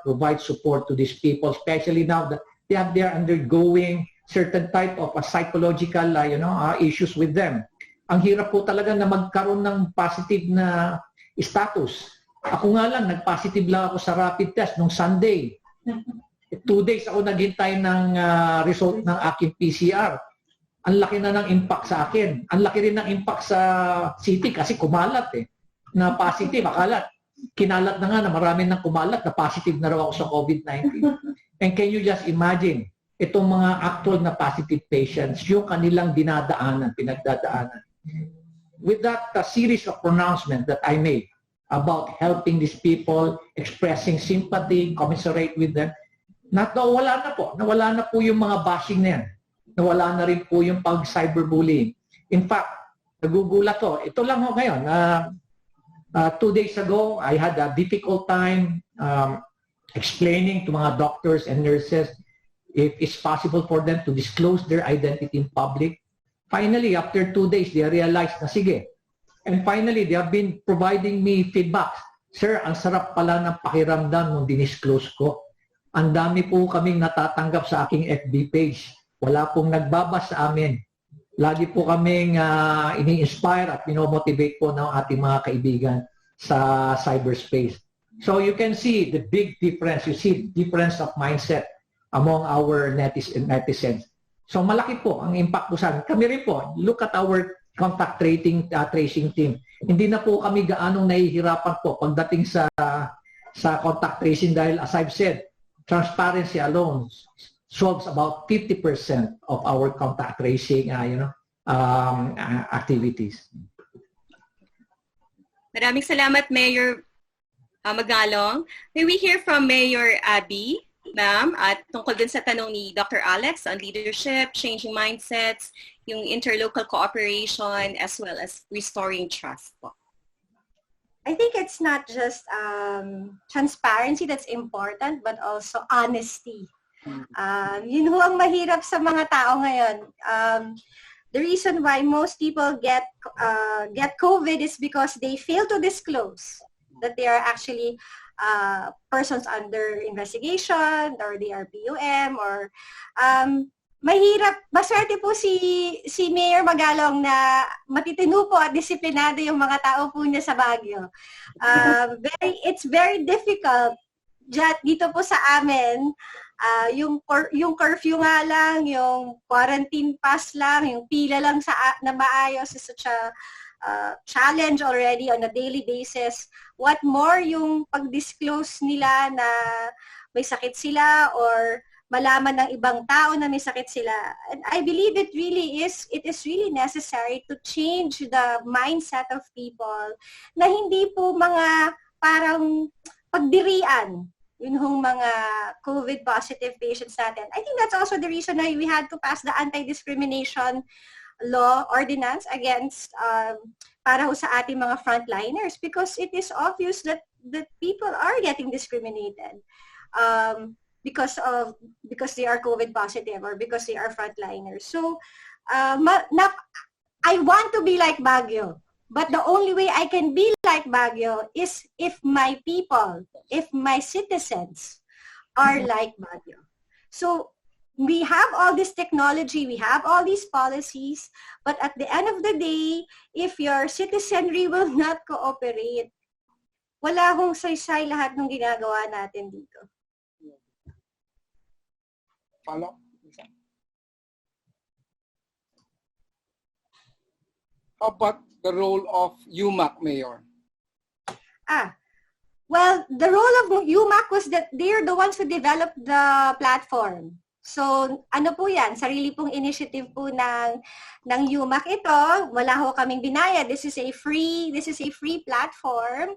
provide support to these people, especially now that they're undergoing certain type of psychological issues with them. Ang hirap po talaga na magkaroon ng positive na status. Ako nga lang, nag-positive lang ako sa rapid test nung Sunday. 2 days ako naghintay ng result ng aking PCR. Ang laki na ng impact sa akin. Ang laki rin ng impact sa city kasi kumalat na positive. Akala, kinalat na nga na marami nang kumalat na positive na raw ako sa COVID-19. And can you just imagine, itong mga actual na positive patients, yung kanilang pinagdadaanan. With that series of pronouncements that I made about helping these people, expressing sympathy, commiserate with them, nawala na po yung mga bashing na yan. Nawala na rin po yung pag-cyberbullying. In fact, nagugulat ko. Ito lang ho ngayon. 2 days ago, I had a difficult time explaining to mga doctors and nurses if it's possible for them to disclose their identity in public. Finally, after 2 days, they realized na sige. And finally, they have been providing me feedback. Sir, ang sarap pala ng pakiramdam nung dinisclose ko. Ang dami po kaming natatanggap sa aking FB page. Wala pong nagbabas sa amin. Lagi po kaming ini-inspire at pinomotivate po ng ating mga kaibigan sa cyberspace. So you can see the big difference. You see difference of mindset among our netizens. So malaki po ang impact po sa amin. Kami rin po, look at our contact tracing team. Hindi na po kami gaanong nahihirapan po pagdating sa sa contact tracing dahil as I've said, transparency alone solves about 50% of our contact tracing activities. Maraming salamat, Mayor Magalong. May we hear from Mayor Abby, ma'am, at tungkol din sa tanong ni Dr. Alex on leadership, changing mindsets, yung interlocal cooperation, as well as restoring trust po. I think it's not just transparency that's important, but also honesty. Yun ho ang mahirap sa mga tao ngayon. The reason why most people get COVID is because they fail to disclose that they are actually persons under investigation or they are POM or mahirap. Maswerte po si Mayor Magalong na matitino po at disiplinado yung mga tao po niya sa Baguio. It's very difficult dito po sa amin. Yung curfew nga lang, yung quarantine pass lang, yung pila lang na maayos is such a challenge already on a daily basis. What more yung pag-disclose nila na may sakit sila or malaman ng ibang tao na may sakit sila. And I believe it is really necessary to change the mindset of people na hindi po mga parang pagdirian yung mga COVID positive patients natin. I think that's also the reason why we had to pass the anti-discrimination law ordinance against para ho sa ating mga frontliners because it is obvious that people are getting discriminated because they are COVID positive or because they are frontliners. So I want to be like Baguio. But the only way I can be like Baguio is if my people, if my citizens are like Baguio. So we have all this technology, we have all these policies, but at the end of the day, if your citizenry will not cooperate, wala hong saysay lahat ng ginagawa natin dito. Follow? How about the role of UMAC, Mayor? Well, the role of UMAC was that they're the ones who developed the platform. So, ano po yan? Sarili pong initiative po ng UMAC ito. Wala ho kaming binayad. This is a free platform.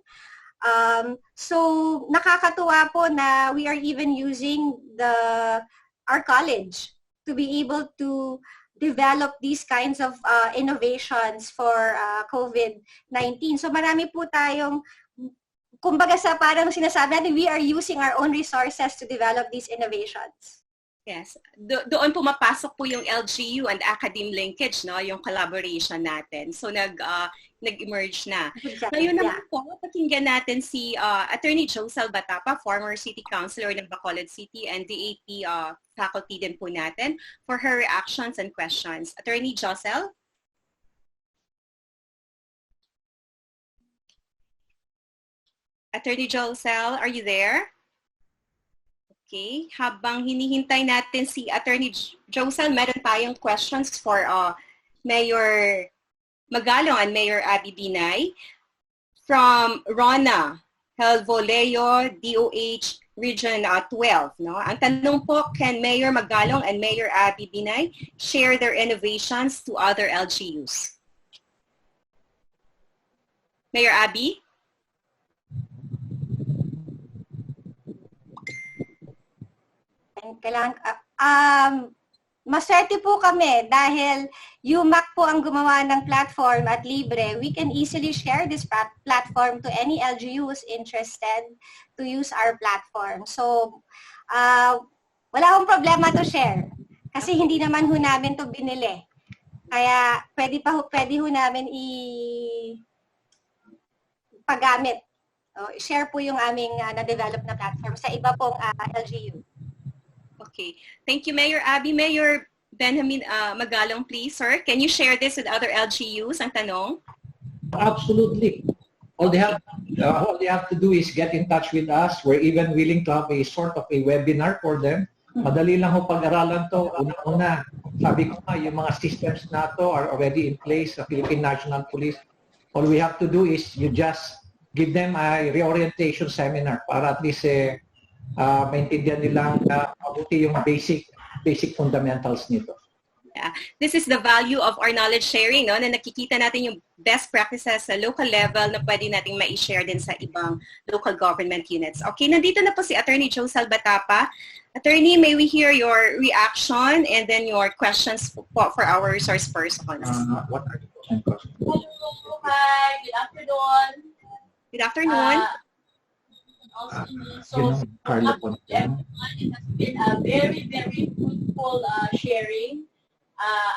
So, nakakatuwa po na we are even using our college to be able to develop these kinds of innovations for COVID-19. So marami po tayong, kumbaga sa parang sinasabi natin, we are using our own resources to develop these innovations. Yes. Doon pumapasok po yung LGU and academe linkage, no? Yung collaboration natin. So nag-emerge na. Ngayon naman po, pakinggan natin si Attorney Josel Batapa, former City Councilor ng Bacolod City and DAP faculty din po natin for her reactions and questions. Attorney Josel? Attorney Josel, are you there? Okay, habang hinihintay natin si Attorney Josel, meron tayong questions for Mayor Magalong and Mayor Abby Binay from Rona Helvoleo, DOH Region 12. No? Ang tanong po, can Mayor Magalong and Mayor Abby Binay share their innovations to other LGUs? Mayor Abby? Maswerte po kami dahil UMAC po ang gumawa ng platform at libre. We can easily share this platform to any LGU who's interested to use our platform. So, wala akong problema to share kasi hindi naman ho namin to binili. Kaya pwede ho namin i-pagamit. Share po yung aming na-develop na platform sa iba pong LGU. Okay. Thank you, Mayor Abby. Mayor Benjamin Magalong, please, sir. Can you share this with other LGUs? Ang tanong. Absolutely. All they have to do is get in touch with us. We're even willing to have a sort of a webinar for them. Madali lang ho pag-aralan to. Una-una, sabi ko nga, yung mga systems na to are already in place sa Philippine National Police. All we have to do is you just give them a reorientation seminar para at least maintindihan nilang mabuti yung basic fundamentals nito. Yeah. This is the value of our knowledge sharing, no? Na nakikita natin yung best practices sa local level na pwede nating ma-share din sa ibang local government units. Okay, nandito na po si Attorney Joe Salbatapa. Attorney, may we hear your reaction and then your questions for our resource persons. What are the questions? Hello, hi, good afternoon. Good afternoon. So, everyone, it has been a very, very fruitful sharing.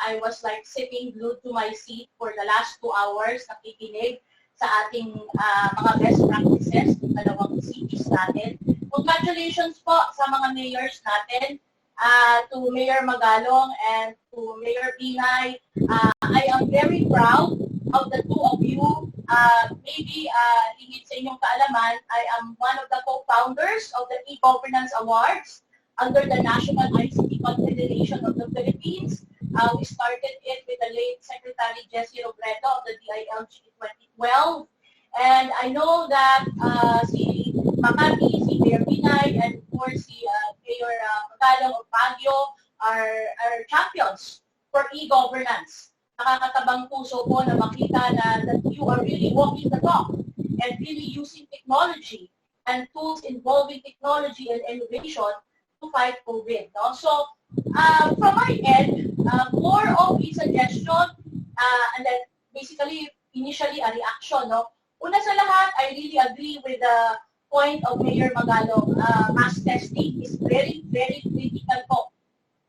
I was like sitting glued to my seat for the last 2 hours, nakikinig sa ating mga best practices ng dalawang cities natin. Congratulations po sa mga mayors natin, to Mayor Magalong and to Mayor Binay. I am very proud of the two of you. Maybe hingit sa inyong kaalaman, I am one of the co-founders of the e-Governance Awards under the National ICT Confederation of the Philippines. We started it with the late Secretary Jessie Robredo of the DILG in 2012. And I know that si Makati, si Mayor Binay, and of course si Mayor Magalong of Baguio are champions for e-governance. Nakakatabang puso po na makita na that you are really walking the talk and really using technology and tools involving technology and innovation to fight COVID. No? So, from my end, more of a suggestion and then basically initially a reaction. No? Una sa lahat, I really agree with the point of Mayor Magalong. Mass testing is very, very critical po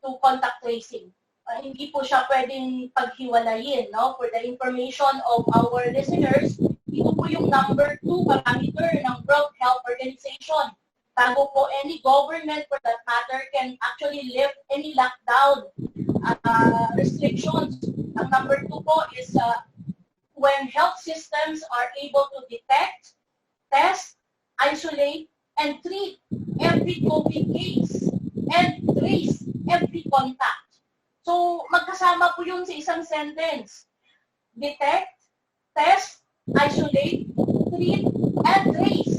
to contact tracing. Hindi po siya pwedeng paghiwalayin. No? For the information of our listeners, ito po yung number 2 parameter ng World Health Organization. Bago po any government for that matter can actually lift any lockdown restrictions. Ang number 2 po is when health systems are able to detect, test, isolate, and treat every COVID case and trace every contact. So, magkasama po yun sa isang sentence. Detect, test, isolate, treat, and trace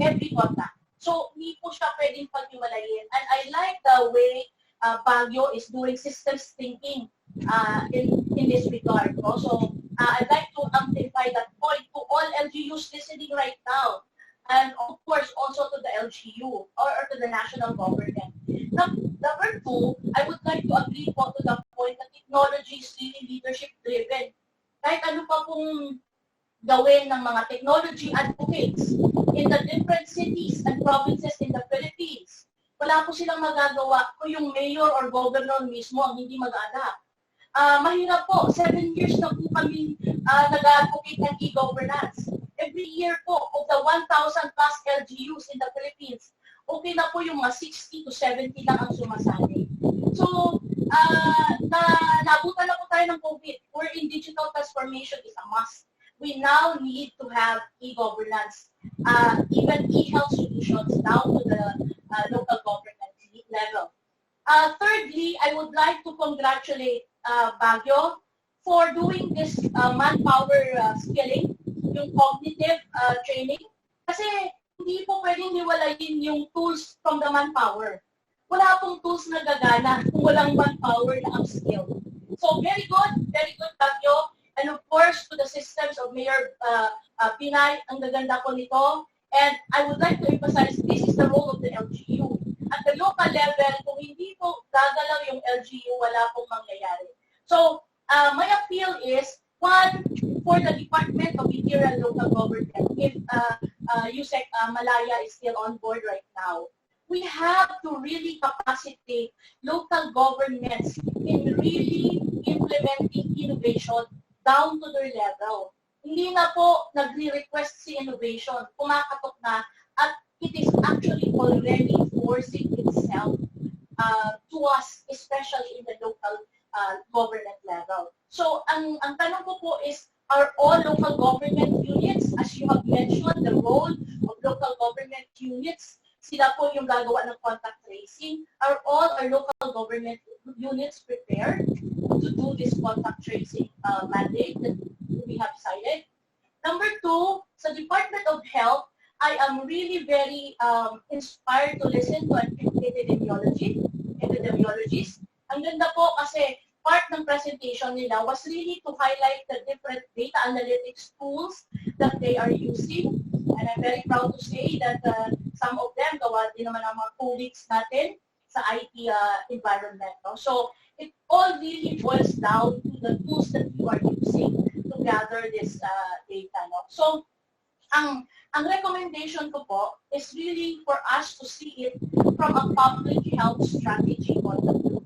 every contact. So, hindi po siya pwedeng paghiwalayin. And I like the way Baguio is doing systems thinking in this regard. So, I'd like to amplify that point to all LGUs listening right now. And of course, also to the LGU or to the national government. Number 2, I would like to agree po to the point that technology is really leadership-driven. Kahit ano pa pong gawin ng mga technology advocates in the different cities and provinces in the Philippines, wala po silang magagawa kung yung mayor or governor mismo ang hindi mag-adapt. Mahirap po, 7 years na po kami nag-advocate ng e-governance. Every year po, of the 1,000 plus LGUs in the Philippines, okay na po yung mga 60 to 70 lang ang sumasali. So, nabutan na po tayo ng COVID, wherein digital transformation is a must. We now need to have e-governance, even e-health solutions down to the local government level. Thirdly, I would like to congratulate Baguio for doing this manpower skilling, yung cognitive training. Kasi hindi po pwedeng hiwalayin yung tools from the manpower. Wala pong tools na gagana kung walang manpower na upskill. So very good Baguio. And of course, to the systems of Mayor Binay, ang gaganda po nito. And I would like to emphasize, this is the role of the LGU. At the local level, kung hindi po gagalaw yung LGU, wala pong mangyayari. So, my appeal is, one, for the Department of Interior and Local Government, if Usec Malaya is still on board right now, we have to really capacitate local governments in really implementing innovation down to their level. Hindi na po nagre-request si innovation, kumakatok na, at it is actually already forcing itself to us, especially in the local government level. So, ang tanong ko po is, are all local government units, as you have mentioned, the role of local government units, sila po yung gagawa ng contact tracing, are all our local government units prepared to do this contact tracing mandate that we have cited? Number two, sa Department of Health, I am really very inspired to listen to an epidemiologist. Ang ganda po kasi part ng presentation nila was really to highlight the different data analytics tools that they are using. And I'm very proud to say that some of them gawa din naman ang mga colleagues natin sa IT environment. No? So it all really boils down to the tools that you are using to gather this data. No? So ang recommendation ko po is really for us to see it from a public health strategy point of view.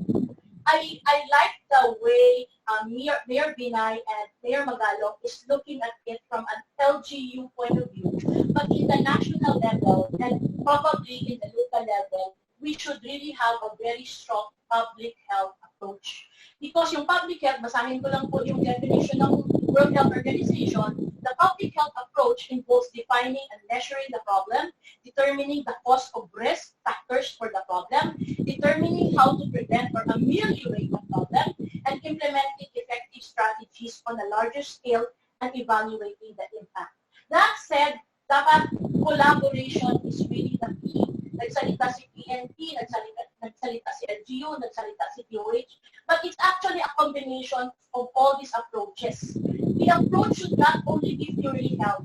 I like the way Mayor Binay and Mayor Magalong is looking at it from an LGU point of view. But in the national level and probably in the local level, we should really have a very strong public health approach. Because yung public health, basahin ko lang po yung definition ng World Health Organization, the public health approach involves defining and measuring the problem, determining the cause of risk factors for the problem, determining how to prevent or ameliorate the problem, and implementing effective strategies on a larger scale and evaluating the impact. That said, dapat collaboration is really the key. Nagsalita si PNP, nagsalita si LGU, nagsalita si DOH, but it's actually a combination of all these approaches. The approach should not only be purely health.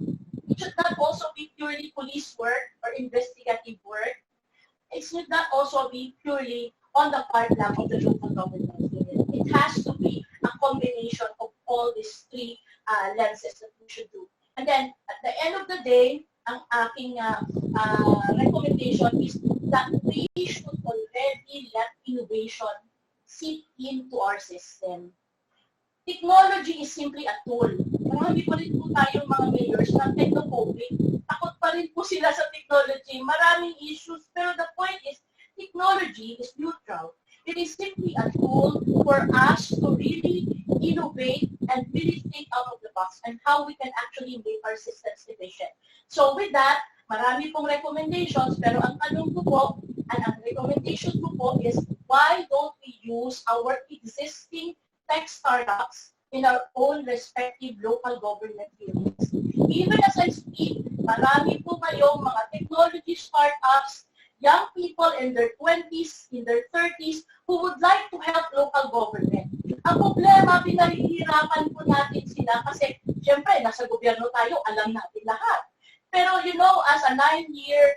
It should not also be purely police work or investigative work. It should not also be purely on the part lang of the local government unit. It has to be a combination of all these three lenses that we should do. And then, at the end of the day, ang aking recommendation is that we should already let innovation seep into our system. Technology is simply a tool. Marami pa rin po tayong mga mayors na technophobic. Takot pa rin po sila sa technology. Maraming issues. Pero the point is, technology is neutral. It is simply a tool for us to really innovate and really think out of the box and how we can actually make our systems efficient. So with that, marami pong recommendations, pero ang tanong ko po, and ang recommendation ko po is, why don't we use our existing tech startups in our own respective local government units? Even as I speak, marami po ngayong mga technology startups, young people in their 20s, in their 30s, who would like to help local government. Ang problema, pinahihirapan po natin sila kasi, siyempre, nasa gobyerno tayo, alam natin lahat. Pero, you know, as a 9-year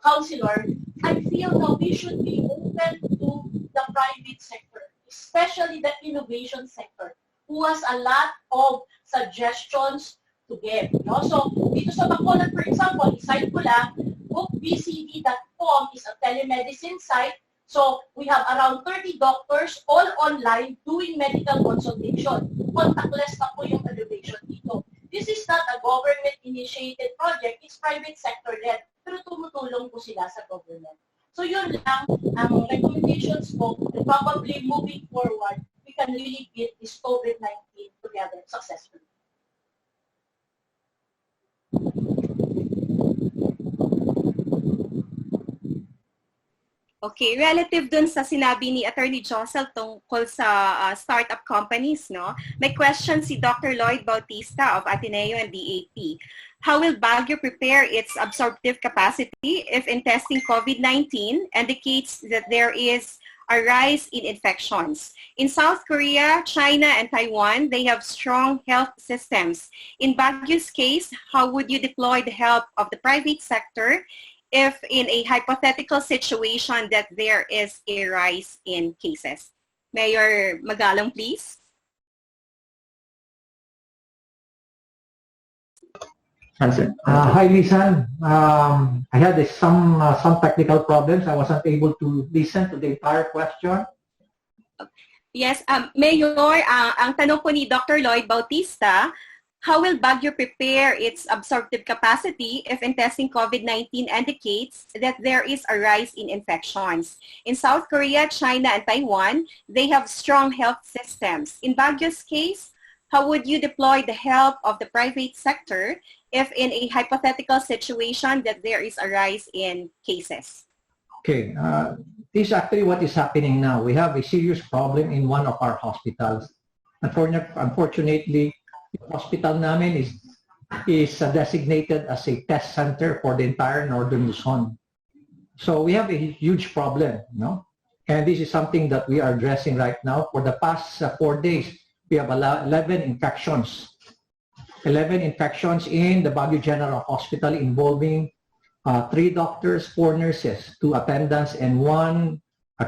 counselor, I feel that we should be open to the private sector, especially the innovation sector, who has a lot of suggestions to give. No? So, dito sa Bacolod, for example, iside ko lang, bookbcd.com is a telemedicine site. So, we have around 30 doctors all online doing medical consultation. Contactless na po yung innovation dito. This is not a government-initiated project. It's private sector-led. Pero tumutulong po sila sa government. So, yun lang ang recommendations ko. And probably moving forward, we can really beat this COVID-19 together successfully. Okay, relative dun sa sinabi ni Attorney Josel tungkol sa startup companies, no? May question si Dr. Lloyd Bautista of Ateneo and DAP. How will Baguio prepare its absorptive capacity if in testing COVID-19 indicates that there is a rise in infections? In South Korea, China, and Taiwan, they have strong health systems. In Baguio's case, how would you deploy the help of the private sector if in a hypothetical situation that there is a rise in cases? Mayor Magalong, please. Hi, Lisan. I had some technical problems. I wasn't able to listen to the entire question. Yes, Mayor, ang tanong po ni Dr. Lloyd Bautista, how will Baguio prepare its absorptive capacity if in testing COVID-19 indicates that there is a rise in infections? In South Korea, China, and Taiwan, they have strong health systems. In Baguio's case, how would you deploy the help of the private sector if in a hypothetical situation that there is a rise in cases? Okay, this is actually what is happening now. We have a serious problem in one of our hospitals. Unfortunately, the hospital namin is is designated as a test center for the entire northern Luzon. So we have a huge problem, no? And this is something that we are addressing right now. For the past 4 days, we have 11 infections. 11 infections in the Baguio General Hospital involving 3 doctors, 4 nurses, 2 attendants, and 1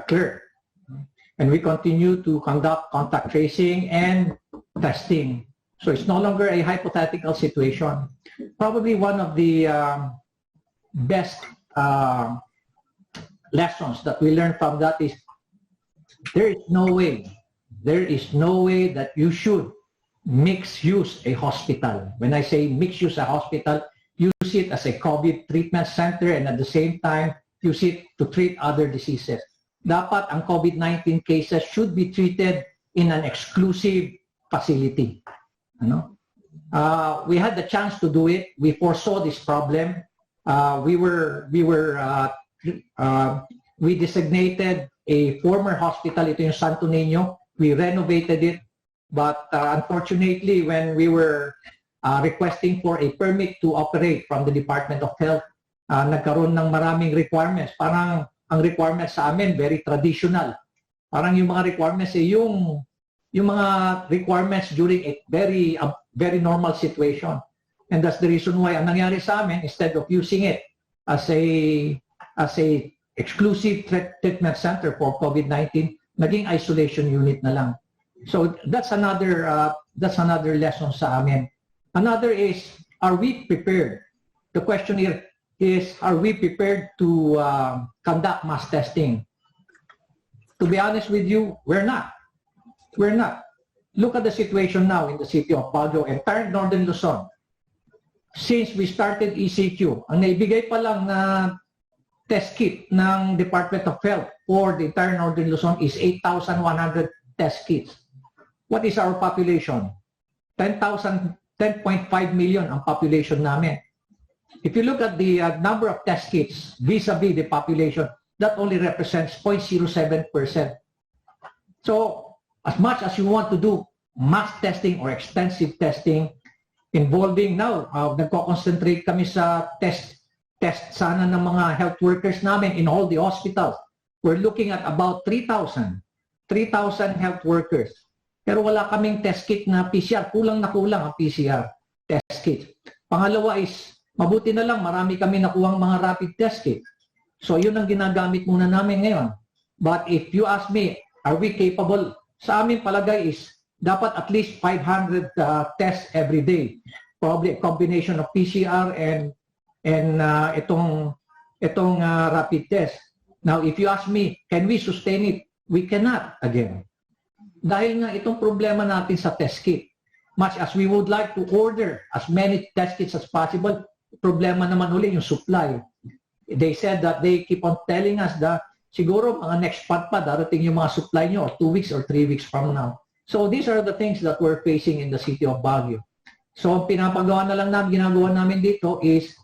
clerk. And we continue to conduct contact tracing and testing. So it's no longer a hypothetical situation. Probably one of the best lessons that we learned from that is there is no way that you should mix use a hospital. When I say mix use a hospital, use it as a COVID treatment center and at the same time use it to treat other diseases. Dapat ang COVID-19 cases should be treated in an exclusive facility. Ano? We had the chance to do it. We foresaw this problem. We designated a former hospital, ito yung Santo Niño. We renovated it. But unfortunately, when we were requesting for a permit to operate from the Department of Health, nagkaroon ng maraming requirements. Parang ang requirements sa amin, very traditional. Parang yung mga requirements, yung mga requirements during a very normal situation. And that's the reason why ang nangyari sa amin, instead of using it as a exclusive treatment center for COVID-19, naging isolation unit na lang. So that's another lesson sa amin. Another is, are we prepared? The question here is, are we prepared to conduct mass testing? To be honest with you, we're not. We're not. Look at the situation now in the city of Baguio, entire northern Luzon. Since we started ECQ, ang naibigay pa lang na test kit ng Department of Health for the entire northern Luzon is 8,100 test kits. What is our population? 10.5 million ang population namin. If you look at the number of test kits vis-a-vis the population, that only represents 0.07%. So, as much as you want to do mass testing or extensive testing involving now, nagko-concentrate kami sa test sana ng mga health workers namin in all the hospitals. We're looking at about 3,000 health workers. Pero wala kaming test kit na PCR. Kulang na kulang ang PCR test kit. Pangalawa is, mabuti na lang, marami kami nakuhang mga rapid test kit. So yun ang ginagamit muna namin ngayon. But if you ask me, are we capable? Sa amin palagay is, dapat at least 500 tests every day. Probably a combination of PCR and itong rapid test. Now, if you ask me, can we sustain it? We cannot again. Dahil nga itong problema natin sa test kit. Much as we would like to order as many test kits as possible, problema naman uli yung supply. They said that they keep on telling us that siguro mga next month pa darating yung mga supply nyo, or 2 weeks or 3 weeks from now. So these are the things that we're facing in the city of Baguio. So pinapagawa na lang namin, ginagawa namin dito is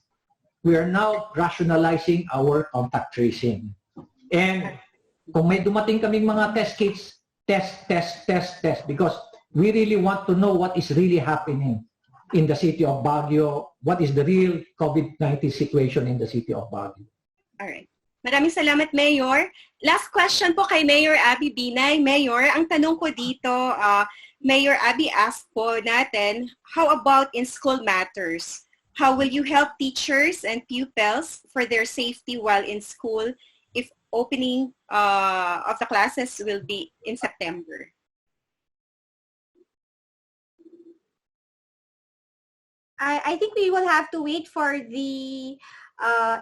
we are now rationalizing our contact tracing. And kung may dumating kaming mga test kits, test, because we really want to know what is really happening in the city of Baguio, what is the real COVID-19 situation in the city of Baguio. All right. Maraming salamat, Mayor. Last question po kay Mayor Abby Binay. Mayor, ang tanong ko dito, Mayor Abby asked po natin, how about in school matters? How will you help teachers and pupils for their safety while in school if opening of the classes will be in September? I think we will have to wait for the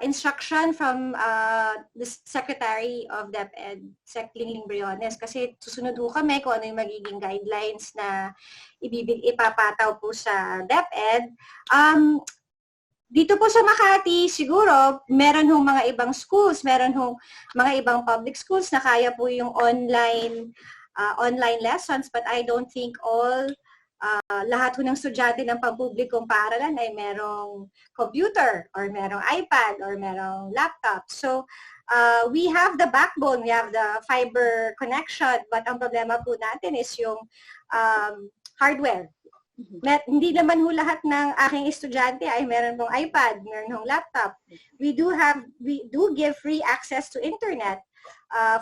instruction from the Secretary of DepEd, Sec. Lingling Briones, kasi susunod po kami kung ano yung magiging guidelines na ipapataw po sa DepEd. Dito po sa Makati, siguro, meron hong mga ibang schools, meron hong mga ibang public schools na kaya po yung online lessons, but I don't think lahat ho ng estudyante ng pampublikong paaralan ay merong computer or merong iPad or merong laptop. So, we have the backbone, we have the fiber connection, but ang problema po natin is yung hardware. Hindi naman ho lahat ng aking estudyante ay meron pong iPad, meron hong laptop. We do give free access to internet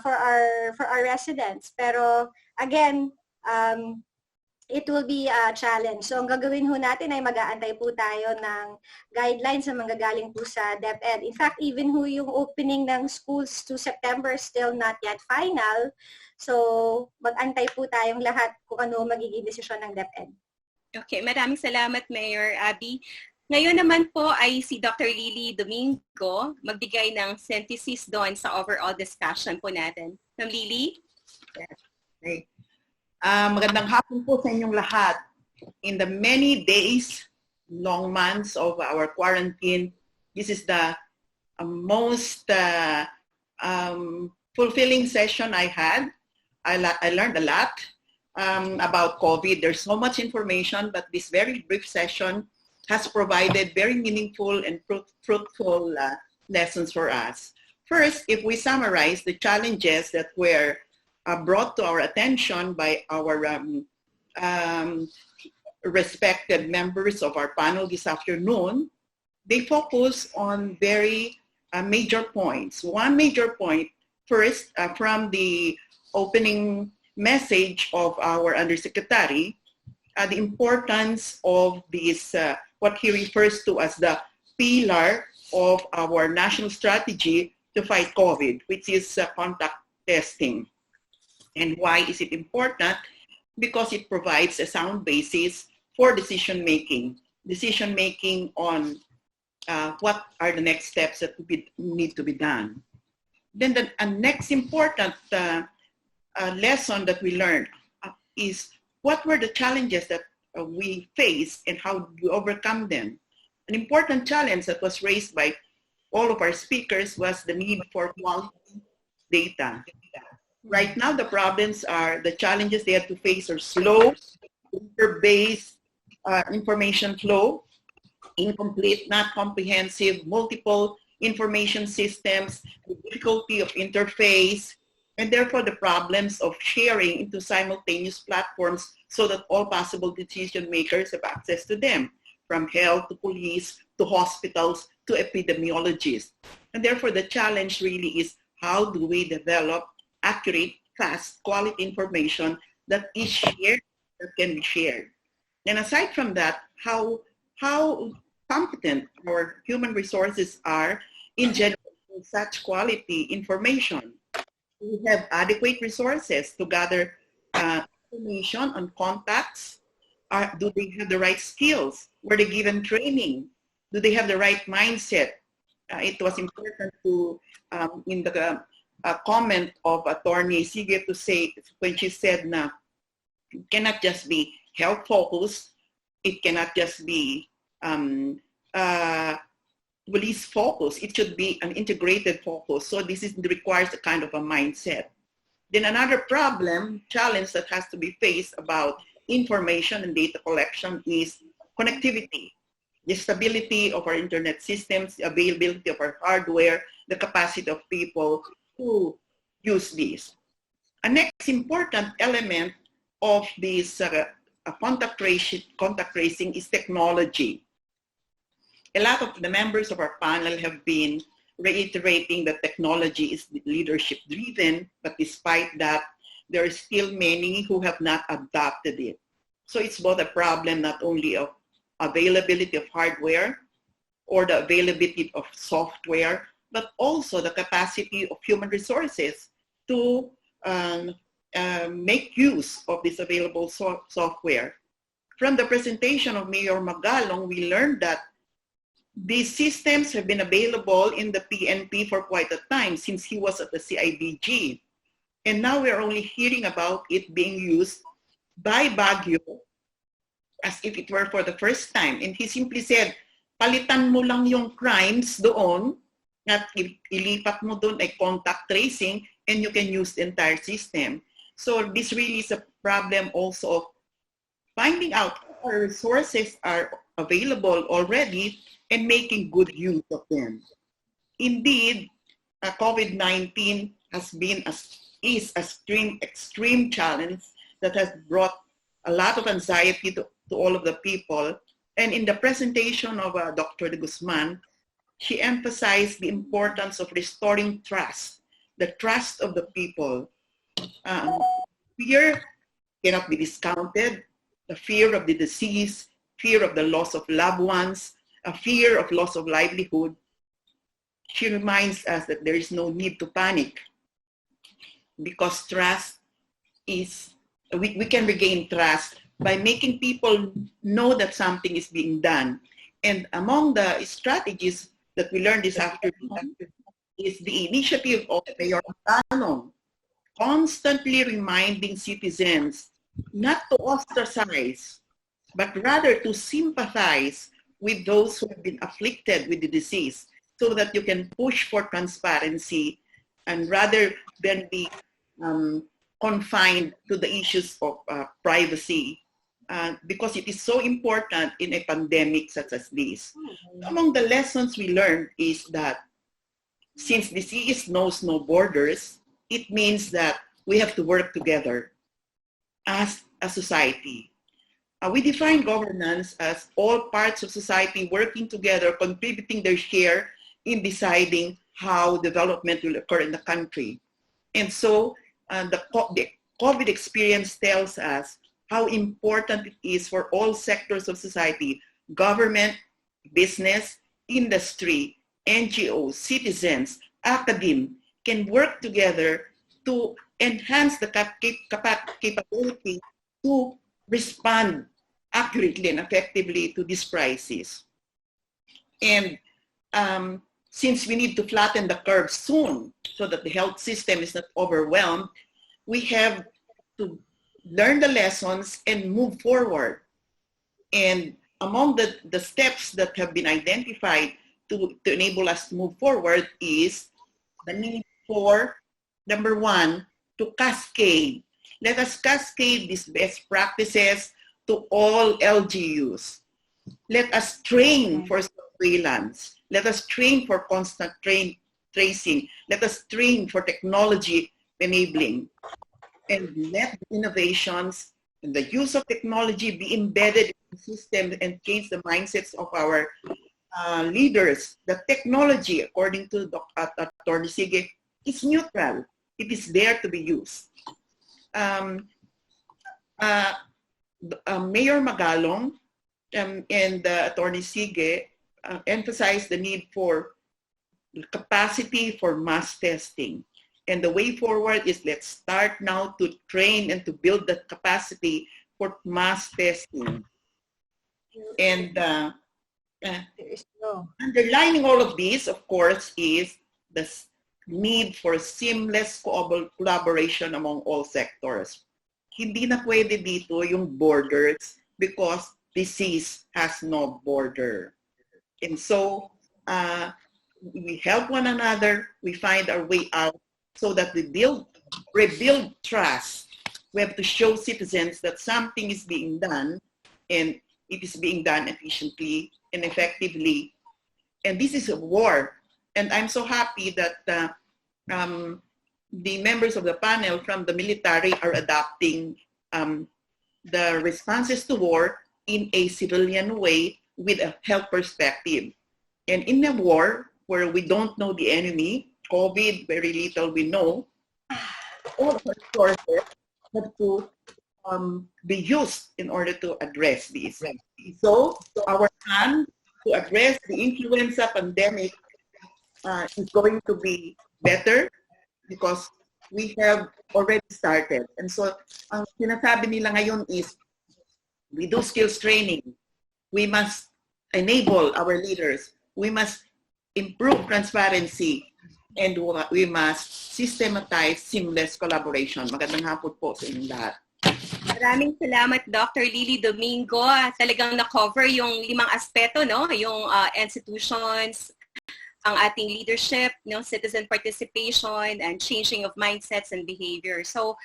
for our residents. Pero again, it will be a challenge. So ang gagawin ho natin ay mag-aantay po tayo ng guidelines na manggagaling po sa DepEd. In fact, even ho yung opening ng schools to September still not yet final. So mag-antay po tayong lahat kung ano magiging desisyon ng DepEd. Okay, maraming salamat, Mayor Abby. Ngayon naman po ay si Dr. Lily Domingo magbigay ng synthesis doon sa overall discussion po natin. Ma'am Lily? Okay. Magandang hapon po sa inyong lahat. In the many days, long months of our quarantine, this is the most fulfilling session I had. I learned a lot about COVID. There's so much information, but this very brief session has provided very meaningful and fruitful lessons for us. First, if we summarize the challenges that were brought to our attention by our respected members of our panel this afternoon, they focus on very major points. One major point, first, from the opening message of our Undersecretary, the importance of this, what he refers to as the pillar of our national strategy to fight COVID, which is contact testing. And why is it important? Because it provides a sound basis for decision-making on what are the next steps that need to be done. Then the next important lesson that we learned is what were the challenges that we faced and how we overcome them. An important challenge that was raised by all of our speakers was the need for quality data. Right now, the problems are, the challenges they had to face are slow, paper-based information flow, incomplete, not comprehensive, multiple information systems, the difficulty of interface, and therefore the problems of sharing into simultaneous platforms so that all possible decision makers have access to them, from health to police to hospitals to epidemiologists. And therefore the challenge really is, how do we develop accurate, fast, quality information that is shared, that can be shared? And aside from that, how competent our human resources are in generating such quality information. We have adequate resources to gather information on contacts. Do they have the right skills? Were they given training? Do they have the right mindset? It was important to, in the comment of Attorney Sige to say, when she said na it cannot just be health focused, it cannot just be police focus, it should be an integrated focus. So this requires a kind of a mindset. Then another challenge that has to be faced about information and data collection is connectivity, the stability of our internet systems, the availability of our hardware, the capacity of people to use these. A next important element of this contact tracing is technology. A lot of the members of our panel have been reiterating that technology is leadership driven, but despite that, there are still many who have not adopted it. So it's both a problem not only of availability of hardware or the availability of software, but also the capacity of human resources to make use of this available software. From the presentation of Mayor Magalong, we learned that these systems have been available in the PNP for quite a time, since he was at the CIDG. And now we're only hearing about it being used by Baguio as if it were for the first time. And he simply said, palitan mo lang yung crimes doon, at ilipat mo doon ay contact tracing, and you can use the entire system. So this really is a problem also of finding out what resources are available already and making good use of them. Indeed, COVID-19 has been is an extreme challenge that has brought a lot of anxiety to to all of the people. And in the presentation of Dr. De Guzman, she emphasized the importance of restoring trust, the trust of the people. Fear cannot be discounted. The fear of the disease, fear of the loss of loved ones, a fear of loss of livelihood. She reminds us that there is no need to panic because trust is, we can regain trust by making people know that something is being done. And among the strategies that we learned this afternoon is the initiative of Mayor Magalong, constantly reminding citizens not to ostracize, but rather to sympathize with those who have been afflicted with the disease so that you can push for transparency and rather than be confined to the issues of privacy because it is so important in a pandemic such as this. Among the lessons we learned is that since disease knows no borders, it means that we have to work together as a society. We define governance as all parts of society working together, contributing their share in deciding how development will occur in the country. And so the COVID experience tells us how important it is for all sectors of society, government, business, industry, NGOs, citizens, academe, can work together to enhance the capability to respond accurately and effectively to this crisis. And since we need to flatten the curve soon so that the health system is not overwhelmed, we have to learn the lessons and move forward. And among the steps that have been identified to enable us to move forward is the need for, number one, to cascade. Let us cascade these best practices to all LGUs. Let us train for surveillance. Let us train for constant tracing. Let us train for technology enabling. And let innovations and the use of technology be embedded in the system and change the mindsets of our leaders. The technology, according to Dr. Sige, is neutral. It is there to be used. Mayor Magalong and Attorney Sige emphasized the need for capacity for mass testing. And the way forward is let's start now to train and to build the capacity for mass testing. And underlining all of this, of course, is the need for seamless collaboration among all sectors. Hindi na pwede dito yung borders because disease has no border. And so we help one another, we find our way out so that we rebuild trust. We have to show citizens that something is being done and it is being done efficiently and effectively. And this is a war. And I'm so happy that the members of the panel from the military are adopting the responses to war in a civilian way with a health perspective. And in a war where we don't know the enemy, COVID, very little we know, all of our sources have to be used in order to address this. So our plan to address the influenza pandemic is going to be better because we have already started. And so ang sinasabi nila ngayon is we do skills training. We must enable our leaders. We must improve transparency. And we must systematize seamless collaboration. Magandang hapon po sa inyong lahat. Maraming salamat, Dr. Lily Domingo. Talagang na-cover yung 5 aspeto, no? Yung institutions, ang ating leadership, citizen participation, and changing of mindsets and behavior. So,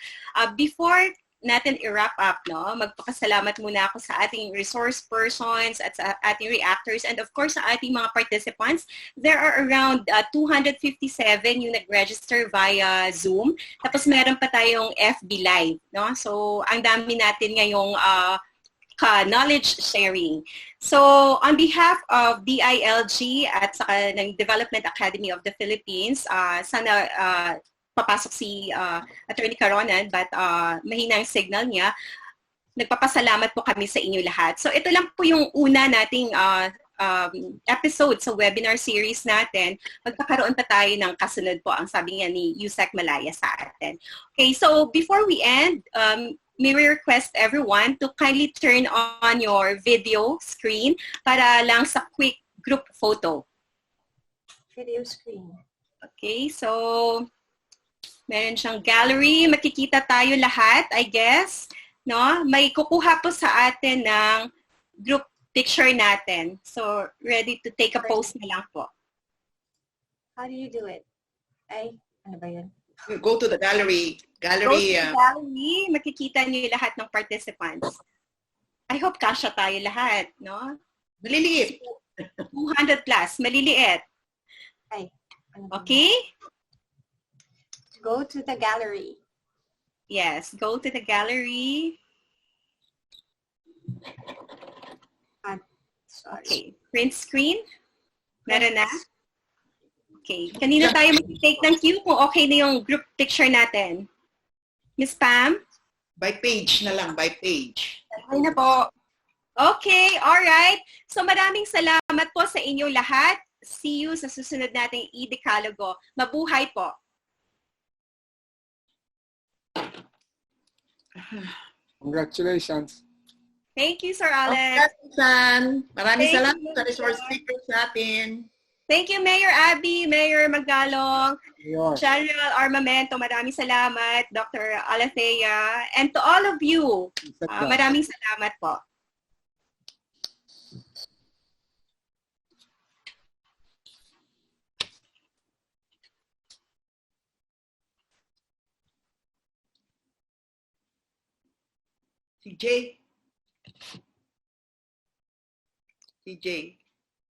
before natin i-wrap up, magpakasalamat muna ako sa ating resource persons at sa ating reactors and of course sa ating mga participants. There are around 257 yung nag-register via Zoom. Tapos meron pa tayong FB Live. So ang dami natin ngayong knowledge sharing. So on behalf of DILG at saka ng Development Academy of the Philippines, sana papasok si Attorney Caronan but mahina ang signal niya. Nagpapasalamat po kami sa inyo lahat. So ito lang po yung una nating episode sa webinar series natin. Magkakaroon pa tayo ng kasunod po, ang sabi niya ni Usec Malaya sa atin. Okay, so before we end, may we request everyone to kindly turn on your video screen para lang sa quick group photo. Video screen. Okay, so meron siyang gallery. Makikita tayo lahat, I guess. No? May kukuha po sa atin ng group picture natin. So, ready to take a pose na lang po. How do you do it? Ay, ano ba yun? Go to the gallery. Go to the gallery. Makikita niyo lahat ng participants. I hope kasya tayo lahat, no? Maliliit. 200 plus. Maliliit. Ay. Ano ba yun? Okay? Go to the gallery. Yes, go to the gallery. Sorry. Okay, print screen. Meron na? Okay, kanina tayo mag-take ng cue kung okay na yung group picture natin. Miss Pam? By page na lang, by page. Okay na po. Okay, alright. So maraming salamat po sa inyo lahat. See you sa susunod nating i-decalogo. Mabuhay po. Congratulations. Thank you, Sir Alex. Maraming Thank salamat you. sa resource speakers natin. Thank you, Mayor Abby, Mayor Magalong, Mayor. General Armamento, maraming salamat, Dr. Alethea, and to all of you, maraming salamat po. Si Jay. Si Jay.